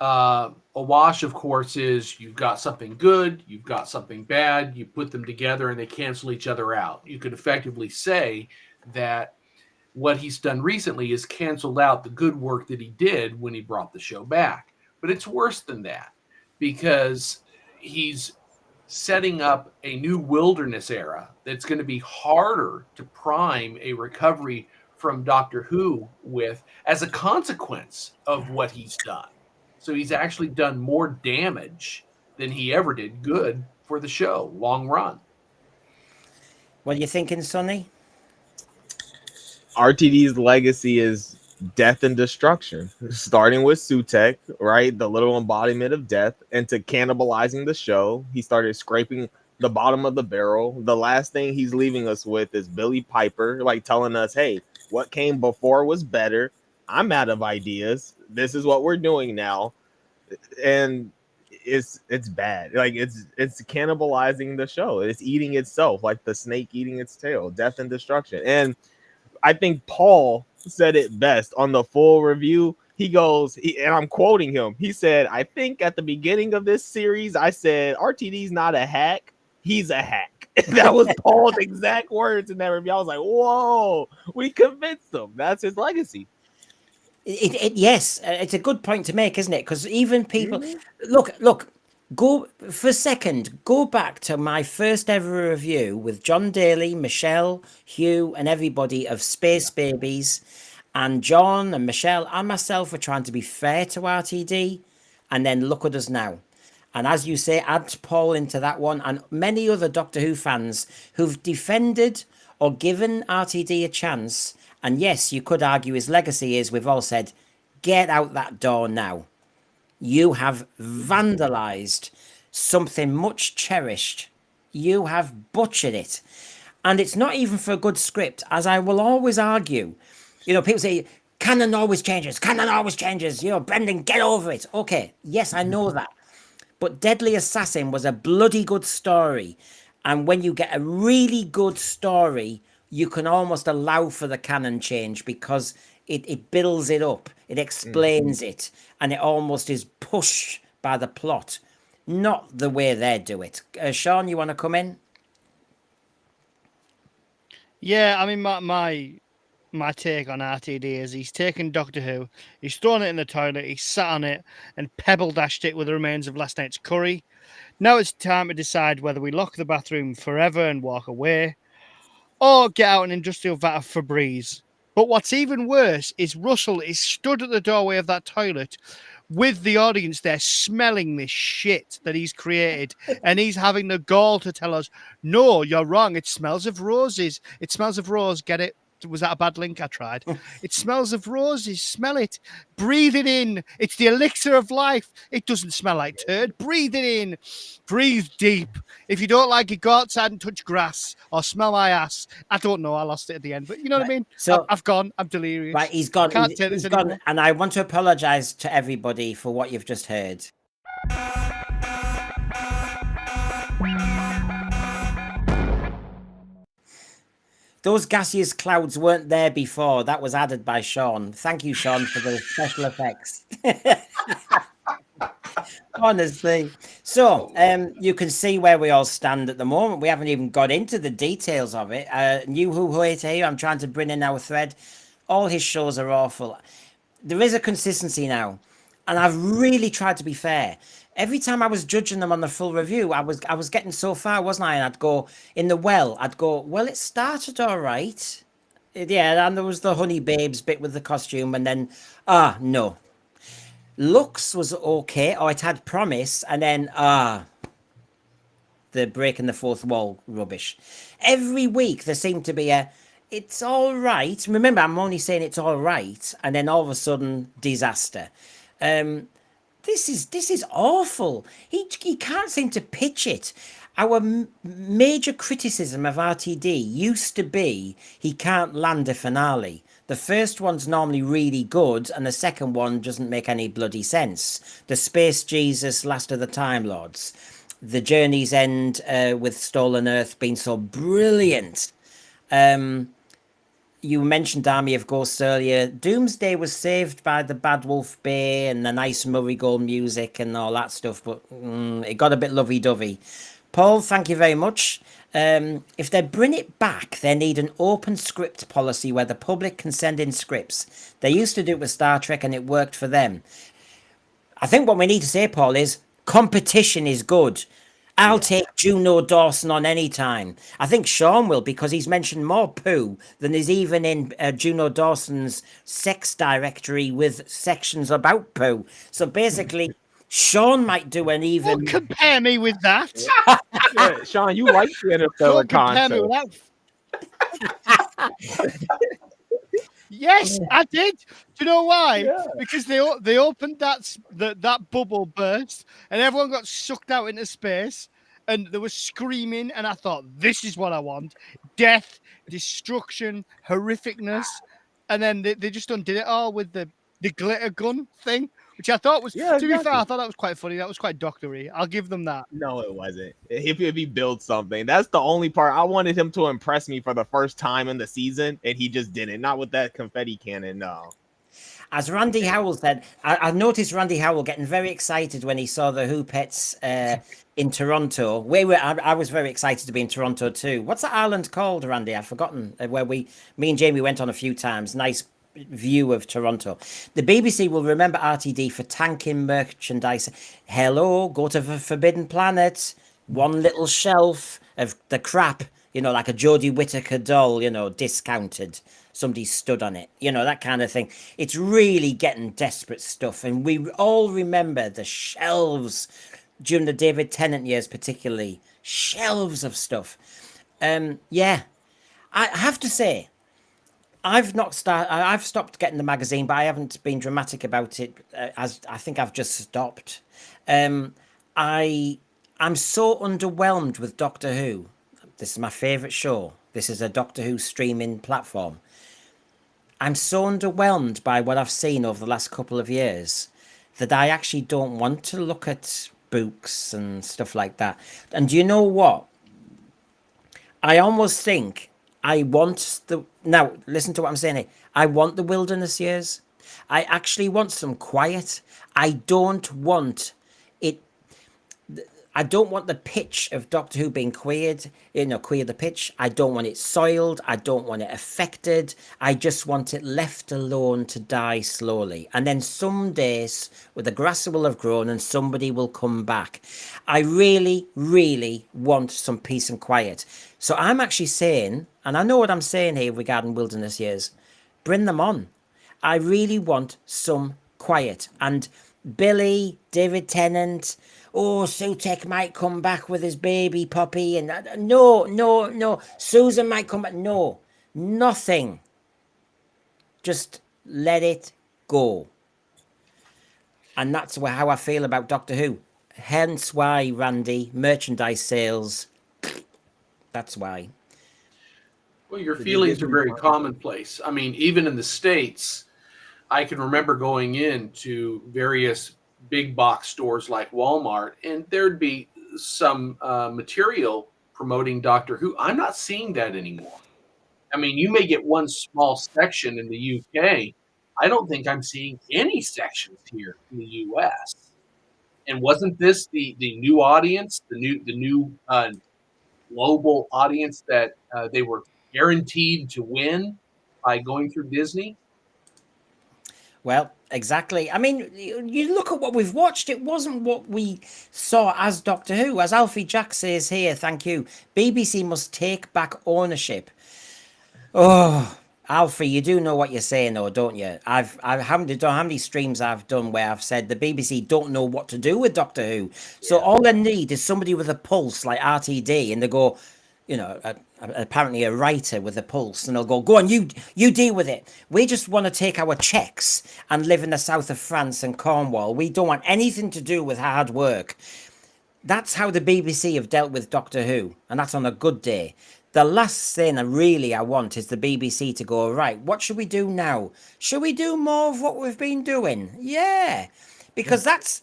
A wash, of course, is you've got something good, you've got something bad, you put them together and they cancel each other out. You could effectively say that what he's done recently is canceled out the good work that he did when he brought the show back. But it's worse than that because he's setting up a new wilderness era that's going to be harder to prime a recovery from Doctor Who with as a consequence of what he's done. So he's actually done more damage than he ever did good for the show, long run. What are you thinking, Sonny? RTD's legacy is death and destruction, starting with Sutek, right? The little embodiment of death, into cannibalizing the show. He started scraping the bottom of the barrel. The last thing he's leaving us with is Billie Piper, like telling us, hey, what came before was better. I'm out of ideas. This is what we're doing now. And it's bad. Like it's cannibalizing the show. It's eating itself like the snake eating its tail. Death and destruction. And I think Paul said it best on the full review. He goes, and I'm quoting him. He said, I think at the beginning of this series, I said, RTD's not a hack. He's a hack. That was Paul's exact words in that review. I was like, whoa, we convinced him. That's his legacy. Yes, it's a good point to make, isn't it? Because even people, look, go for a second, go back to my first ever review with John Daly, Michelle, Hugh, and everybody of Space Babies, and John and Michelle and myself were trying to be fair to RTD, and then look at us now. And as you say, add Paul into that one, and many other Doctor Who fans who've defended or given RTD a chance. And yes, you could argue his legacy is, we've all said, get out that door now. You have vandalized something much cherished. You have butchered it. And it's not even for a good script, as I will always argue. You know, people say, canon always changes. Canon always changes. You know, Brendan, get over it. Okay, yes, I know that. But Deadly Assassin was a bloody good story. And when you get a really good story, you can almost allow for the canon change because it builds it up, it explains it, and it almost is pushed by the plot, not the way they do it. Sean, you want to come in? Yeah, I mean, my take on RTD is he's taken Doctor Who, he's thrown it in the toilet, he's sat on it and pebble dashed it with the remains of last night's curry. Now it's time to decide whether we lock the bathroom forever and walk away, or get out an industrial vat of Febreze. But what's even worse is Russell is stood at the doorway of that toilet with the audience there smelling this shit that he's created. And he's having the gall to tell us, no, you're wrong. It smells of roses. It smells of rose. Get it? Was that a bad link? I tried. It smells of roses. Smell it. Breathe it in. It's the elixir of life. It doesn't smell like turd. Breathe it in. Breathe deep. If you don't like it, go outside and touch grass or smell my ass. I don't know. I lost it at the end, but you know what I mean? So I've gone. I'm delirious. Right, he's gone. Can't take this anymore. And I want to apologise to everybody for what you've just heard. Those gaseous clouds weren't there before. That was added by Sean. Thank you, Sean, for the special effects. Honestly. So, you can see where we all stand at the moment. We haven't even got into the details of it. New Who Hate here. I'm trying to bring in our thread. All his shows are awful. There is a consistency now. And I've really tried to be fair. Every time I was judging them on the full review, I was getting so far, wasn't I? And I'd go, well, it started all right. Yeah, and there was the Honey Babes bit with the costume. And then, no. Looks was okay, or it had promise. And then, the breaking the fourth wall rubbish. Every week there seemed to be it's all right. Remember, I'm only saying it's all right. And then all of a sudden, disaster. This is awful. He can't seem to pitch it. Our major criticism of RTD used to be he can't land a finale. The first one's normally really good, and the second one doesn't make any bloody sense. The Space Jesus, Last of the Time Lords. The Journey's End with Stolen Earth being so brilliant. You mentioned Army of Ghosts earlier. Doomsday was saved by the Bad Wolf Bay and the nice Murray Gold music and all that stuff, but it got a bit lovey-dovey. Paul, thank you very much. If they bring it back, they need an open script policy where the public can send in scripts. They used to do it with Star Trek and it worked for them. I think what we need to say, Paul, is competition is good. I'll take Juno Dawson on any time. I think Sean will, because he's mentioned more poo than is even in Juno Dawson's sex directory with sections about poo. So basically, Sean might do an even... Don't compare me with that. Yeah, Sean, you like the Interstellar concept. Yes, I did. Do you know why? Yeah. Because they opened that bubble burst and everyone got sucked out into space and they were screaming and I thought, this is what I want. Death, destruction, horrificness. And then they just undid it all with the glitter gun thing, which I thought was, to be fair, I thought that was quite funny. That was quite doctory. I'll give them that. No, it wasn't. If he builds something, that's the only part. I wanted him to impress me for the first time in the season, and he just didn't. Not with that confetti cannon, no. As Randy Howell said, I noticed Randy Howell getting very excited when he saw the Hoopettes in Toronto. I was very excited to be in Toronto too. What's that island called, Randy? I've forgotten. Where me and Jamie went on a few times. Nice view of Toronto. The BBC will remember RTD for tanking merchandise. Hello, go to the Forbidden Planet. One little shelf of the crap, like a Jodie Whittaker doll, discounted. Somebody stood on it, that kind of thing. It's really getting desperate stuff. And we all remember the shelves during the David Tennant years, particularly. Shelves of stuff. I have to say, I've stopped getting the magazine, but I haven't been dramatic about it. As I think I've just stopped. I'm so underwhelmed with Doctor Who. This is my favourite show. This is a Doctor Who streaming platform. I'm so underwhelmed by what I've seen over the last couple of years that I actually don't want to look at books and stuff like that. And do you know what? I almost think I want now listen to what I'm saying here. I want the wilderness years. I actually want some quiet. I don't want it. I don't want the pitch of Doctor Who being queered, queer the pitch. I don't want it soiled. I don't want it affected. I just want it left alone to die slowly. And then some days, the grass will have grown and somebody will come back. I really, really want some peace and quiet. So I'm actually saying, and I know what I'm saying here regarding wilderness years, Bring them on. I really want some quiet. And Billie, David Tennant, oh, Sutek might come back with his baby puppy. And no. Susan might come back. No, nothing. Just let it go. And that's how I feel about Doctor Who. Hence why, Randy, merchandise sales. That's why. Well, your feelings are very commonplace. I mean, even in the States, I can remember going into various big box stores like Walmart, and there'd be some material promoting Doctor Who. I'm not seeing that anymore. I mean, you may get one small section in the UK. I don't think I'm seeing any sections here in the US. And wasn't this the new audience, the new global audience that they were guaranteed to win by going through Disney? Well, exactly. I mean, you look at what we've watched. It wasn't what we saw as Doctor Who. As Alfie Jack says here, thank you. BBC must take back ownership. Oh, Alfie, you do know what you're saying, though, don't you? I've how many streams I've done where I've said the BBC don't know what to do with Doctor Who. So all they need is somebody with a pulse like RTD, and they go, you know, apparently a writer with a pulse, and they'll go on, you deal with it. We just want to take our checks and live in the south of France and Cornwall. We don't want anything to do with hard work. That's how the BBC have dealt with Doctor Who, and that's on a good day. The last thing I want is the BBC to go, right, what should we do now? Should we do more of what we've been doing? Yeah, because that's,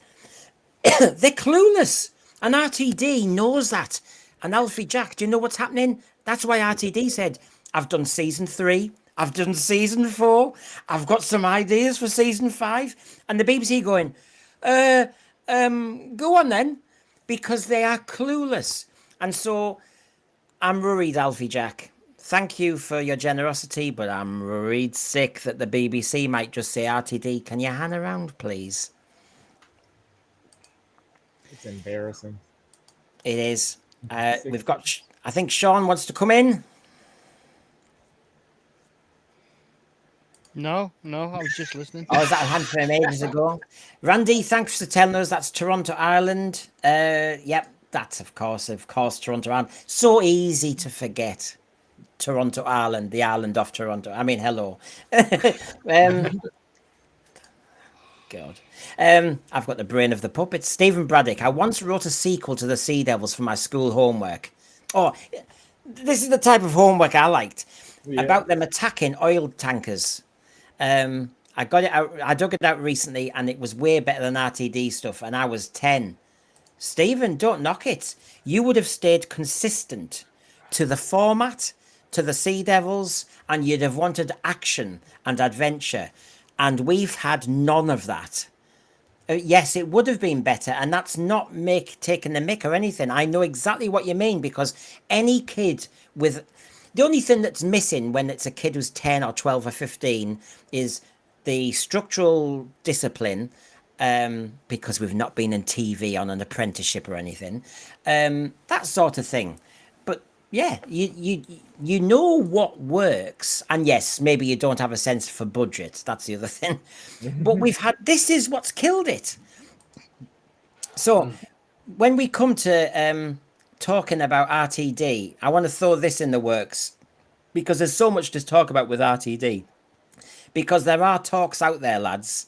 they're clueless. And RTD knows that. And Alfie Jack, do you know what's happening? That's why RTD said, I've done season 3, I've done season 4, I've got some ideas for season 5. And the BBC going, go on then, because they are clueless. And so I'm worried, Alfie Jack. Thank you for your generosity, but I'm worried sick that the BBC might just say, RTD, can you hang around, please? It's embarrassing. It is. We've got, I think Sean wants to come in. No, I was just listening. Oh, is that a hand from ages ago? Randy, thanks for telling us that's Toronto, Ireland. Yep, that's of course, Toronto, Ireland. So easy to forget. Toronto, Ireland, the island of Toronto. I mean, hello. God. I've got the brain of the puppet. Stephen Braddock. I once wrote a sequel to the Sea Devils for my school homework. Oh, this is the type of homework I liked. Yeah. About them attacking oil tankers. I got it out. I dug it out recently, and it was way better than RTD stuff. And I was 10. Stephen, don't knock it. You would have stayed consistent to the format, to the Sea Devils, and you'd have wanted action and adventure. And we've had none of that. Yes, it would have been better, and that's not taking the mick or anything. I know exactly what you mean, because any kid with... The only thing that's missing when it's a kid who's 10 or 12 or 15 is the structural discipline, because we've not been in TV on an apprenticeship or anything, that sort of thing. But yeah, you know what works, and yes, maybe you don't have a sense for budget. That's the other thing. But this is what's killed it. So when we come to talking about RTD, I want to throw this in the works, because there's so much to talk about with RTD, because there are talks out there, lads.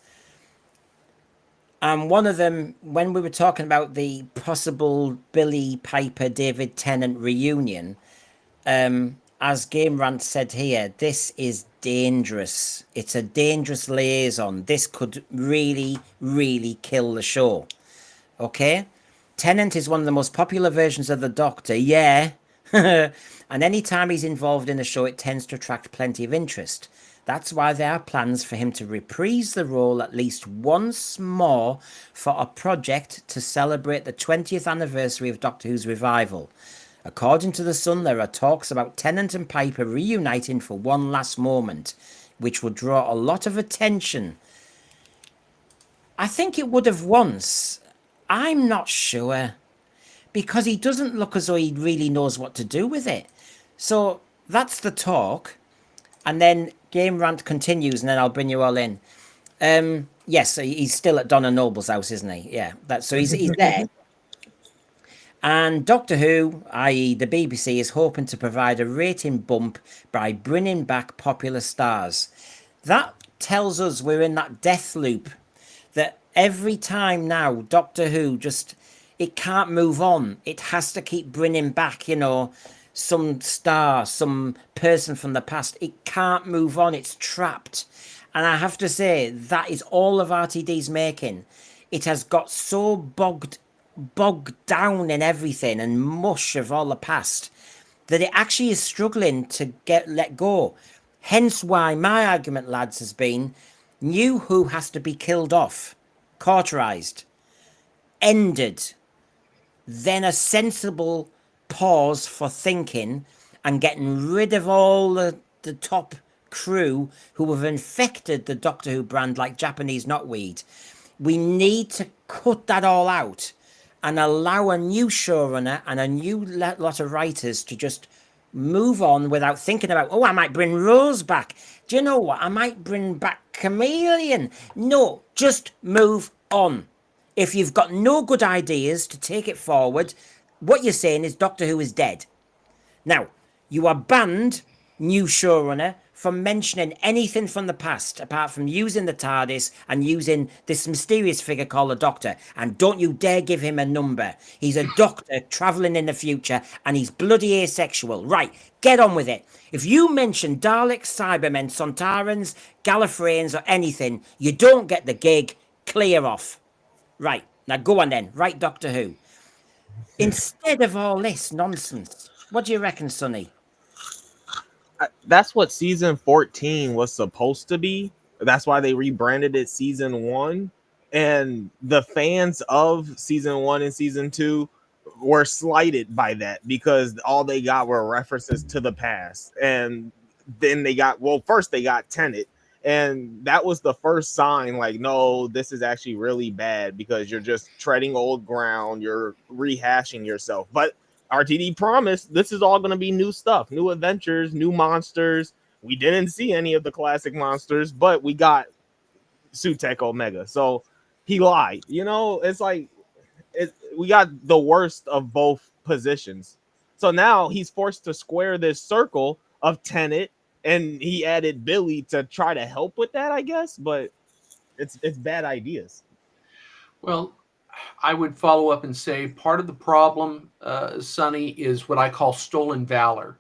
And one of them, when we were talking about the possible Billie, Piper, David Tennant reunion, as Game Rant said here, this is dangerous. It's a dangerous liaison. This could really, really kill the show. Okay? Tennant is one of the most popular versions of the Doctor, yeah. And anytime he's involved in a show, it tends to attract plenty of interest. That's why there are plans for him to reprise the role at least once more for a project to celebrate the 20th anniversary of Doctor Who's revival. According to The Sun, there are talks about Tennant and Piper reuniting for one last moment, which would draw a lot of attention. I think it would have once. I'm not sure, because he doesn't look as though he really knows what to do with it. So that's the talk. And then game rant continues, and then I'll bring you all in. Yes, he's still at Donna Noble's house, isn't he? Yeah, so he's there. And Doctor Who, i.e. the BBC, is hoping to provide a rating bump by bringing back popular stars. That tells us we're in that death loop, that every time now Doctor Who it can't move on. It has to keep bringing back, some star, some person from the past. It can't move on. It's trapped. And I have to say, that is all of RTD's making. It has got so bogged down in everything and mush of all the past that it actually is struggling to let go. Hence why my argument, lads, has been New Who has to be killed off, cauterized, ended, then a sensible pause for thinking and getting rid of all the top crew who have infected the Doctor Who brand like Japanese knotweed. We need to cut that all out and allow a new showrunner and a new lot of writers to just move on without thinking about, I might bring Rose back. Do you know what? I might bring back Chameleon. No, just move on. If you've got no good ideas to take it forward, what you're saying is Doctor Who is dead. Now, you are banned, new showrunner, from mentioning anything from the past, apart from using the TARDIS and using this mysterious figure called the Doctor. And don't you dare give him a number. He's a doctor travelling in the future, and he's bloody asexual. Right, get on with it. If you mention Daleks, Cybermen, Sontarans, Gallifreyans, or anything, you don't get the gig. Clear off. Right, now go on then. Right, Doctor Who. Instead of all this nonsense, what do you reckon, Sonny? That's what season 14 was supposed to be. That's why they rebranded it season 1. And the fans of season 1 and season 2 were slighted by that because all they got were references to the past. And then first they got Tenet. And that was the first sign, like, no, this is actually really bad because you're just treading old ground. You're rehashing yourself. But RTD promised this is all going to be new stuff, new adventures, new monsters. We didn't see any of the classic monsters, but we got Sutek Omega. So he lied. It's like we got the worst of both positions. So now he's forced to square this circle of Tenet, and he added Billie to try to help with that, I guess. But it's bad ideas. Well, I would follow up and say part of the problem, Sonny, is what I call stolen valor.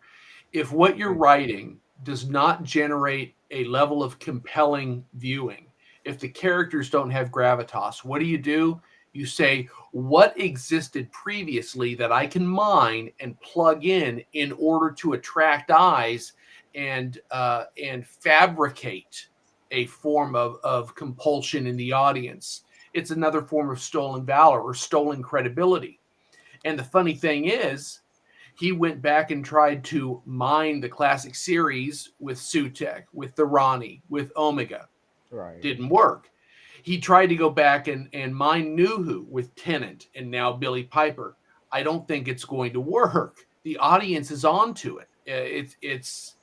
If what you're writing does not generate a level of compelling viewing, if the characters don't have gravitas, what do? You say, what existed previously that I can mine and plug in order to attract eyes and fabricate a form of compulsion in the audience. It's another form of stolen valor or stolen credibility. And the funny thing is, he went back and tried to mine the classic series with Sutek, with the Rani, with Omega. Right. Didn't work. He tried to go back and mine New Who with Tennant and now Billie Piper. I don't think it's going to work. The audience is onto it. It's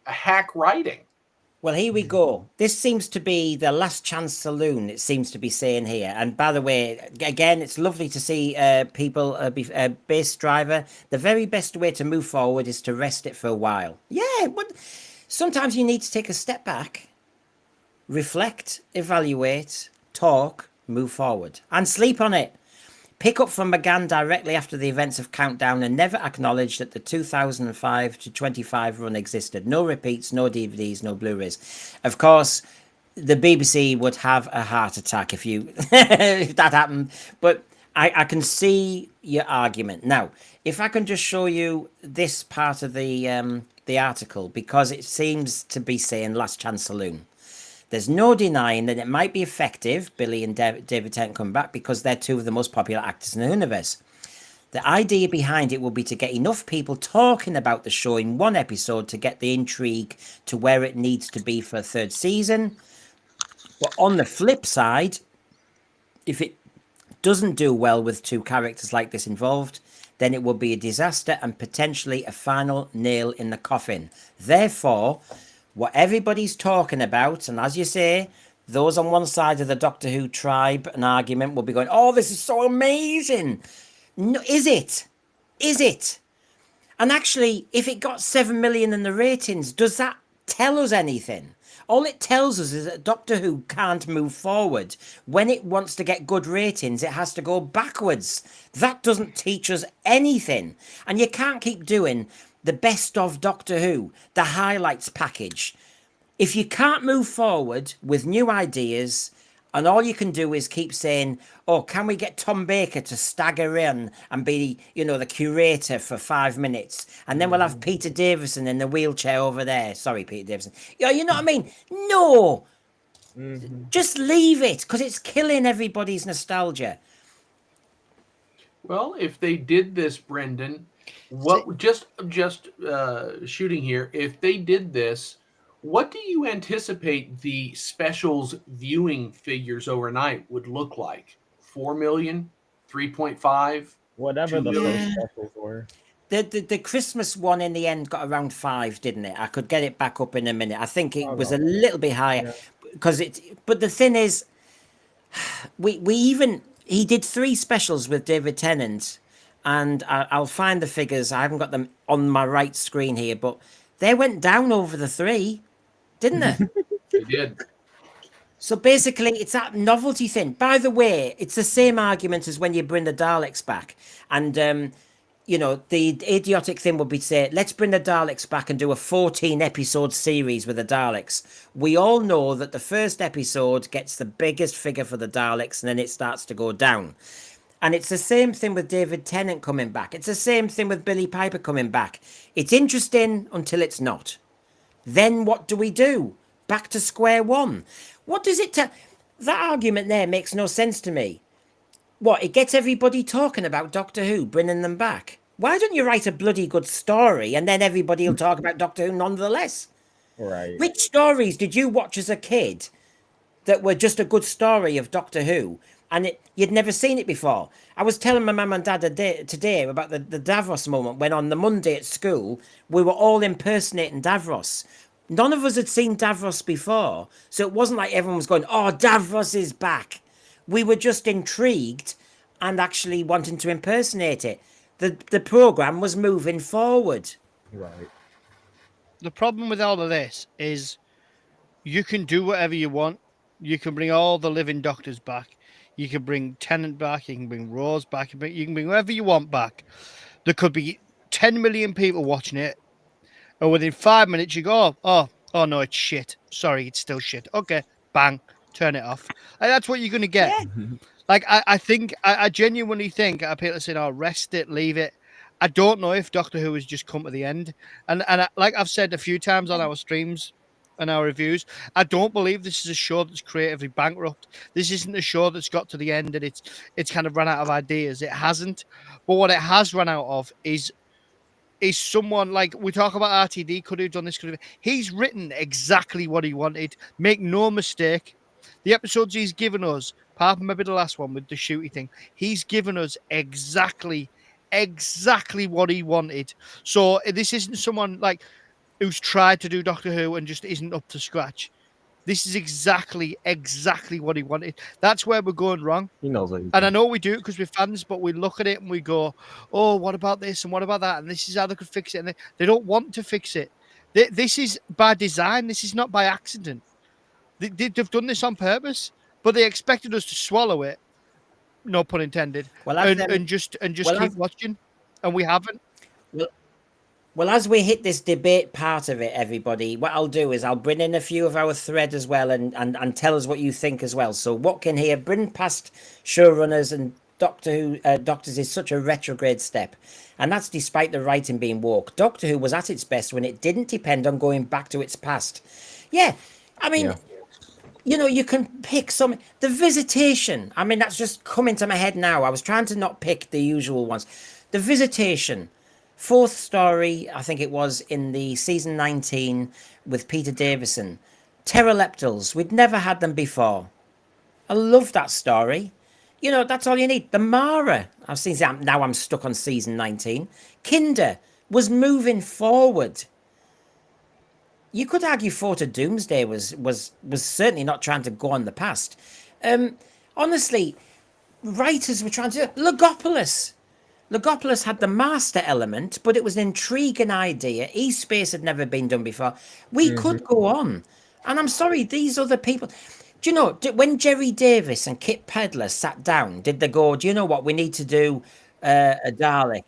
a hack writing. Well, here we go. This seems to be the last chance saloon, it seems to be saying here. And by the way, again, it's lovely to see people be base driver. The very best way to move forward is to rest it for a while. Yeah, but sometimes you need to take a step back, reflect, evaluate, talk, move forward, and sleep on it. Pick up from McGann directly after the events of Countdown and never acknowledge that the 2005 to 25 run existed. No repeats, no DVDs, no Blu-rays. Of course, the BBC would have a heart attack if if that happened. But I can see your argument. Now, if I can just show you this part of the article, because it seems to be saying Last Chance Saloon. There's no denying that it might be effective, Billie and David Tennant come back, because they're two of the most popular actors in the universe. The idea behind it will be to get enough people talking about the show in one episode to get the intrigue to where it needs to be for a third season. But on the flip side, if it doesn't do well with two characters like this involved, then it will be a disaster and potentially a final nail in the coffin. Therefore, what everybody's talking about, and as you say, those on one side of the Doctor Who tribe and argument will be going, oh, this is so amazing. No, is it? Is it? And actually, if it got 7 million in the ratings, does that tell us anything? All it tells us is that Doctor Who can't move forward. When it wants to get good ratings, it has to go backwards. That doesn't teach us anything. And you can't keep doing the best of Doctor Who, the highlights package. If you can't move forward with new ideas, and all you can do is keep saying, oh, can we get Tom Baker to stagger in and be, the curator for 5 minutes? And then we'll have Peter Davison in the wheelchair over there. Sorry, Peter Davison. You know what I mean? No. Just leave it, because it's killing everybody's nostalgia. Well, if they did this, Brendan, just shooting here, if they did this, what do you anticipate the specials viewing figures overnight would look like? 4 million, 3.5, whatever the first specials were. The Christmas one in the end got around 5, didn't it? I could get it back up in a minute. I think it was a little bit higher because but the thing is, he did 3 specials with David Tennant, and I'll find the figures. I haven't got them on my right screen here, but they went down over the 3, didn't they? They did. So basically, it's that novelty thing. By the way, it's the same argument as when you bring the Daleks back. And, the idiotic thing would be to say, let's bring the Daleks back and do a 14-episode series with the Daleks. We all know that the first episode gets the biggest figure for the Daleks, and then it starts to go down. And it's the same thing with David Tennant coming back. It's the same thing with Billie Piper coming back. It's interesting until it's not. Then what do? Back to square one. What does it tell? That argument there makes no sense to me. What, it gets everybody talking about Doctor Who, bringing them back? Why don't you write a bloody good story and then everybody will talk about Doctor Who nonetheless? Right. Which stories did you watch as a kid that were just a good story of Doctor Who and you'd never seen it before? I was telling my mum and dad today about the Davros moment when on the Monday at school, we were all impersonating Davros. None of us had seen Davros before, so it wasn't like everyone was going, oh, Davros is back. We were just intrigued and actually wanting to impersonate it. The programme was moving forward. Right. The problem with all of this is you can do whatever you want. You can bring all the living doctors back. You can bring Tennant back. You can bring Rose back. You can bring whoever you want back. There could be 10 million people watching it. And within 5 minutes, you go, oh, no, it's shit. Sorry, it's still shit. Okay, bang, turn it off. And that's what you're going to get. Yeah. Like, I genuinely think people are saying, oh, rest it, leave it. I don't know if Doctor Who has just come to the end. And like I've said a few times on our streams and our reviews, I don't believe this is a show that's creatively bankrupt. This isn't a show that's got to the end and it's kind of run out of ideas. It hasn't. But what it has run out of is someone like we talk about RTD could have done this. He's written exactly what he wanted. Make no mistake. The episodes he's given us, apart from maybe the last one with the shooty thing, he's given us exactly what he wanted. So this isn't someone like who's tried to do Doctor Who and just isn't up to scratch. This is exactly what he wanted. That's where we're going wrong. He knows what. And I know we do it because we're fans, but we look at it and we go, oh, what about this and what about that? And this is how they could fix it. And they don't want to fix it. This is by design. This is not by accident. They've done this on purpose, but they expected us to swallow it. No pun intended. Well, and just keep watching. And we haven't. Well, as we hit this debate part of it, everybody, what I'll do is I'll bring in a few of our thread as well and tell us what you think as well. So Watkin here, bring past showrunners and Doctor Who Doctors is such a retrograde step. And that's despite the writing being woke. Doctor Who was at its best when it didn't depend on going back to its past. Yeah, I mean, you can pick some... The Visitation, I mean, that's just coming to my head now. I was trying to not pick the usual ones. The Visitation... 4th story, I think it was, in the season 19 with Peter Davison. Pteroleptals, we'd never had them before. I love that story. That's all you need. The Mara, now I'm stuck on season 19. Kinder was moving forward. you could argue Fort of Doomsday was certainly not trying to go on the past. Honestly, writers were trying to Logopolis. Logopolis had the master element, but it was an intriguing idea. E-space had never been done before. We could go on. And I'm sorry, these other people. Do you know, when Jerry Davis and Kit Pedler sat down, did they go, do you know what, we need to do a Dalek,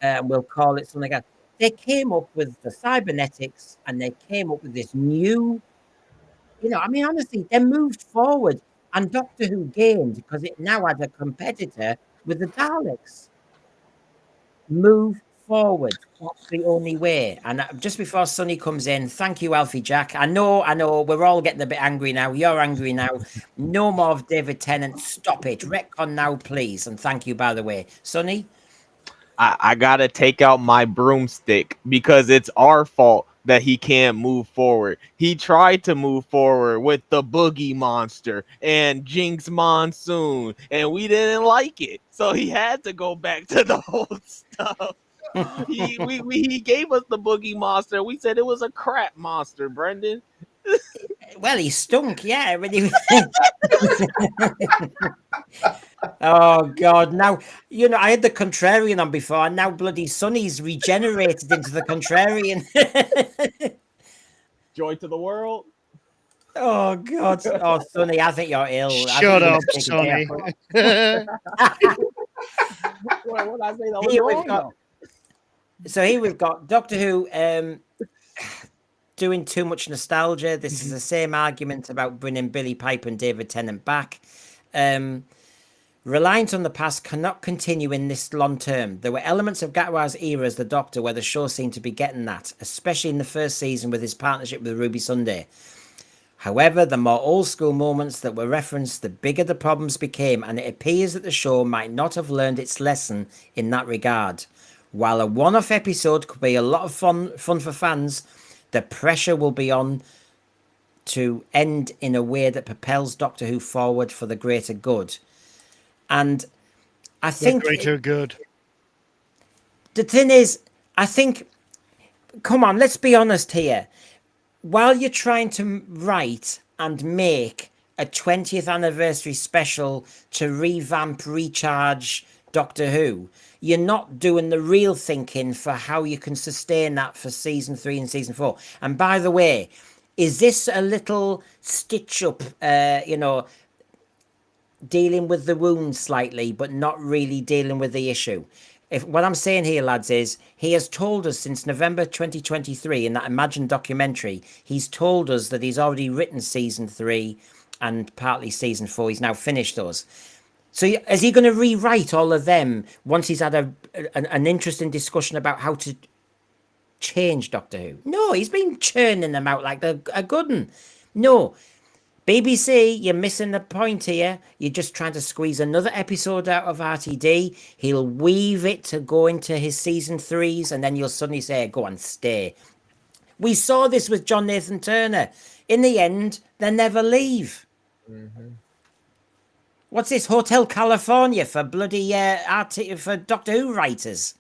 and we'll call it something else? They came up with the cybernetics, and they came up with this new, I mean, honestly, they moved forward, and Doctor Who gained because it now had a competitor with the Daleks. Move forward. That's the only way. And just before Sonny comes in, thank you, Alfie Jack. I know, we're all getting a bit angry now. You're angry now. No more of David Tennant. Stop it. Retcon now, please. And thank you, by the way. Sonny? I gotta take out my broomstick because it's our fault that he can't move forward. He tried to move forward with the Boogie Monster and Jinx Monsoon, and we didn't like it, so he had to go back to the old stuff. He gave us the Boogie Monster. We said it was a crap monster, Brendan. Well, he stunk, yeah. Oh God! Now I had the contrarian on before, and now bloody Sonny's regenerated into the contrarian. Joy to the world. Oh God! Oh, Sonny, I think you're ill. Shut up, Sonny. What I say that was wrong, here we've got Doctor Who doing too much nostalgia. This is the same argument about bringing Billie Piper and David Tennant back. Reliance on the past cannot continue in this long term. There were elements of Gatwa's era as the Doctor where the show seemed to be getting that, especially in the first season with his partnership with Ruby Sunday. However, the more old school moments that were referenced, the bigger the problems became, and it appears that the show might not have learned its lesson in that regard. While a one-off episode could be a lot of fun for fans, the pressure will be on to end in a way that propels Doctor Who forward for the greater good. And I think the greater good. The thing is, I think, come on, let's be honest here. While you're trying to write and make a 20th anniversary special to revamp, recharge Doctor Who, you're not doing the real thinking for how you can sustain that for season 3 and season 4. And by the way, is this a little stitch up, dealing with the wound slightly, but not really dealing with the issue? What I'm saying here, lads, is he has told us since November 2023 in that Imagine documentary, he's told us that he's already written season 3 and partly season 4. He's now finished those. So is he going to rewrite all of them once he's had an interesting discussion about how to change Doctor Who? No, he's been churning them out like a good one. No. BBC, you're missing the point here. You're just trying to squeeze another episode out of RTD. He'll weave it to go into his season 3s, and then you'll suddenly say, go on, stay. We saw this with John Nathan Turner. In the end, they never leave. Mm-hmm. What's this, Hotel California for bloody for Doctor Who writers?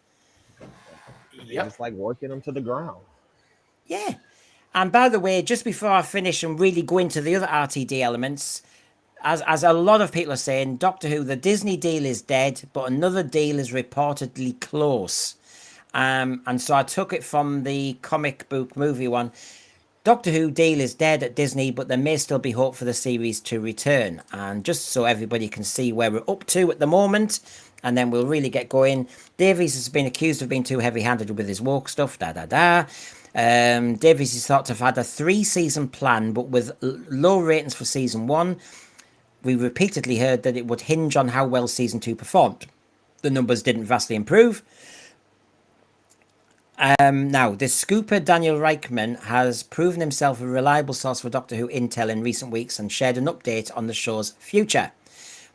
Yep. Just like working them to the ground. Yeah. And by the way, just before I finish and really go into the other RTD elements, as a lot of people are saying, Doctor Who, the Disney deal is dead, but another deal is reportedly close. And so I took it from the comic book movie one. Doctor Who deal is dead at Disney, but there may still be hope for the series to return. And just so everybody can see where we're up to at the moment, and then we'll really get going. Davies has been accused of being too heavy-handed with his woke stuff, Davies is thought to have had a 3-season plan, but with low ratings for season 1. We repeatedly heard that it would hinge on how well season 2 performed. The numbers didn't vastly improve. Now, the scooper Daniel Reichman has proven himself a reliable source for Doctor Who intel in recent weeks and shared an update on the show's future.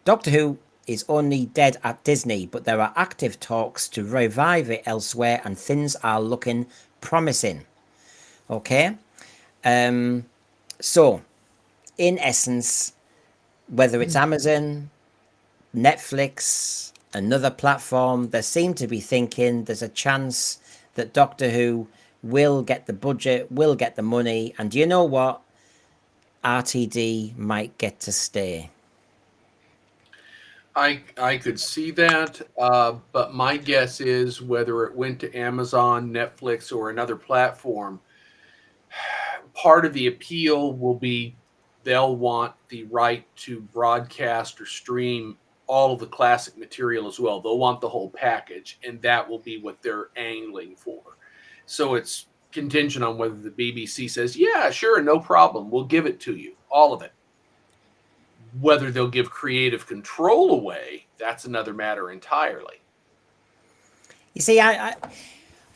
Doctor Who is only dead at Disney, but there are active talks to revive it elsewhere, and things are looking promising. Okay? So, in essence, whether it's Amazon, Netflix, another platform, they seem to be thinking there's a chance that Doctor Who will get the budget, will get the money, and do you know what? RTD might get to stay. I could see that, but my guess is whether it went to Amazon, Netflix, or another platform, part of the appeal will be they'll want the right to broadcast or stream all of the classic material as well. They'll want the whole package, and that will be what they're angling for. So it's contingent on whether the BBC says, yeah, sure, no problem, we'll give it to you, all of it. Whether they'll give creative control away, that's another matter entirely. You see, right,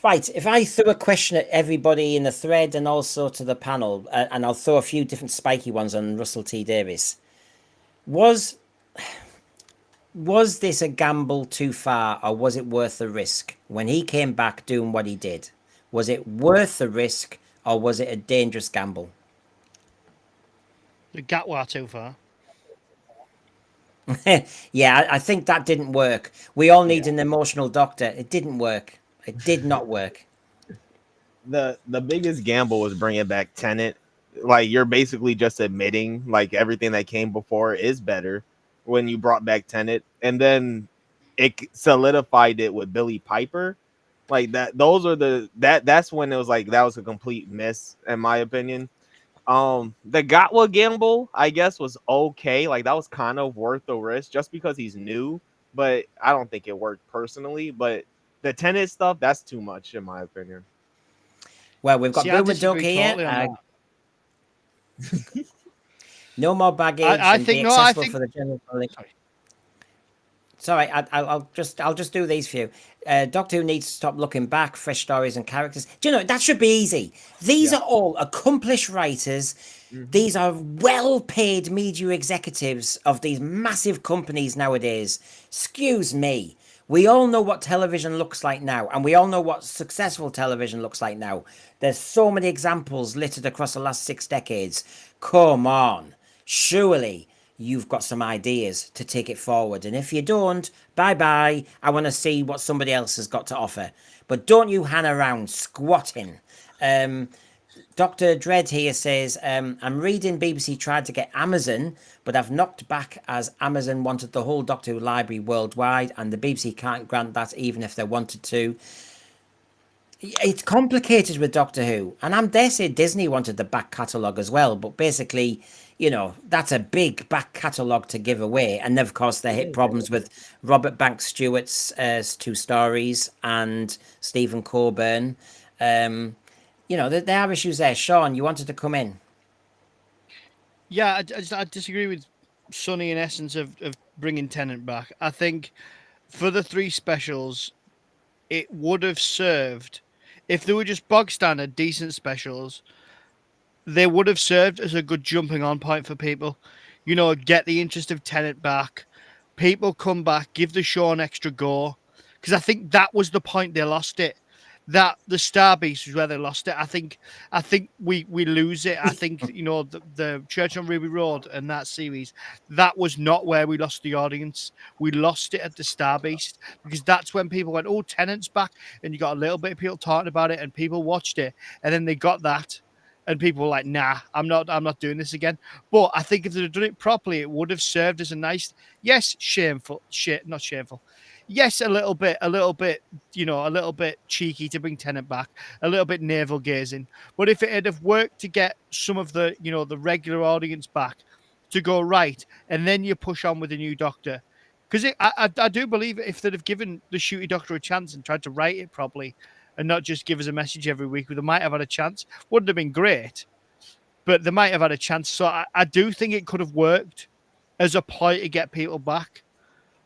if I threw a question at everybody in the thread and also to the panel, and I'll throw a few different spiky ones on Russell T Davies, was this a gamble too far, or was it worth the risk when he came back doing what he did? Was it worth the risk, or was it a dangerous gamble? The Gatwa too far. Yeah, I think that didn't work. We all need an emotional doctor. It didn't work. It did not work. The biggest gamble was bringing back Tenet. Like, you're basically just admitting like everything that came before is better when you brought back Tenet, and then it solidified it with Billie Piper. Like that, those are that's when it was like that was a complete miss in my opinion. The Gatwa gamble, I guess, was okay. Like that was kind of worth the risk just because he's new, but I don't think it worked personally. But the Tenet stuff, that's too much in my opinion. Well, we've got Bill Madoka here. No more baggage. I think accessible for the general public. Sorry, I'll just do these few. Doctor Who needs to stop looking back, fresh stories and characters. Do you know that should be easy? These are all accomplished writers. These are well-paid media executives of these massive companies nowadays. Excuse me. We all know what television looks like now, and we all know what successful television looks like now. There's so many examples littered across the last 6 decades. Come on, surely you've got some ideas to take it forward. And if you don't, bye-bye. I want to see what somebody else has got to offer. But don't you hang around squatting. Dr. Dread here says, I'm reading BBC tried to get Amazon, but I've knocked back as Amazon wanted the whole Doctor Who library worldwide, and the BBC can't grant that even if they wanted to. It's complicated with Doctor Who, and I dare say Disney wanted the back catalogue as well, but basically, you know, that's a big back catalogue to give away. And then, of course, they hit problems with Robert Banks Stewart's 2 stories and Stephen Coburn. You know, there are issues there. Sean, you wanted to come in. Yeah, I disagree with Sonny in essence of bringing Tennant back. I think for the 3 specials, it would have served, if they were just bog standard, decent specials, they would have served as a good jumping on point for people. You know, get the interest of Tennant back. People come back, give the show an extra go. Because I think that was the point they lost it. That the Star Beast was where they lost it. I think we lose it. I think, you know, the Church on Ruby Road and that series, that was not where we lost the audience. We lost it at the Star Beast, because that's when people went, oh, Tennant's back, and you got a little bit of people talking about it, and people watched it, and then they got that, and people were like, nah, I'm not doing this again. But I think if they'd done it properly, it would have served as a nice, yes, not shameful. Yes, a little bit, you know, a little bit cheeky to bring Tennant back, a little bit navel gazing. But if it had have worked to get some of the, you know, the regular audience back to go right, and then you push on with the new Doctor, because I do believe if they'd have given the shooty Doctor a chance and tried to write it properly, and not just give us a message every week, they might have had a chance. Wouldn't have been great, but they might have had a chance. So I do think it could have worked as a ploy to get people back.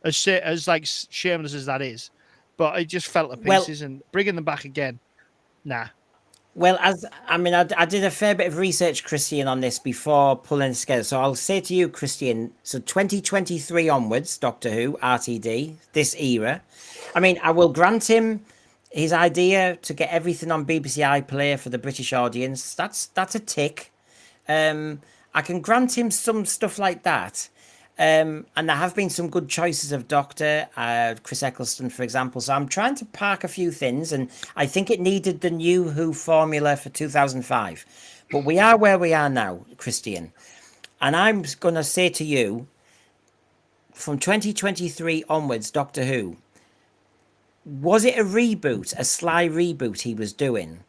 As like shameless as that is, but it just fell to pieces, and bringing them back again, nah. Well, I did a fair bit of research, Christian, on this before pulling it together. So I'll say to you, Christian, so 2023 onwards, Doctor Who, RTD, this era. I mean, I will grant him his idea to get everything on BBC iPlayer for the British audience. That's a tick. I can grant him some stuff like that. And there have been some good choices of Doctor, Chris Eccleston, for example. So I'm trying to park a few things, and I think it needed the new Who formula for 2005. But we are where we are now, Christian. And I'm going to say to you, from 2023 onwards, Doctor Who, was it a reboot, a sly reboot he was doing?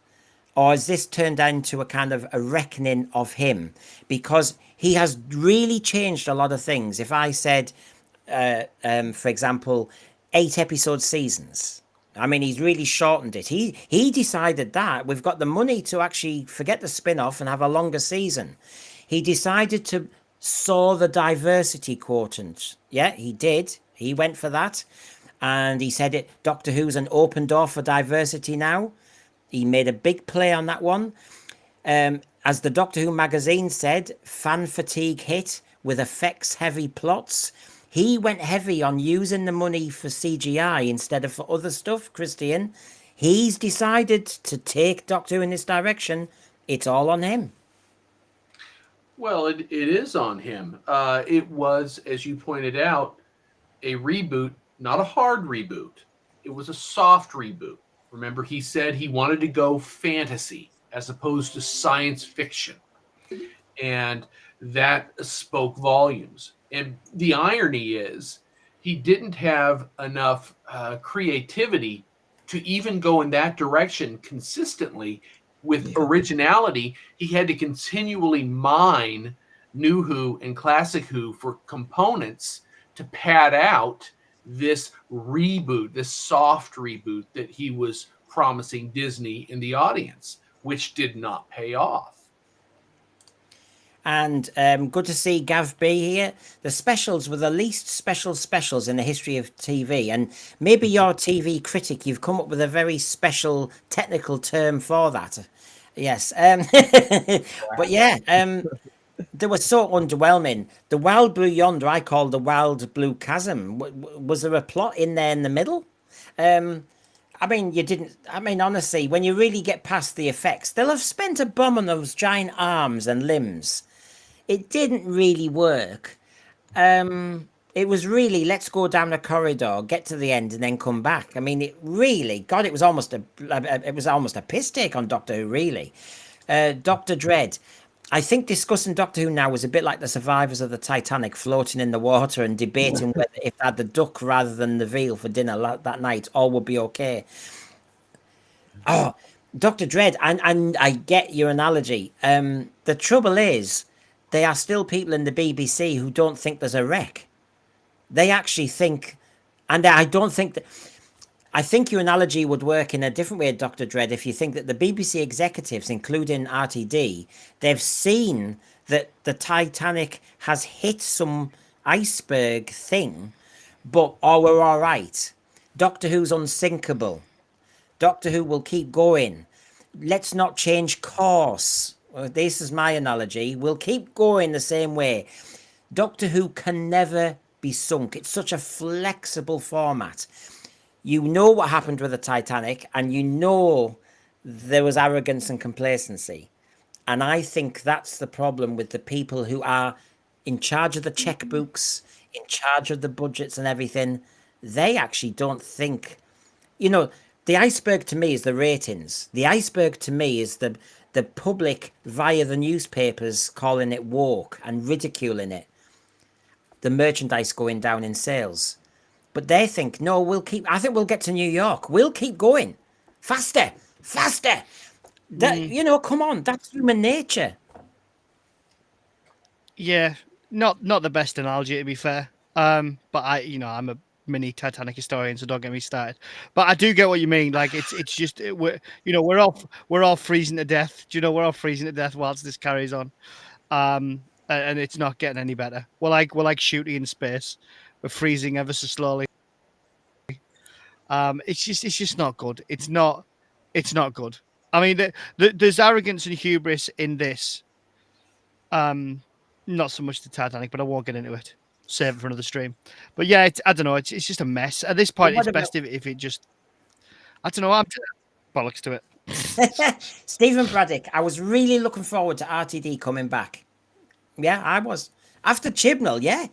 Or has this turned into a kind of a reckoning of him? Because he has really changed a lot of things. If I said, for example, 8-episode seasons, I mean, he's really shortened it. He decided that we've got the money to actually forget the spin-off and have a longer season. He decided to soar the diversity quotient. Yeah, he did. He went for that. And he said it. Doctor Who's an open door for diversity now. He made a big play on that one. As the Doctor Who magazine said, fan fatigue hit with effects-heavy plots. He went heavy on using the money for CGI instead of for other stuff, Christian. He's decided to take Doctor Who in this direction. It's all on him. Well, it is on him. It was, as you pointed out, a reboot, not a hard reboot. It was a soft reboot. Remember, he said he wanted to go fantasy as opposed to science fiction. And that spoke volumes. And the irony is, he didn't have enough creativity to even go in that direction consistently. With originality, he had to continually mine New Who and Classic Who for components to pad out this reboot, this soft reboot that he was promising Disney and the audience, which did not pay off. And good to see Gav B here. The specials were the least special specials in the history of TV. And maybe you're a TV critic. You've come up with a very special technical term for that. Yes. But yeah, they were so underwhelming. The Wild Blue Yonder, I call the Wild Blue Chasm. Was there a plot in there in the middle? I mean, you didn't. I mean, honestly, when you really get past the effects, they'll have spent a bomb on those giant arms and limbs. It didn't really work. It was really, let's go down a corridor, get to the end, and then come back. I mean, it really, God, it was almost a piss take on Doctor Who, really. Dr. Dread. I think discussing Doctor Who now was a bit like the survivors of the Titanic floating in the water and debating whether if they had the duck rather than the veal for dinner that night, all would be okay. Oh, Dr. Dread, and I get your analogy. The trouble is, there are still people in the BBC who don't think there's a wreck. They actually think, and I don't think that. I think your analogy would work in a different way, Dr. Dread, if you think that the BBC executives, including RTD, they've seen that the Titanic has hit some iceberg thing, but we're all right. Doctor Who's unsinkable. Doctor Who will keep going. Let's not change course. This is my analogy. We'll keep going the same way. Doctor Who can never be sunk. It's such a flexible format. You know what happened with the Titanic, and you know there was arrogance and complacency. And I think that's the problem with the people who are in charge of the checkbooks, in charge of the budgets and everything. They actually don't think, the iceberg to me is the ratings. The iceberg to me is the public via the newspapers calling it woke and ridiculing it. The merchandise going down in sales. But they think, no, I think we'll get to New York. We'll keep going. Faster. Come on, that's human nature. Yeah, not the best analogy, to be fair. But I'm a mini Titanic historian, so don't get me started. But I do get what you mean. Like it's just we're all freezing to death. We're all freezing to death whilst this carries on. And it's not getting any better. We're like shooting in space. We're freezing ever so slowly. It's just not good. It's not good. I mean, there's arrogance and hubris in this. Not so much the Titanic, but I won't get into it. Save it for another stream. But yeah, I don't know. It's just a mess at this point. It's best if it just. I don't know. I'm bollocks to it. Stephen Braddock. I was really looking forward to RTD coming back. Yeah, I was after Chibnall. Yeah.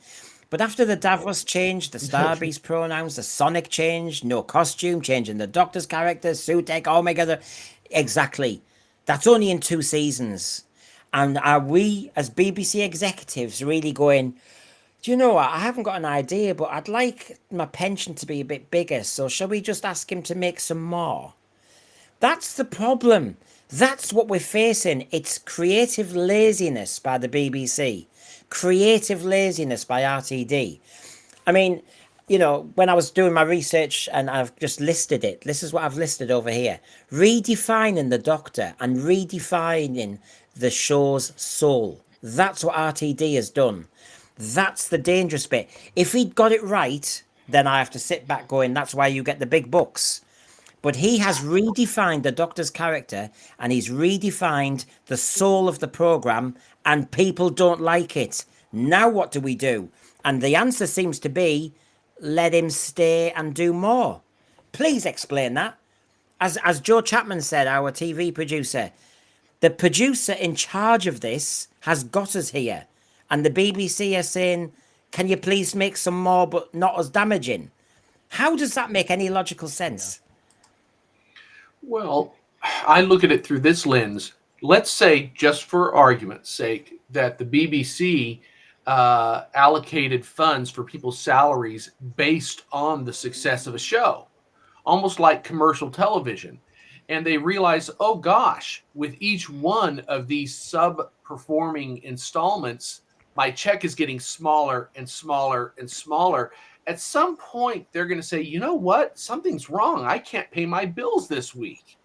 But after the Davros change, the Star Beast pronouns, the Sonic change, no costume, changing the Doctor's character, Sutek, Omega, exactly. That's only in 2 seasons. And are we, as BBC executives, really going, do you know what? I haven't got an idea, but I'd like my pension to be a bit bigger, so shall we just ask him to make some more? That's the problem. That's what we're facing. It's creative laziness by the BBC. Creative laziness by RTD. I mean, you know, when I was doing my research and I've just listed it, this is what I've listed over here. Redefining the Doctor and redefining the show's soul. That's what RTD has done. That's the dangerous bit. If he'd got it right, then I have to sit back going, that's why you get the big bucks. But he has redefined the Doctor's character and he's redefined the soul of the programme, and people don't like it. Now what do we do? And the answer seems to be, let him stay and do more. Please explain that. As Joe Chapman said, our TV producer, the producer in charge of this has got us here. And the BBC are saying, can you please make some more but not as damaging? How does that make any logical sense? Well, I look at it through this lens. Let's say, just for argument's sake, that the BBC allocated funds for people's salaries based on the success of a show, almost like commercial television. And they realize, oh gosh, with each one of these sub-performing installments, my check is getting smaller and smaller and smaller. At some point, they're going to say, you know what? Something's wrong. I can't pay my bills this week.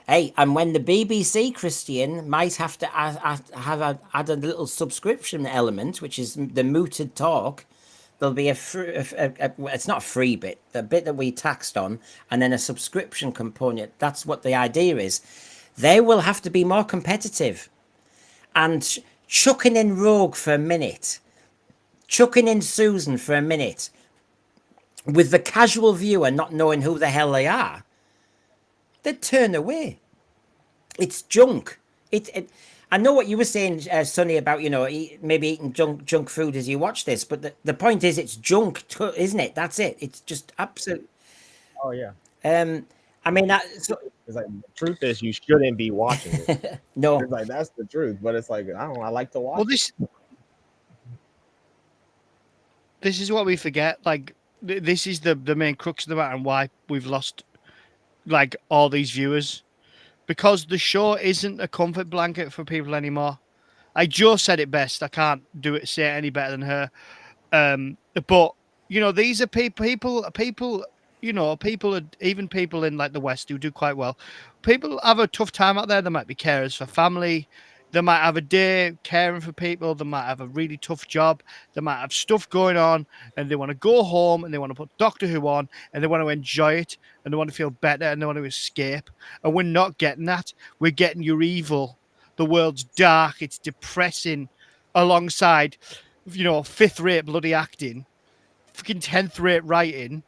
Hey, and when the BBC, Christian, might have to add a little subscription element, which is the mooted talk, there'll be it's not a free bit, the bit that we taxed on, and then a subscription component. That's what the idea is. They will have to be more competitive. And chucking in Rogue for a minute, chucking in Susan for a minute, with the casual viewer not knowing who the hell they are, they'd turn away. It's junk. I know what you were saying, Sonny, about, you know, maybe eating junk food as you watch this, but the point is it's junk, isn't it? That's it. It's just absolute. Oh yeah. I mean, it's like, the truth is you shouldn't be watching it. No, it's like that's the truth, but it's like I don't know, I like to watch. Well, this is what we forget. Like, this is the main crux of the matter and why we've lost like all these viewers, because the show isn't a comfort blanket for people anymore. Joe said it best. I can't say it any better than her. But you know, these are people. You know, even people in like the West who do quite well. People have a tough time out there. They might be carers for family. They might have a day caring for people. They might have a really tough job. They might have stuff going on, and they want to go home and they want to put Doctor Who on and they want to enjoy it and they want to feel better and they want to escape. And we're not getting that. We're getting your evil. The world's dark. It's depressing, alongside, you know, 5th-rate bloody acting, fucking 10th-rate writing.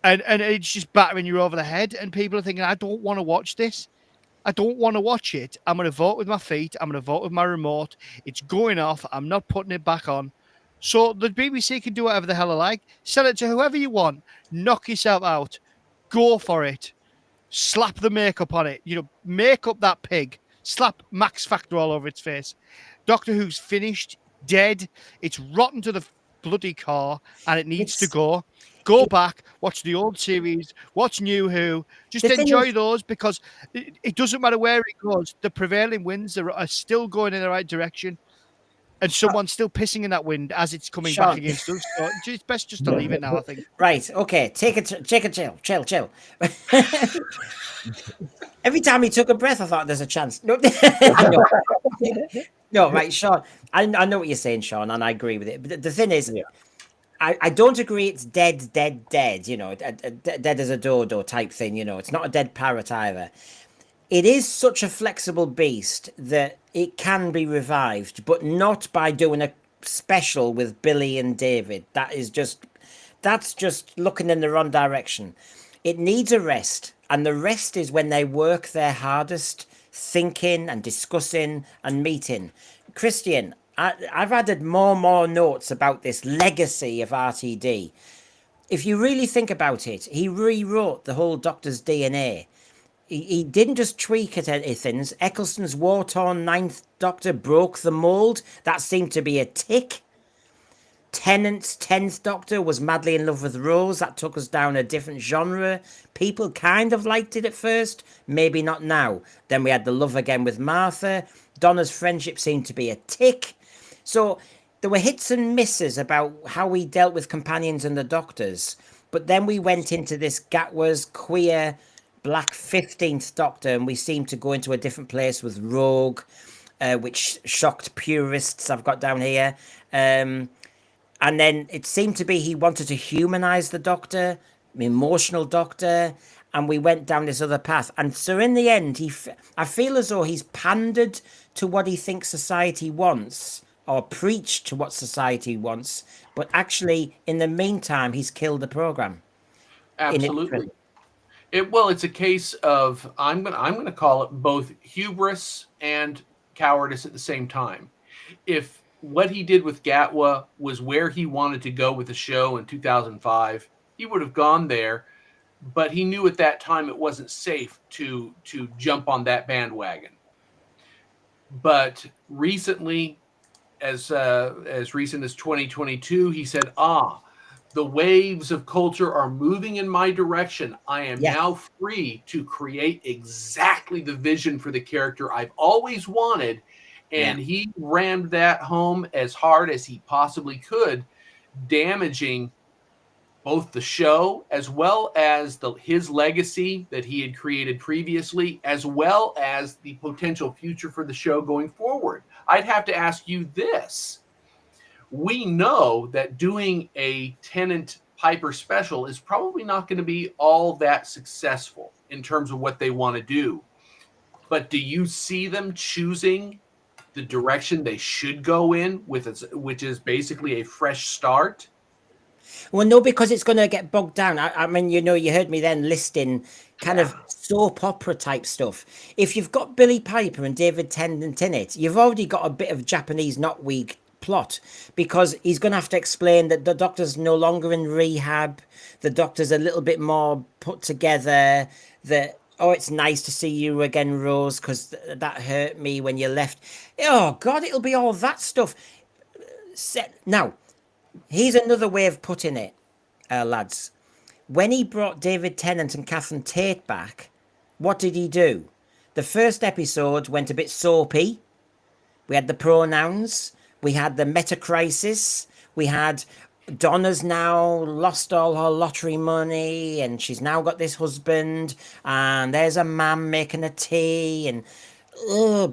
And it's just battering you over the head, and people are thinking, I don't want to watch this. I don't want to watch it. I'm going to vote with my feet. I'm going to vote with my remote. It's going off. I'm not putting it back on. So the BBC can do whatever the hell they like. Sell it to whoever you want. Knock yourself out. Go for it. Slap the makeup on it. You know, make up that pig. Slap Max Factor all over its face. Doctor Who's finished, dead. It's rotten to the bloody core, and it needs to go. Go back, watch the old series, watch New Who. Just enjoy those, because it doesn't matter where it goes. The prevailing winds are still going in the right direction, and someone's still pissing in that wind as it's coming back against us. So it's best just to leave it now, I think. Right, okay. Take a chill. Every time he took a breath, I thought there's a chance. No, no, right, Sean. I know what you're saying, Sean, and I agree with it. But the thing is, I don't agree it's dead, you know, dead as a dodo type thing, you know. It's not a dead parrot either. It is such a flexible beast that it can be revived, but not by doing a special with Billie and David. That's just looking in the wrong direction. It needs a rest, and the rest is when they work their hardest, thinking and discussing and meeting. Christian, I've added more notes about this legacy of RTD. If you really think about it, he rewrote the whole Doctor's DNA. He didn't just tweak at anything. Eccleston's war-torn Ninth Doctor broke the mold. That seemed to be a tick. Tennant's 10th Doctor was madly in love with Rose. That took us down a different genre. People kind of liked it at first, maybe not now. Then we had the love again with Martha. Donna's friendship seemed to be a tick. So there were hits and misses about how we dealt with companions and the Doctors. But then we went into this Gatwa's queer Black 15th Doctor, and we seemed to go into a different place with Rogue, which shocked purists I've got down here. And then it seemed to be he wanted to humanize the Doctor, emotional Doctor, and we went down this other path. And so in the end, I feel as though he's pandered to what he thinks society wants, or preached to what society wants, but actually, in the meantime, he's killed the program. Absolutely. It's a case of I'm gonna call it both hubris and cowardice at the same time. If what he did with Gatwa was where he wanted to go with the show in 2005, he would have gone there, but he knew at that time it wasn't safe to jump on that bandwagon. But recently, as recent as 2022, he said, the waves of culture are moving in my direction. I am now free to create exactly the vision for the character I've always wanted. And he rammed that home as hard as he possibly could, damaging both the show as well as his legacy that he had created previously, as well as the potential future for the show going forward. I'd have to ask you this. We know that doing a Tennant Piper special is probably not going to be all that successful in terms of what they want to do. But do you see them choosing the direction they should go in, which is basically a fresh start? Well, no, because it's going to get bogged down. I mean, you heard me then listing kind of soap opera type stuff. If you've got Billie Piper and David Tennant in it, you've already got a bit of Japanese knotweed plot, because he's going to have to explain that the Doctor's no longer in rehab. The Doctor's a little bit more put together. That, it's nice to see you again, Rose, because that hurt me when you left. Oh, God, it'll be all that stuff. Now, here's another way of putting it, lads. When he brought David Tennant and Catherine Tate back, what did he do? The first episode went a bit soapy. We had the pronouns. We had the meta crisis. We had Donna's now lost all her lottery money, and she's now got this husband, and there's a man making a tea, and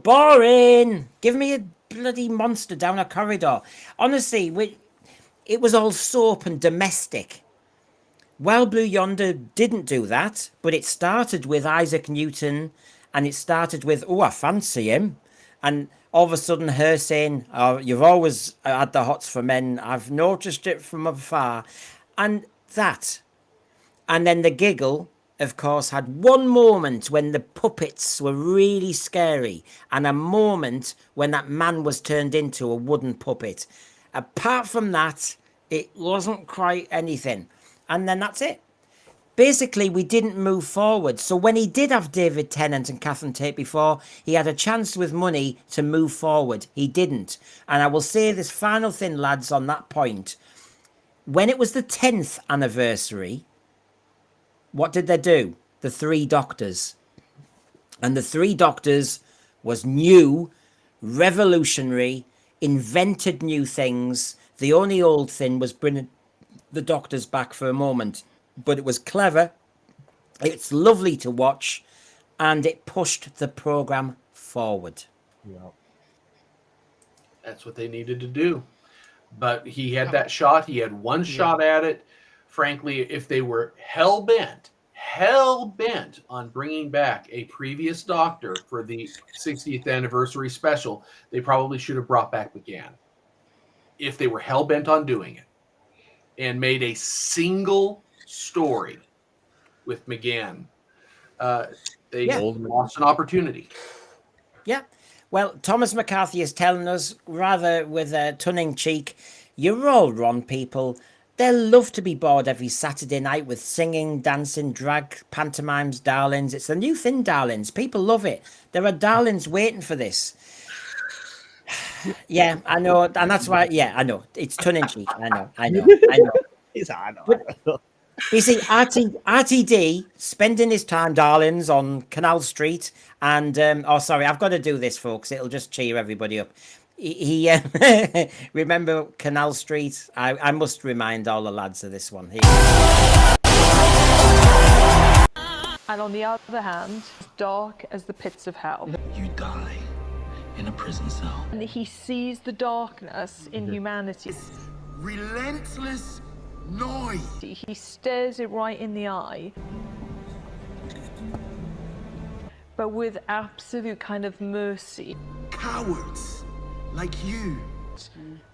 boring. Give me a bloody monster down a corridor. Honestly, it was all soap and domestic. Wild Blue Yonder didn't do that, but it started with Isaac Newton, and it started with, I fancy him. And all of a sudden her saying, you've always had the hots for men. I've noticed it from afar. And that. And then the giggle, of course, had one moment when the puppets were really scary, and a moment when that man was turned into a wooden puppet. Apart from that, it wasn't quite anything. And then that's it. Basically, we didn't move forward. So when he did have David Tennant and Catherine Tate before, he had a chance with money to move forward. He didn't. And I will say this final thing, lads, on that point. When it was the 10th anniversary, what did they do? The Three Doctors. And the Three Doctors was new, revolutionary, invented new things. The only old thing was bringing the Doctors back for a moment. But it was clever, it's lovely to watch, and it pushed the program forward. Yeah. That's what they needed to do. But he had that shot. He had one shot at it. Frankly, if they were hell-bent on bringing back a previous Doctor for the 60th anniversary special, they probably should have brought back McGann. If they were hell-bent on doing it and made a single story with McGann, they lost an opportunity. Yeah. Well, Thomas McCarthy is telling us, rather with a tongue-in-cheek, you're all wrong, people. They'll love to be bored every Saturday night with singing, dancing, drag, pantomimes, darlings. It's the new thing, darlings. People love it. There are darlings waiting for this. Yeah, I know. And that's why, yeah, I know. It's tongue-in-cheek. I know. But, you see, RTD spending his time, darlings, on Canal Street, and sorry, I've got to do this, folks. It'll just cheer everybody up. He remember Canal Street. I must remind all the lads of this one. And on the other hand, dark as the pits of hell. You die in a prison cell. And he sees the darkness in humanity. Relentless noise. He stares it right in the eye, but with absolute kind of mercy. Cowards like you.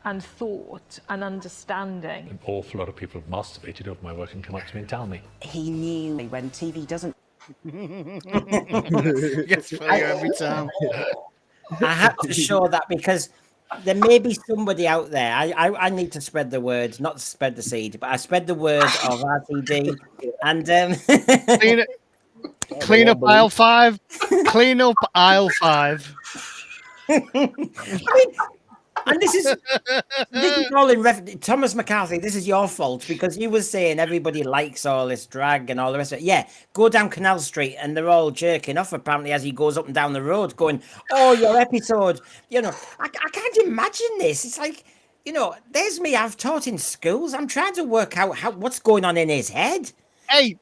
And thought and understanding. An awful lot of people have masturbated over my work and come up to me and tell me. He knew when TV doesn't. Gets funnier every time. I had to show that because there may be somebody out there. I need to spread the word, not spread the seed, but I spread the word of RTD. And clean up aisle 5. Clean up aisle 5. And this is all in Thomas McCarthy. This is your fault because you were saying everybody likes all this drag and all the rest of it. Yeah, go down Canal Street and they're all jerking off apparently as he goes up and down the road, going, "Oh, your episode." You know, I can't imagine this. It's like, you know, there's me. I've taught in schools. I'm trying to work out what's going on in his head. Hey,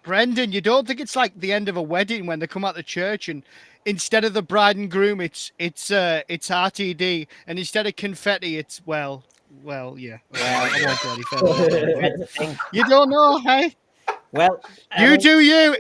Brendan, you don't think it's like the end of a wedding when they come out the church and instead of the bride and groom, it's RTD, and instead of confetti, it's well, yeah. I won't go any further. You don't know, hey? Well, you do you.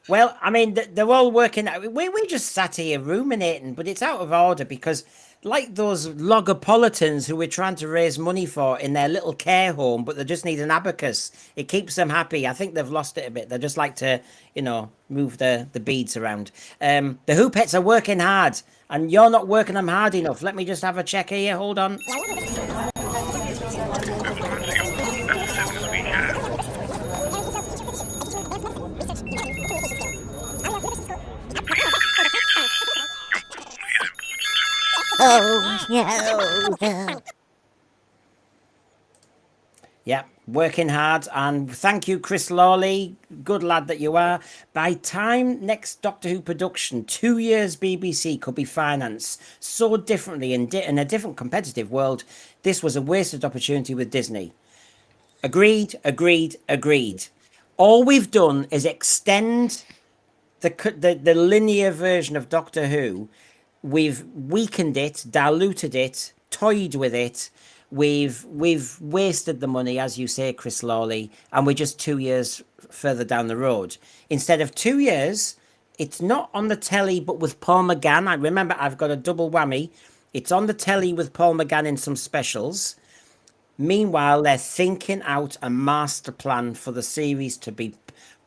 Well, I mean, they're all working out. We just sat here ruminating, but it's out of order because, like those Logopolitans who we're trying to raise money for in their little care home, but they just need an abacus. It keeps them happy. I think they've lost it a bit. They just like to, you know, move the beads around. The Hoopettes are working hard, and you're not working them hard enough. Let me just have a check here. Hold on. Oh, no. Yeah, working hard. And thank you, Chris Lawley. Good lad that you are. By time next Doctor Who production, 2 years BBC could be financed so differently in a different competitive world. This was a wasted opportunity with Disney. Agreed. All we've done is extend the linear version of Doctor Who. We've weakened it, diluted it, toyed with it. We've wasted the money, as you say, Chris Lawley, and we're just 2 years further down the road. Instead of 2 years, it's not on the telly, but with Paul McGann. I remember I've got a double whammy. It's on the telly with Paul McGann in some specials. Meanwhile, they're thinking out a master plan for the series to be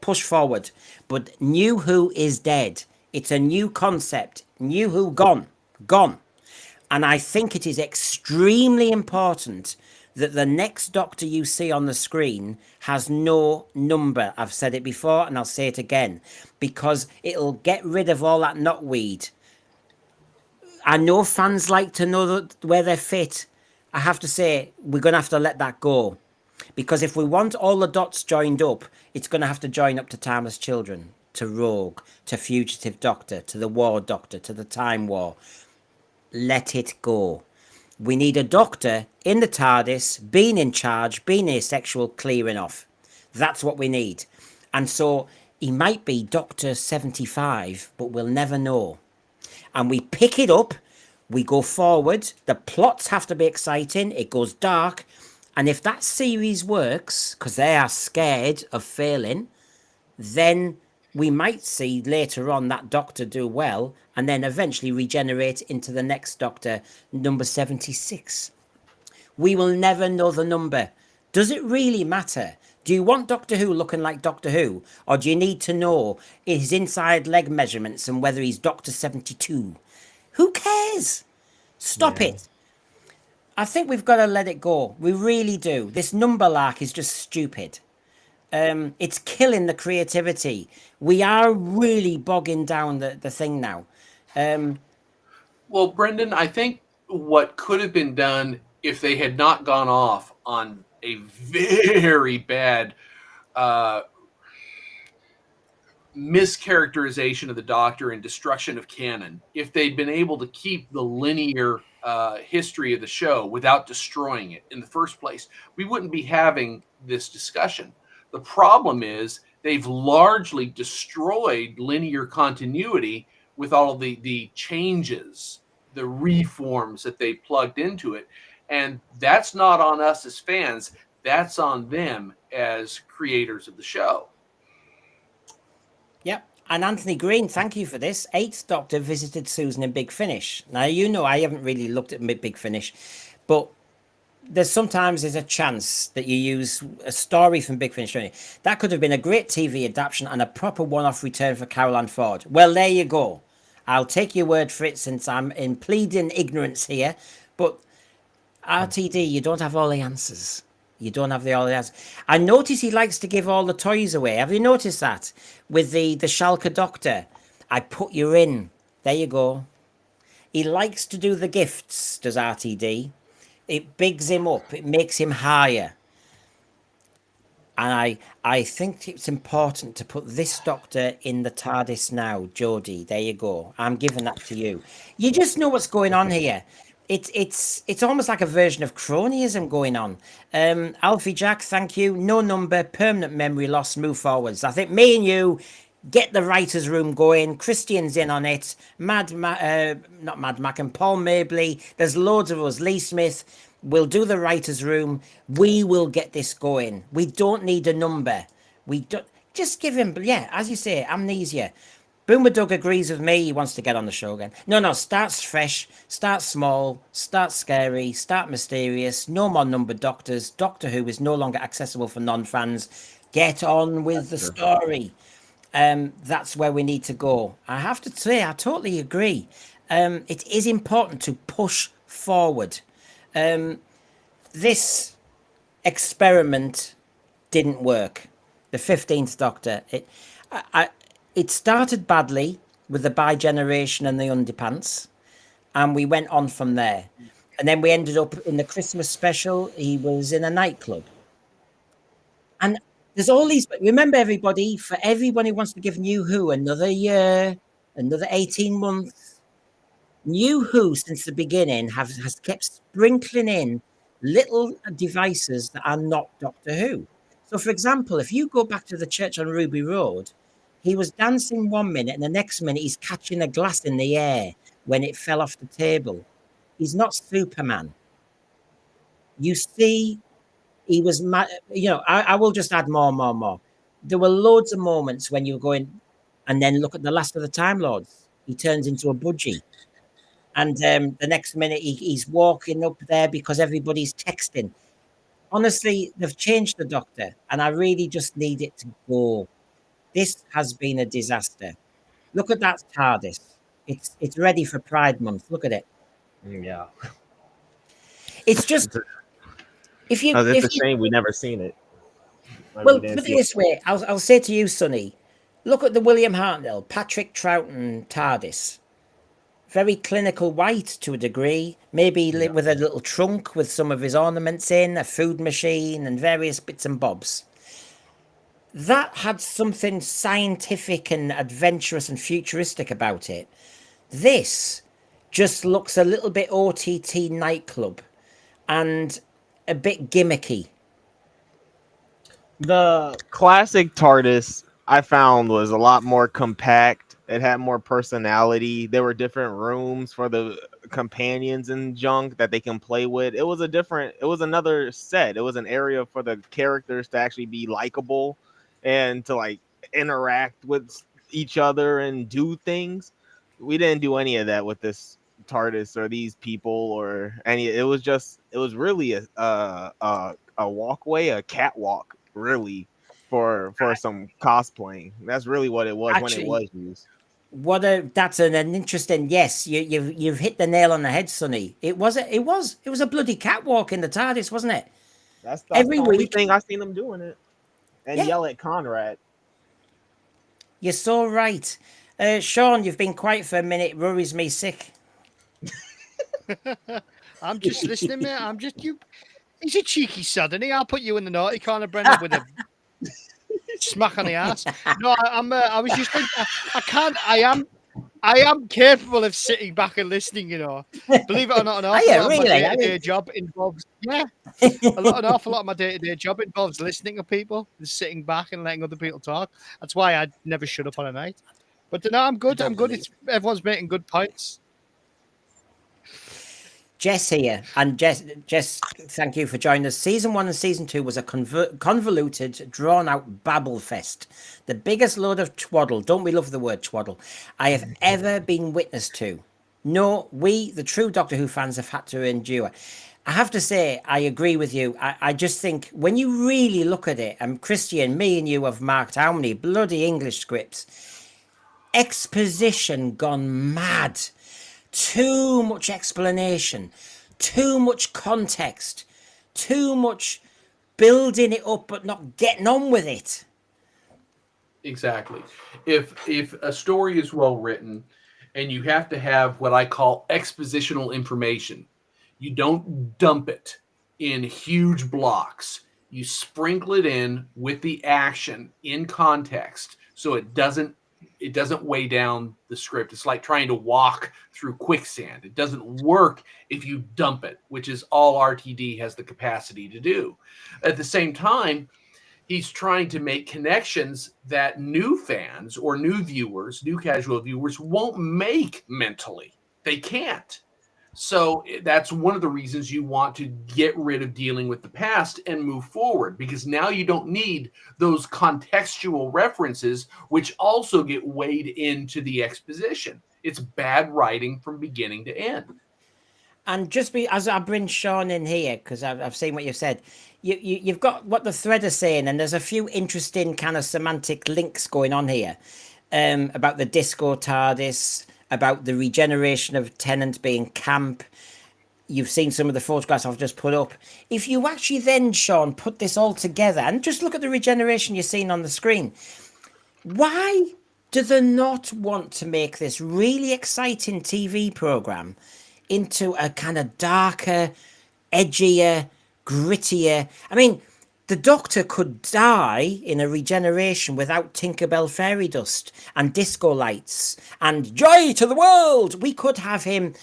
pushed forward. But New Who is dead. It's a new concept. New Who gone. And I think it is extremely important that the next Doctor you see on the screen has no number. I've said it before and I'll say it again, because it'll get rid of all that knotweed. I know fans like to know where they're fit. I have to say, we're going to have to let that go. Because if we want all the dots joined up, it's going to have to join up to Timeless Children, to Rogue, to Fugitive Doctor, to the War Doctor, to the Time War. Let it go. We need a Doctor in the TARDIS, being in charge, being asexual, clearing off. That's what we need. And so he might be Doctor 75, but we'll never know. And we pick it up, we go forward, the plots have to be exciting, it goes dark, and if that series works, because they are scared of failing, then we might see later on that Doctor do well and then eventually regenerate into the next Doctor, number 76. We will never know the number. Does it really matter Do you want Doctor Who looking like Doctor Who, or do you need to know his inside leg measurements and whether he's Doctor 72? Who cares? Stop it. I think we've got to let it go. We really do. This number lark is just stupid. It's killing the creativity. We are really bogging down the thing now. Well, Brendan, I think what could have been done if they had not gone off on a very bad mischaracterization of the Doctor and destruction of canon, if they'd been able to keep the linear history of the show without destroying it in the first place, we wouldn't be having this discussion. The problem is they've largely destroyed linear continuity with all of the changes, the reforms that they plugged into it. And that's not on us as fans. That's on them as creators of the show. Yep. And Anthony Green, thank you for this. Eighth Doctor visited Susan in Big Finish. Now, you know, I haven't really looked at Big Finish, but there's a chance that you use a story from Big Finish. That could have been a great TV adaptation and a proper one-off return for Carol Ann Ford. Well, there you go. I'll take your word for it since I'm in pleading ignorance here. But RTD, you don't have all the answers. You don't have all the answers. I notice he likes to give all the toys away. Have you noticed that? With the Schalke Doctor. I put you in. There you go. He likes to do the gifts, does RTD. It bigs him up. It makes him higher. And I think it's important to put this Doctor in the TARDIS now, Jodie. There you go. I'm giving that to you. You just know what's going on here. It's almost like a version of cronyism going on. Alfie Jack, thank you. No number, permanent memory loss, move forwards. I think me and you get the writer's room going. Christian's in on it. Not Mad Mac and Paul Mabley. There's loads of us. Lee Smith. We'll do the writer's room. We will get this going. We don't need a number. We don't just give him, yeah, as you say, amnesia. Boomer Doug agrees with me. He wants to get on the show again. No, starts fresh, start small, start scary, start mysterious. No more numbered doctors. Doctor Who is no longer accessible for non-fans. Get on with the story. That's where we need to go. I have to say, I totally agree. It is important to push forward. This experiment didn't work. The 15th Doctor. It started badly with the bi-generation and the underpants, and we went on from there. And then we ended up in the Christmas special. He was in a nightclub. And there's all these, remember everybody, for everyone who wants to give New Who another year, another 18 months, New Who since the beginning has kept sprinkling in little devices that are not Doctor Who. So, for example, if you go back to the church on Ruby Road, he was dancing 1 minute and the next minute he's catching a glass in the air when it fell off the table. He's not Superman. You see, he was, I will just add more. There were loads of moments when you were going, and then look at the last of the Time Lords. He turns into a budgie. And the next minute he's walking up there because everybody's texting. Honestly, they've changed the Doctor, and I really just need it to go. This has been a disaster. Look at that TARDIS. It's ready for Pride Month. Look at it. Yeah. It's just it's a shame we never seen it. Well, put it this way, I'll say to you, Sonny, look at the William Hartnell, Patrick Troughton TARDIS. Very clinical white to a degree, maybe with a little trunk with some of his ornaments in, a food machine and various bits and bobs. That had something scientific and adventurous and futuristic about it. This just looks a little bit OTT nightclub and a bit gimmicky. The classic TARDIS I found was a lot more compact. It had more personality. There were different rooms for the companions and junk that they can play with. It was another set. It was an area for the characters to actually be likable and to like interact with each other and do things. We didn't do any of that with this TARDIS or these people or any. It was really a walkway, a catwalk really, for some cosplaying. That's really what it was when it was used. That's an interesting, yes, you've hit the nail on the head, Sonny. It was a bloody catwalk in the TARDIS, wasn't it? That's Every the only week. thing I seen them doing it, and yell at Conrad. You're so right. Sean, you've been quiet for a minute. Worries me sick. I'm just listening, mate. I'm just you. He's a cheeky sod, isn't he? I'll put you in the naughty corner, Brendan, with a smack on the ass. No, I was just. I can't. I am capable of sitting back and listening. You know, believe it or not, an awful lot of my day-to-day job involves. Yeah, an awful lot of my day-to-day job involves listening to people and sitting back and letting other people talk. That's why I never shut up on a night. But no, I'm good. I'm good. Everyone's making good points. Jess here, and Jess, thank you for joining us. Season 1 and Season 2 was a convoluted, drawn-out babble fest. The biggest load of twaddle, don't we love the word twaddle, I have ever been witness to. No, we, the true Doctor Who fans, have had to endure. I have to say, I agree with you. I just think when you really look at it, and Christian, me and you have marked how many bloody English scripts, exposition gone mad. Too much explanation, too much context, too much building it up but not getting on with it. Exactly. If a story is well written and you have to have what I call expositional information, you don't dump it in huge blocks. You sprinkle it in with the action in context so it doesn't weigh down the script. It's like trying to walk through quicksand. It doesn't work if you dump it, which is all RTD has the capacity to do. At the same time, he's trying to make connections that new fans or new viewers, new casual viewers won't make mentally. They can't. So that's one of the reasons you want to get rid of dealing with the past and move forward, because now you don't need those contextual references, which also get weighed into the exposition. It's bad writing from beginning to end. And just as I bring Sean in here, because I've seen what you've said, you've got what the thread is saying, and there's a few interesting kind of semantic links going on here about the disco TARDIS, about the regeneration of Tennant being camp. You've seen some of the photographs I've just put up. If you actually then, Sean, put this all together and just look at the regeneration you're seeing on the screen, why do they not want to make this really exciting TV program into a kind of darker, edgier, grittier? I mean, the Doctor could die in a regeneration without Tinkerbell fairy dust and disco lights and joy to the world. We could have him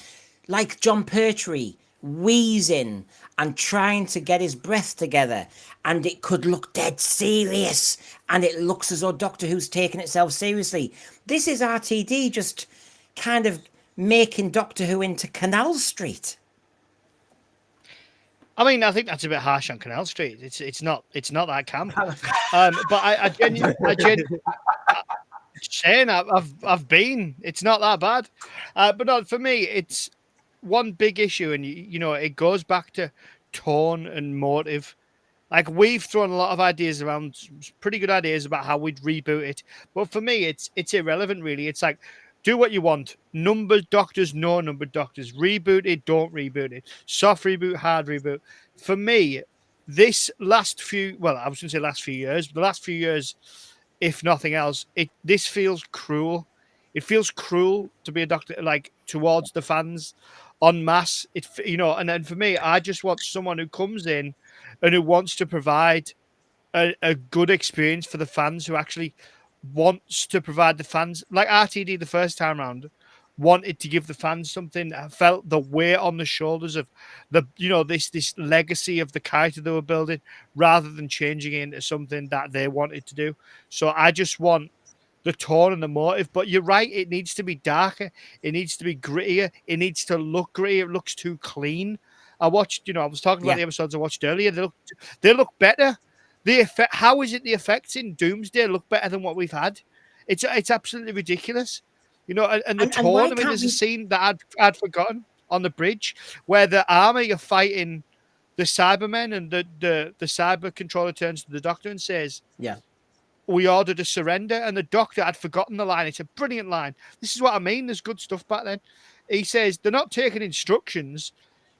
like John Pertwee, wheezing and trying to get his breath together, and it could look dead serious, and it looks as though Doctor Who's taking itself seriously. This is RTD just kind of making Doctor Who into Canal Street. I mean, I think that's a bit harsh on Canal Street. It's not that camp. But I genuinely saying I've been. It's not that bad. But no, for me, it's one big issue, and you know, it goes back to tone and motive. Like, we've thrown a lot of ideas around, pretty good ideas about how we'd reboot it. But for me, it's irrelevant, really. It's like, do what you want. Numbered Doctors, no numbered Doctors. Reboot it, don't reboot it. Soft reboot, hard reboot. For me, this last few, well, I was going to say last few years, but the last few years, if nothing else, this feels cruel. It feels cruel to be a Doctor, like, towards the fans en masse. And then for me, I just want someone who comes in and who wants to provide a good experience for the fans, who actually wants to provide the fans, like RTD the first time around, wanted to give the fans something. I felt the weight on the shoulders of this legacy of the character they were building, rather than changing it into something that they wanted to do. So I just want the tone and the motive. But you're right, it needs to be darker, it needs to be grittier, it needs to look grittier. It looks too clean. I was talking about the episodes I watched earlier. They look better. The effect, how is it the effects in Doomsday look better than what we've had? It's absolutely ridiculous. And the tone. I mean, there's a scene that I'd forgotten on the bridge where the army are fighting the Cybermen and the cyber controller turns to the Doctor and says, Yeah. "We ordered a surrender," and the Doctor had forgotten the line. It's a brilliant line. This is what I mean. There's good stuff back then. He says, "They're not taking instructions.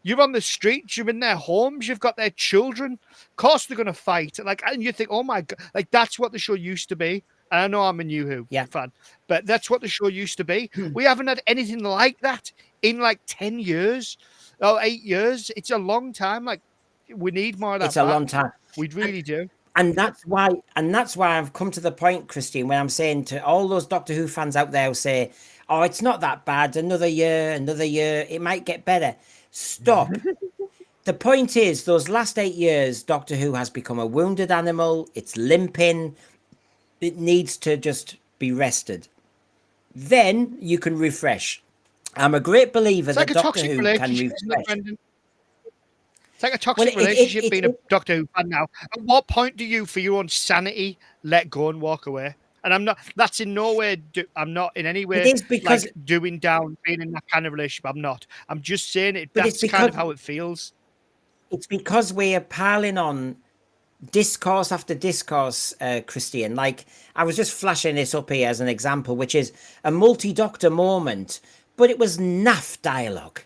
You're on the streets. You're in their homes. You've got their children. Of course, they're going to fight." Like, and you think, "Oh my god!" Like that's what the show used to be. And I know I'm a New Who fan, but that's what the show used to be. We haven't had anything like that in like 10 years or 8 years. It's a long time. Like, we need more of that. It's a long time. We really do. And that's why I've come to the point, Christine, when I'm saying to all those Doctor Who fans out there who say, "Oh, it's not that bad. Another year, it might get better." Stop. The point is, those last 8 years, Doctor Who has become a wounded animal. It's limping. It needs to just be rested. Then you can refresh. I'm a great believer that Doctor Who can refresh. It's like a toxic relationship being a Doctor Who fan now. At what point do you, for your own sanity, let go and walk away? And I'm not, that's in no way, I'm not in any way like doing down being in that kind of relationship. I'm not. I'm just saying it. That's kind of how it feels. It's because we are piling on discourse after discourse, Christian. Like, I was just flashing this up here as an example, which is a multi-Doctor moment, but it was naff dialogue.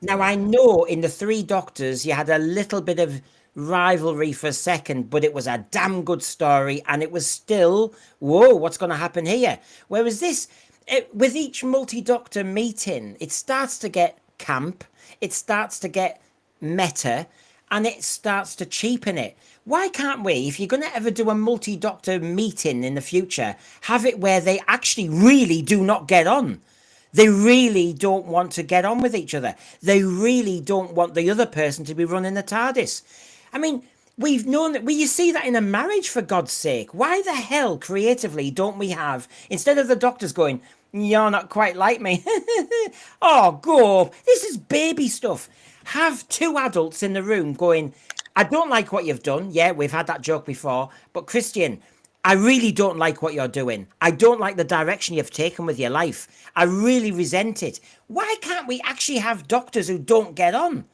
Now, I know in the Three Doctors, you had a little bit of rivalry for a second, but it was a damn good story, and it was still, whoa, what's going to happen here? Whereas this, with each multi-Doctor meeting, it starts to get camp, it starts to get meta, and it starts to cheapen it. Why can't we, if you're going to ever do a multi-Doctor meeting in the future, have it where they actually really do not get on? They really don't want to get on with each other. They really don't want the other person to be running the TARDIS. I mean, we've known that. You see that in a marriage, for God's sake. Why the hell, creatively, don't we have, instead of the Doctors going, "You're not quite like me," "Oh, go, this is baby stuff," have two adults in the room going, "I don't like what you've done." Yeah, we've had that joke before. But Christian, I really don't like what you're doing. I don't like the direction you've taken with your life. I really resent it. Why can't we actually have Doctors who don't get on?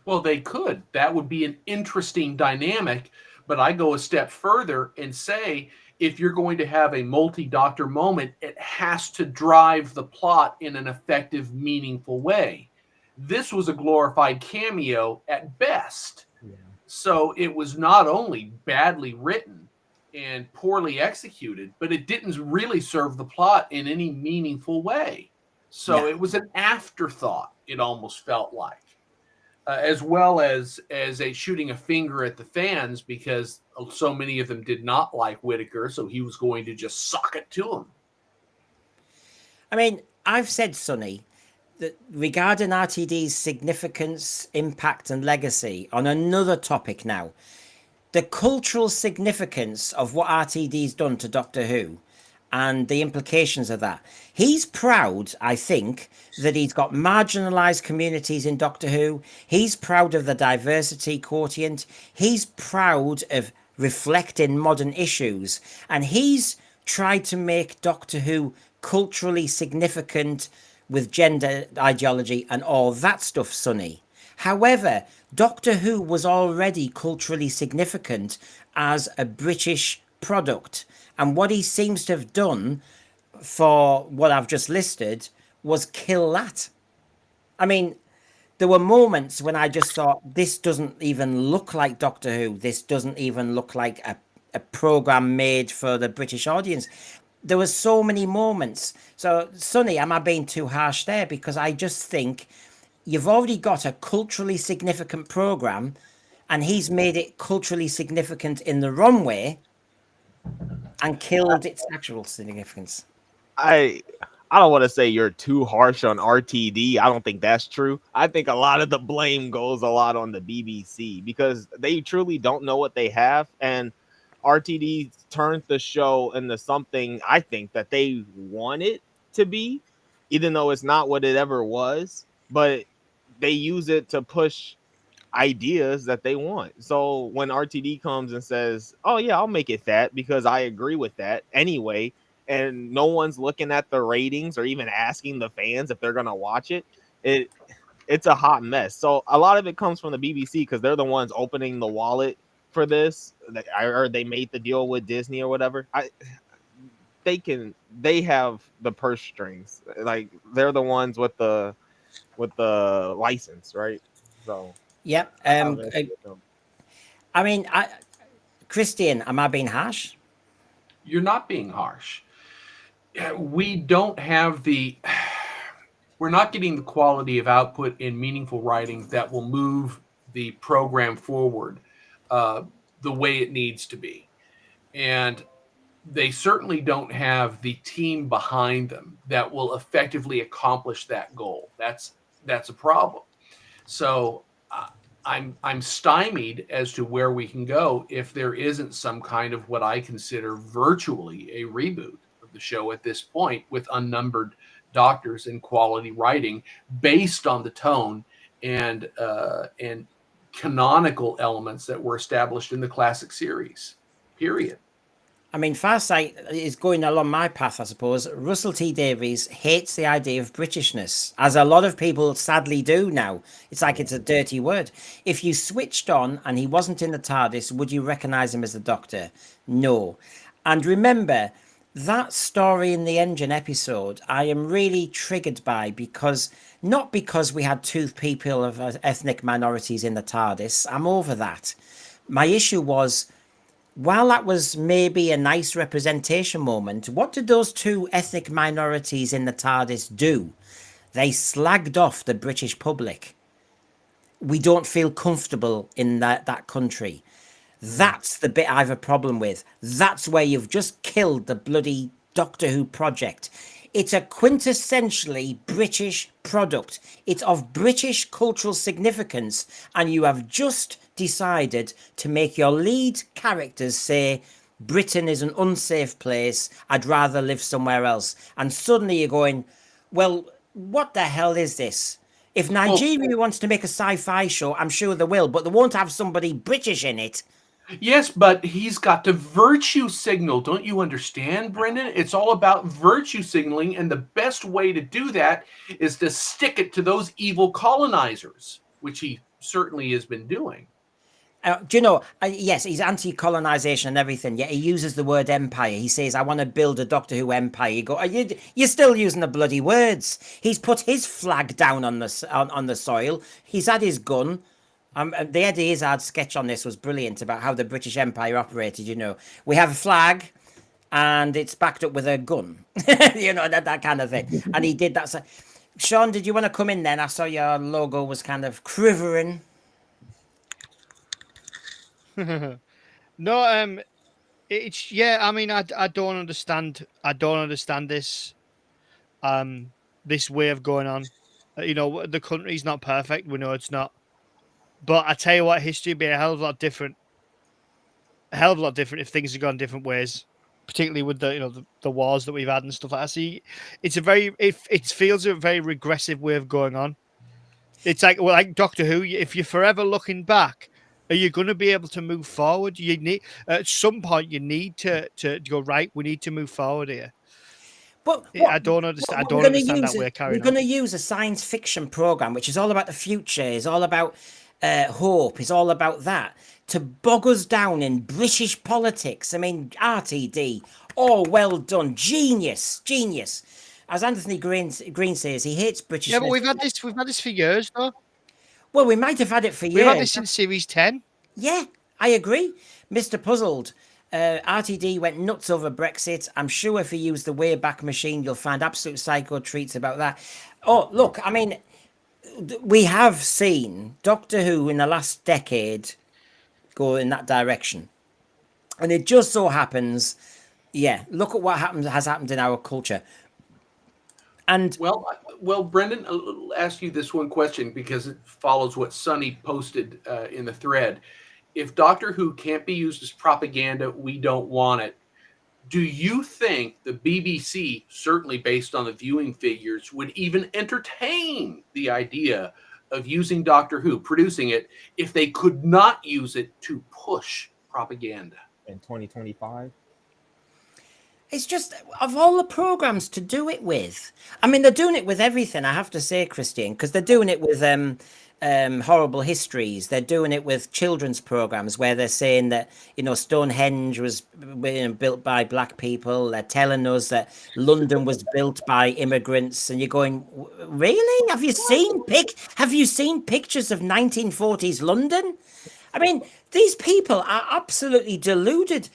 Well, they could. That would be an interesting dynamic. But I go a step further and say, if you're going to have a multi-Doctor moment, it has to drive the plot in an effective, meaningful way. This was a glorified cameo at best. Yeah. So it was not only badly written and poorly executed, but it didn't really serve the plot in any meaningful way. So it was an afterthought, it almost felt like. As well as a shooting a finger at the fans, because so many of them did not like Whittaker, so he was going to just sock it to them. I mean, I've said, Sonny, that regarding RTD's significance, impact, and legacy, on another topic now, the cultural significance of what RTD's done to Doctor Who and the implications of that. He's proud, I think, that he's got marginalized communities in Doctor Who. He's proud of the diversity quotient. He's proud of reflecting modern issues. And he's tried to make Doctor Who culturally significant with gender ideology and all that stuff, Sonny. However, Doctor Who was already culturally significant as a British product. And what he seems to have done for what I've just listed was kill that. I mean, there were moments when I just thought, this doesn't even look like Doctor Who. This doesn't even look like a program made for the British audience. There were so many moments. So, Sonny, am I being too harsh there? Because I just think you've already got a culturally significant program, and he's made it culturally significant in the wrong way and killed its actual significance. I don't want to say you're too harsh on RTD. I don't think that's true. I think a lot of the blame goes a lot on the BBC because they truly don't know what they have, and RTD turned the show into something I think that they want it to be, even though it's not what it ever was, but they use it to push ideas that they want. So when RTD comes and says, "Oh yeah, I'll make it that because I agree with that anyway," and no one's looking at the ratings or even asking the fans if they're going to watch it, it's a hot mess. So a lot of it comes from the BBC because they're the ones opening the wallet for this. I heard they made the deal with Disney or whatever. They have the purse strings. Like they're the ones with the license, right? So Yep. I mean, Christian, am I being harsh? You're not being harsh. We don't have we're not getting the quality of output in meaningful writing that will move the program forward the way it needs to be. And they certainly don't have the team behind them that will effectively accomplish that goal. That's a problem. So I'm stymied as to where we can go if there isn't some kind of what I consider virtually a reboot of the show at this point with unnumbered doctors and quality writing based on the tone and canonical elements that were established in the classic series. Period. I mean, Farsight is going along my path, I suppose. Russell T Davies hates the idea of Britishness, as a lot of people sadly do now. It's like it's a dirty word. If you switched on and he wasn't in the TARDIS, would you recognise him as the Doctor? No. And remember, that story in the engine episode, I am really triggered by not because we had two people of ethnic minorities in the TARDIS. I'm over that. My issue was, while that was maybe a nice representation moment, what did those two ethnic minorities in the TARDIS do? They slagged off the British public. We don't feel comfortable in that country. That's the bit I have a problem with. That's where you've just killed the bloody Doctor Who project. It's a quintessentially British product. It's of British cultural significance, and you have just decided to make your lead characters say, Britain is an unsafe place, I'd rather live somewhere else. And suddenly you're going, well, what the hell is this? If Nigeria wants to make a sci-fi show, I'm sure they will, but they won't have somebody British in it. Yes, but he's got to virtue signal. Don't you understand, Brendan? It's all about virtue signaling, and the best way to do that is to stick it to those evil colonizers, which he certainly has been doing. Do you know, yes, he's anti-colonization and everything, yet he uses the word empire. He says, I want to build a Doctor Who empire. You go, you're still using the bloody words. He's put his flag down on the soil. He's had his gun. The Eddie Izzard sketch on this was brilliant about how the British Empire operated. You know, we have a flag and it's backed up with a gun, you know, that kind of thing. And he did that. So, Sean, did you want to come in then? I saw your logo was kind of quivering. No, it's I mean, I don't understand. I don't understand this, this way of going on. You know, the country's not perfect. We know it's not. But I tell you what, history would be a hell of a lot different. A hell of a lot different if things had gone different ways, particularly with the wars that we've had and stuff like that. See, it's it feels a very regressive way of going on. It's like Doctor Who. If you're forever looking back, are you going to be able to move forward? You need at some point you need to go right. We need to move forward here. But I don't understand. I don't understand that way of carrying on. We're going to use a science fiction program, which is all about the future, is all about hope, is all about that, to bog us down in British politics. I mean, RTD, well done, genius. As Anthony Green says, he hates British. Yeah, but we've had this for years, though. Well, we might have had it for years. We've had this since Series 10. Yeah, I agree. Mr. Puzzled. RTD went nuts over Brexit. I'm sure if you use the Wayback Machine, you'll find absolute psycho treats about that. Oh, look, I mean, we have seen Doctor Who in the last decade go in that direction. And it just so happens, look at what has happened in our culture. And well, Brendan, I'll ask you this one question because it follows what Sonny posted in the thread. If Doctor Who can't be used as propaganda, we don't want it. Do you think the BBC, certainly based on the viewing figures, would even entertain the idea of using Doctor Who, producing it, if they could not use it to push propaganda? In 2025? It's just of all the programs to do it with. I mean, they're doing it with everything. I have to say, Christian, because they're doing it with horrible histories. They're doing it with children's programs where they're saying that Stonehenge was built by black people. They're telling us that London was built by immigrants, and you're going, really? Have you seen pictures of 1940s London? I mean, these people are absolutely deluded.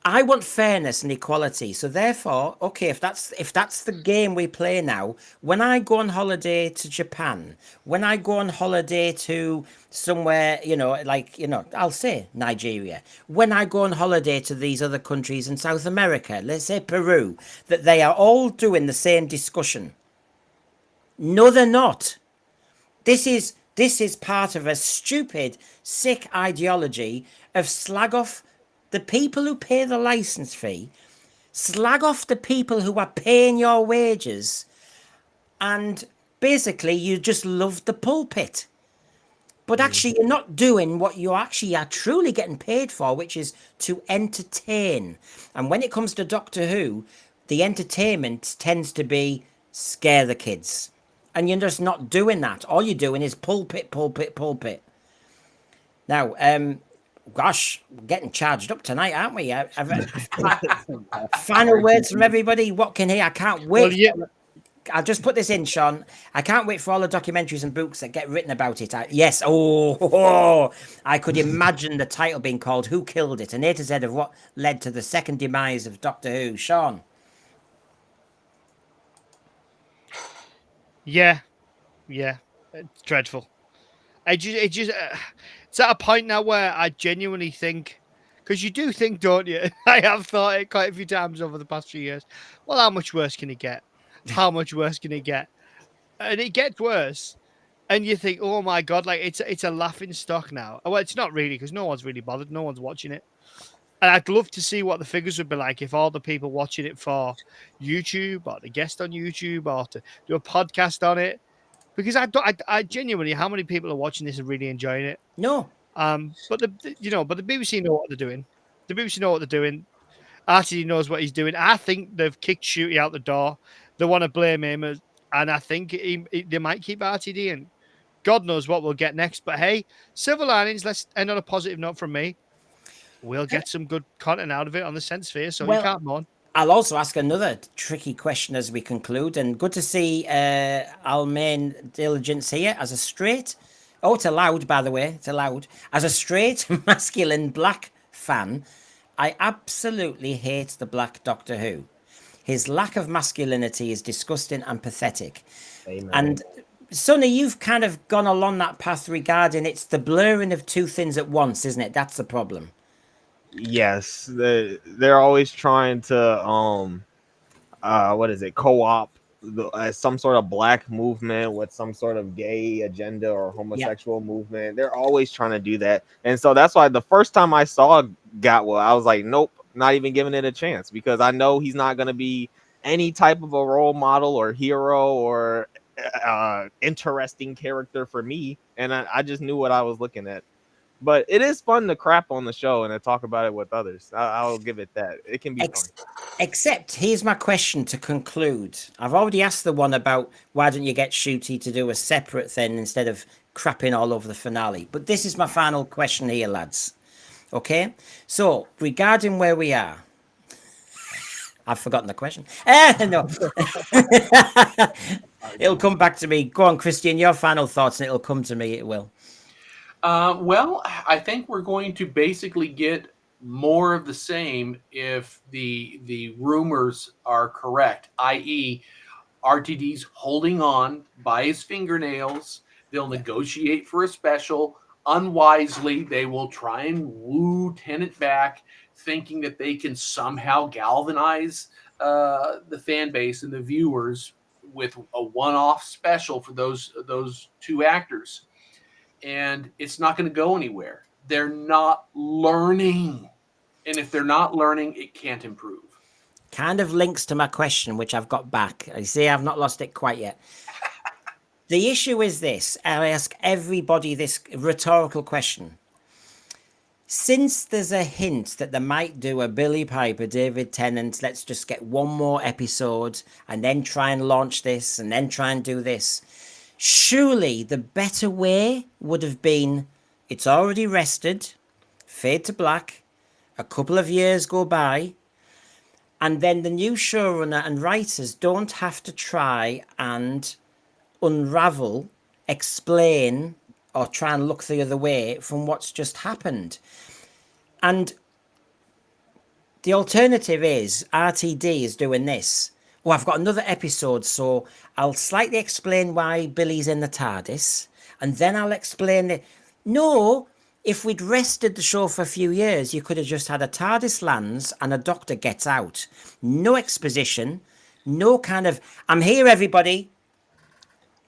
I want fairness and equality. So therefore, okay, if that's the game we play now, when I go on holiday to Japan, when I go on holiday to somewhere, I'll say Nigeria, when I go on holiday to these other countries in South America, let's say Peru, that they are all doing the same discussion. No, they're not. This is part of a stupid, sick ideology of slag off the people who pay the license fee, slag off the people who are paying your wages, and basically you just love the pulpit. But actually you're not doing what you actually are truly getting paid for, which is to entertain. And when it comes to Doctor Who, the entertainment tends to be scare the kids. And you're just not doing that. All you're doing is pulpit, pulpit, pulpit. Now, gosh, we're getting charged up tonight, aren't we? Final words from everybody. What can hear? I can't wait. Well, yeah. I'll just put this in, Sean. I can't wait for all the documentaries and books that get written about it. Yes. I could imagine the title being called "Who Killed It?" An A to Z of what led to the second demise of Doctor Who. Sean. Yeah, it's dreadful. It's at a point now where I genuinely think, because you do think, don't you? I have thought it quite a few times over the past few years. Well, how much worse can it get? How much worse can it get? And it gets worse, and you think, oh my god, like it's a laughing stock now. Well, it's not really, because no one's really bothered. No one's watching it. And I'd love to see what the figures would be like if all the people watching it for YouTube or the guest on YouTube or to do a podcast on it. Because I genuinely, how many people are watching this and really enjoying it? No. But the BBC know what they're doing. The BBC know what they're doing. RTD knows what he's doing. I think they've kicked Shooty out the door. They want to blame him, and I think they might keep RTD. And God knows what we'll get next. But hey, silver linings. Let's end on a positive note from me. We'll get some good content out of it on the Sense Sphere, so you can't mourn. I'll also ask another tricky question as we conclude, and good to see Almain Diligence here as a straight. Oh, it's allowed, by the way. It's allowed. As a straight, masculine, black fan, I absolutely hate the Black Doctor Who. His lack of masculinity is disgusting and pathetic. Amen. And Sonny, you've kind of gone along that path regarding it's the blurring of two things at once, isn't it? That's the problem. Yes, they're always trying to co-op some sort of black movement with some sort of gay agenda or homosexual movement. They're always trying to do that, and so that's why the first time I saw Gatwa, I was like, nope, not even giving it a chance, because I know he's not going to be any type of a role model or hero or interesting character for me, and I just knew what I was looking at. But it is fun to crap on the show and to talk about it with others. I'll give it that. It can be fun. Except, here's my question to conclude. I've already asked the one about why don't you get Shooty to do a separate thing instead of crapping all over the finale. But this is my final question here, lads. Okay? So, regarding where we are, I've forgotten the question. No. It'll come back to me. Go on, Christian, your final thoughts, and it'll come to me. It will. Well, I think we're going to basically get more of the same if the rumors are correct, i.e., Rtd's holding on by his fingernails. They'll negotiate for a special. Unwisely, they will try and woo Tennant back, thinking that they can somehow galvanize the fan base and the viewers with a one-off special for those two actors. And it's not going to go anywhere. They're not learning. And if they're not learning, it can't improve. Kind of links to my question, which I've got back. I see I've not lost it quite yet. The issue is this. I ask everybody this rhetorical question. since there's a hint that they might do a Billie Piper, David Tennant, let's just get one more episode and then try and launch this and then try and do this. Surely the better way would have been, it's already rested, fade to black, a couple of years go by, and then the new showrunner and writers don't have to try and unravel, explain, or try and look the other way from what's just happened. And the alternative is RTD is doing this. Oh, I've got another episode, so I'll slightly explain why Billie's in the TARDIS, and then I'll explain it. No, if we'd rested the show for a few years, you could have just had a TARDIS lands and a Doctor gets out. No exposition, no kind of, I'm here, everybody.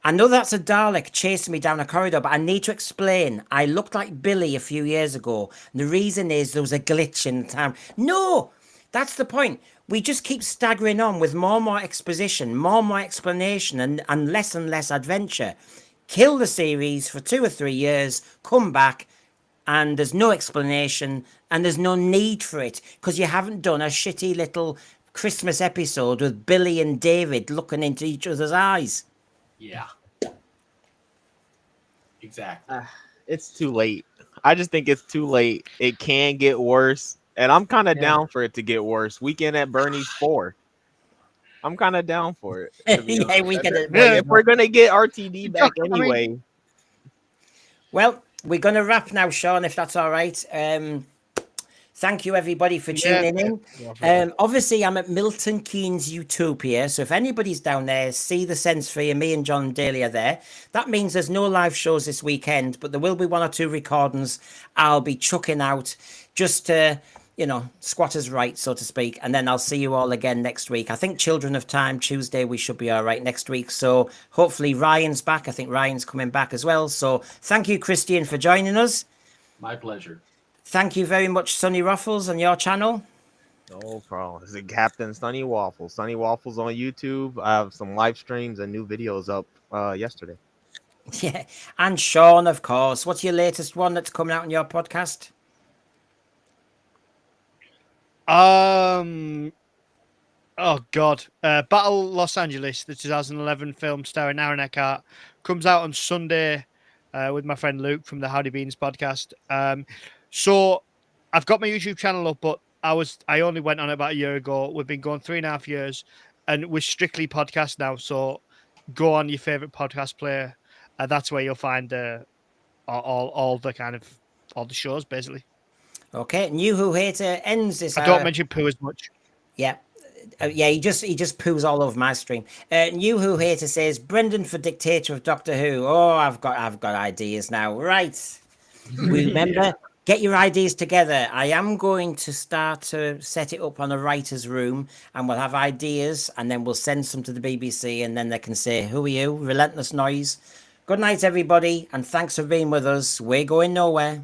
I know that's a Dalek chasing me down a corridor, but I need to explain. I looked like Billie a few years ago. And the reason is there was a glitch in time. No, that's the point. We just keep staggering on with more and more exposition, more and more explanation, and less adventure. Kill the series for 2 or 3 years, come back, and there's no explanation, and there's no need for it, because you haven't done a shitty little Christmas episode with Billie and David looking into each other's eyes. Yeah. Exactly. It's too late. I just think it's too late. It can get worse. And I'm kind of down for it to get worse. Weekend at Bernie's 4. I'm kind of down for it. Yeah, Weekend at If we're going to get RTD back anyway. Well, we're going to wrap now, Sean, if that's all right. Thank you, everybody, for tuning in. Obviously, I'm at Milton Keynes Utopia, so if anybody's down there, see the sense for you. Me and John Daly are there. That means there's no live shows this weekend, but there will be 1 or 2 recordings I'll be chucking out just to, squatters' rights, so to speak, and then I'll see you all again next week. I think Children of Time, Tuesday, we should be all right next week, so hopefully Ryan's back. I think Ryan's coming back as well, so thank you, Christian, for joining us. My pleasure. Thank you very much, Sonny Ruffles, on your channel. No problem. This is Captain Sunny Waffles. Sunny Waffles on YouTube. I have some live streams and new videos up yesterday. Yeah, and Sean, of course. What's your latest one that's coming out on your podcast? Oh God, Battle Los Angeles, the 2011 film starring Aaron Eckhart, comes out on Sunday with my friend Luke from the Howdy Beans podcast. So I've got my YouTube channel up, but I only went on it about a year ago. We've been going 3.5 years, and we're strictly podcast now. So go on your favorite podcast player. That's where you'll find all the shows basically. Okay, New Who Hater ends this. I don't mention poo as much. Yeah. Yeah, he just poos all over my stream. New Who Hater says, Brendan for Dictator of Doctor Who. Oh, I've got ideas now. Right. Remember, get your ideas together. I am going to start to set it up on a writer's room, and we'll have ideas, and then we'll send some to the BBC, and then they can say, who are you? Relentless Noise. Good night, everybody, and thanks for being with us. We're going nowhere.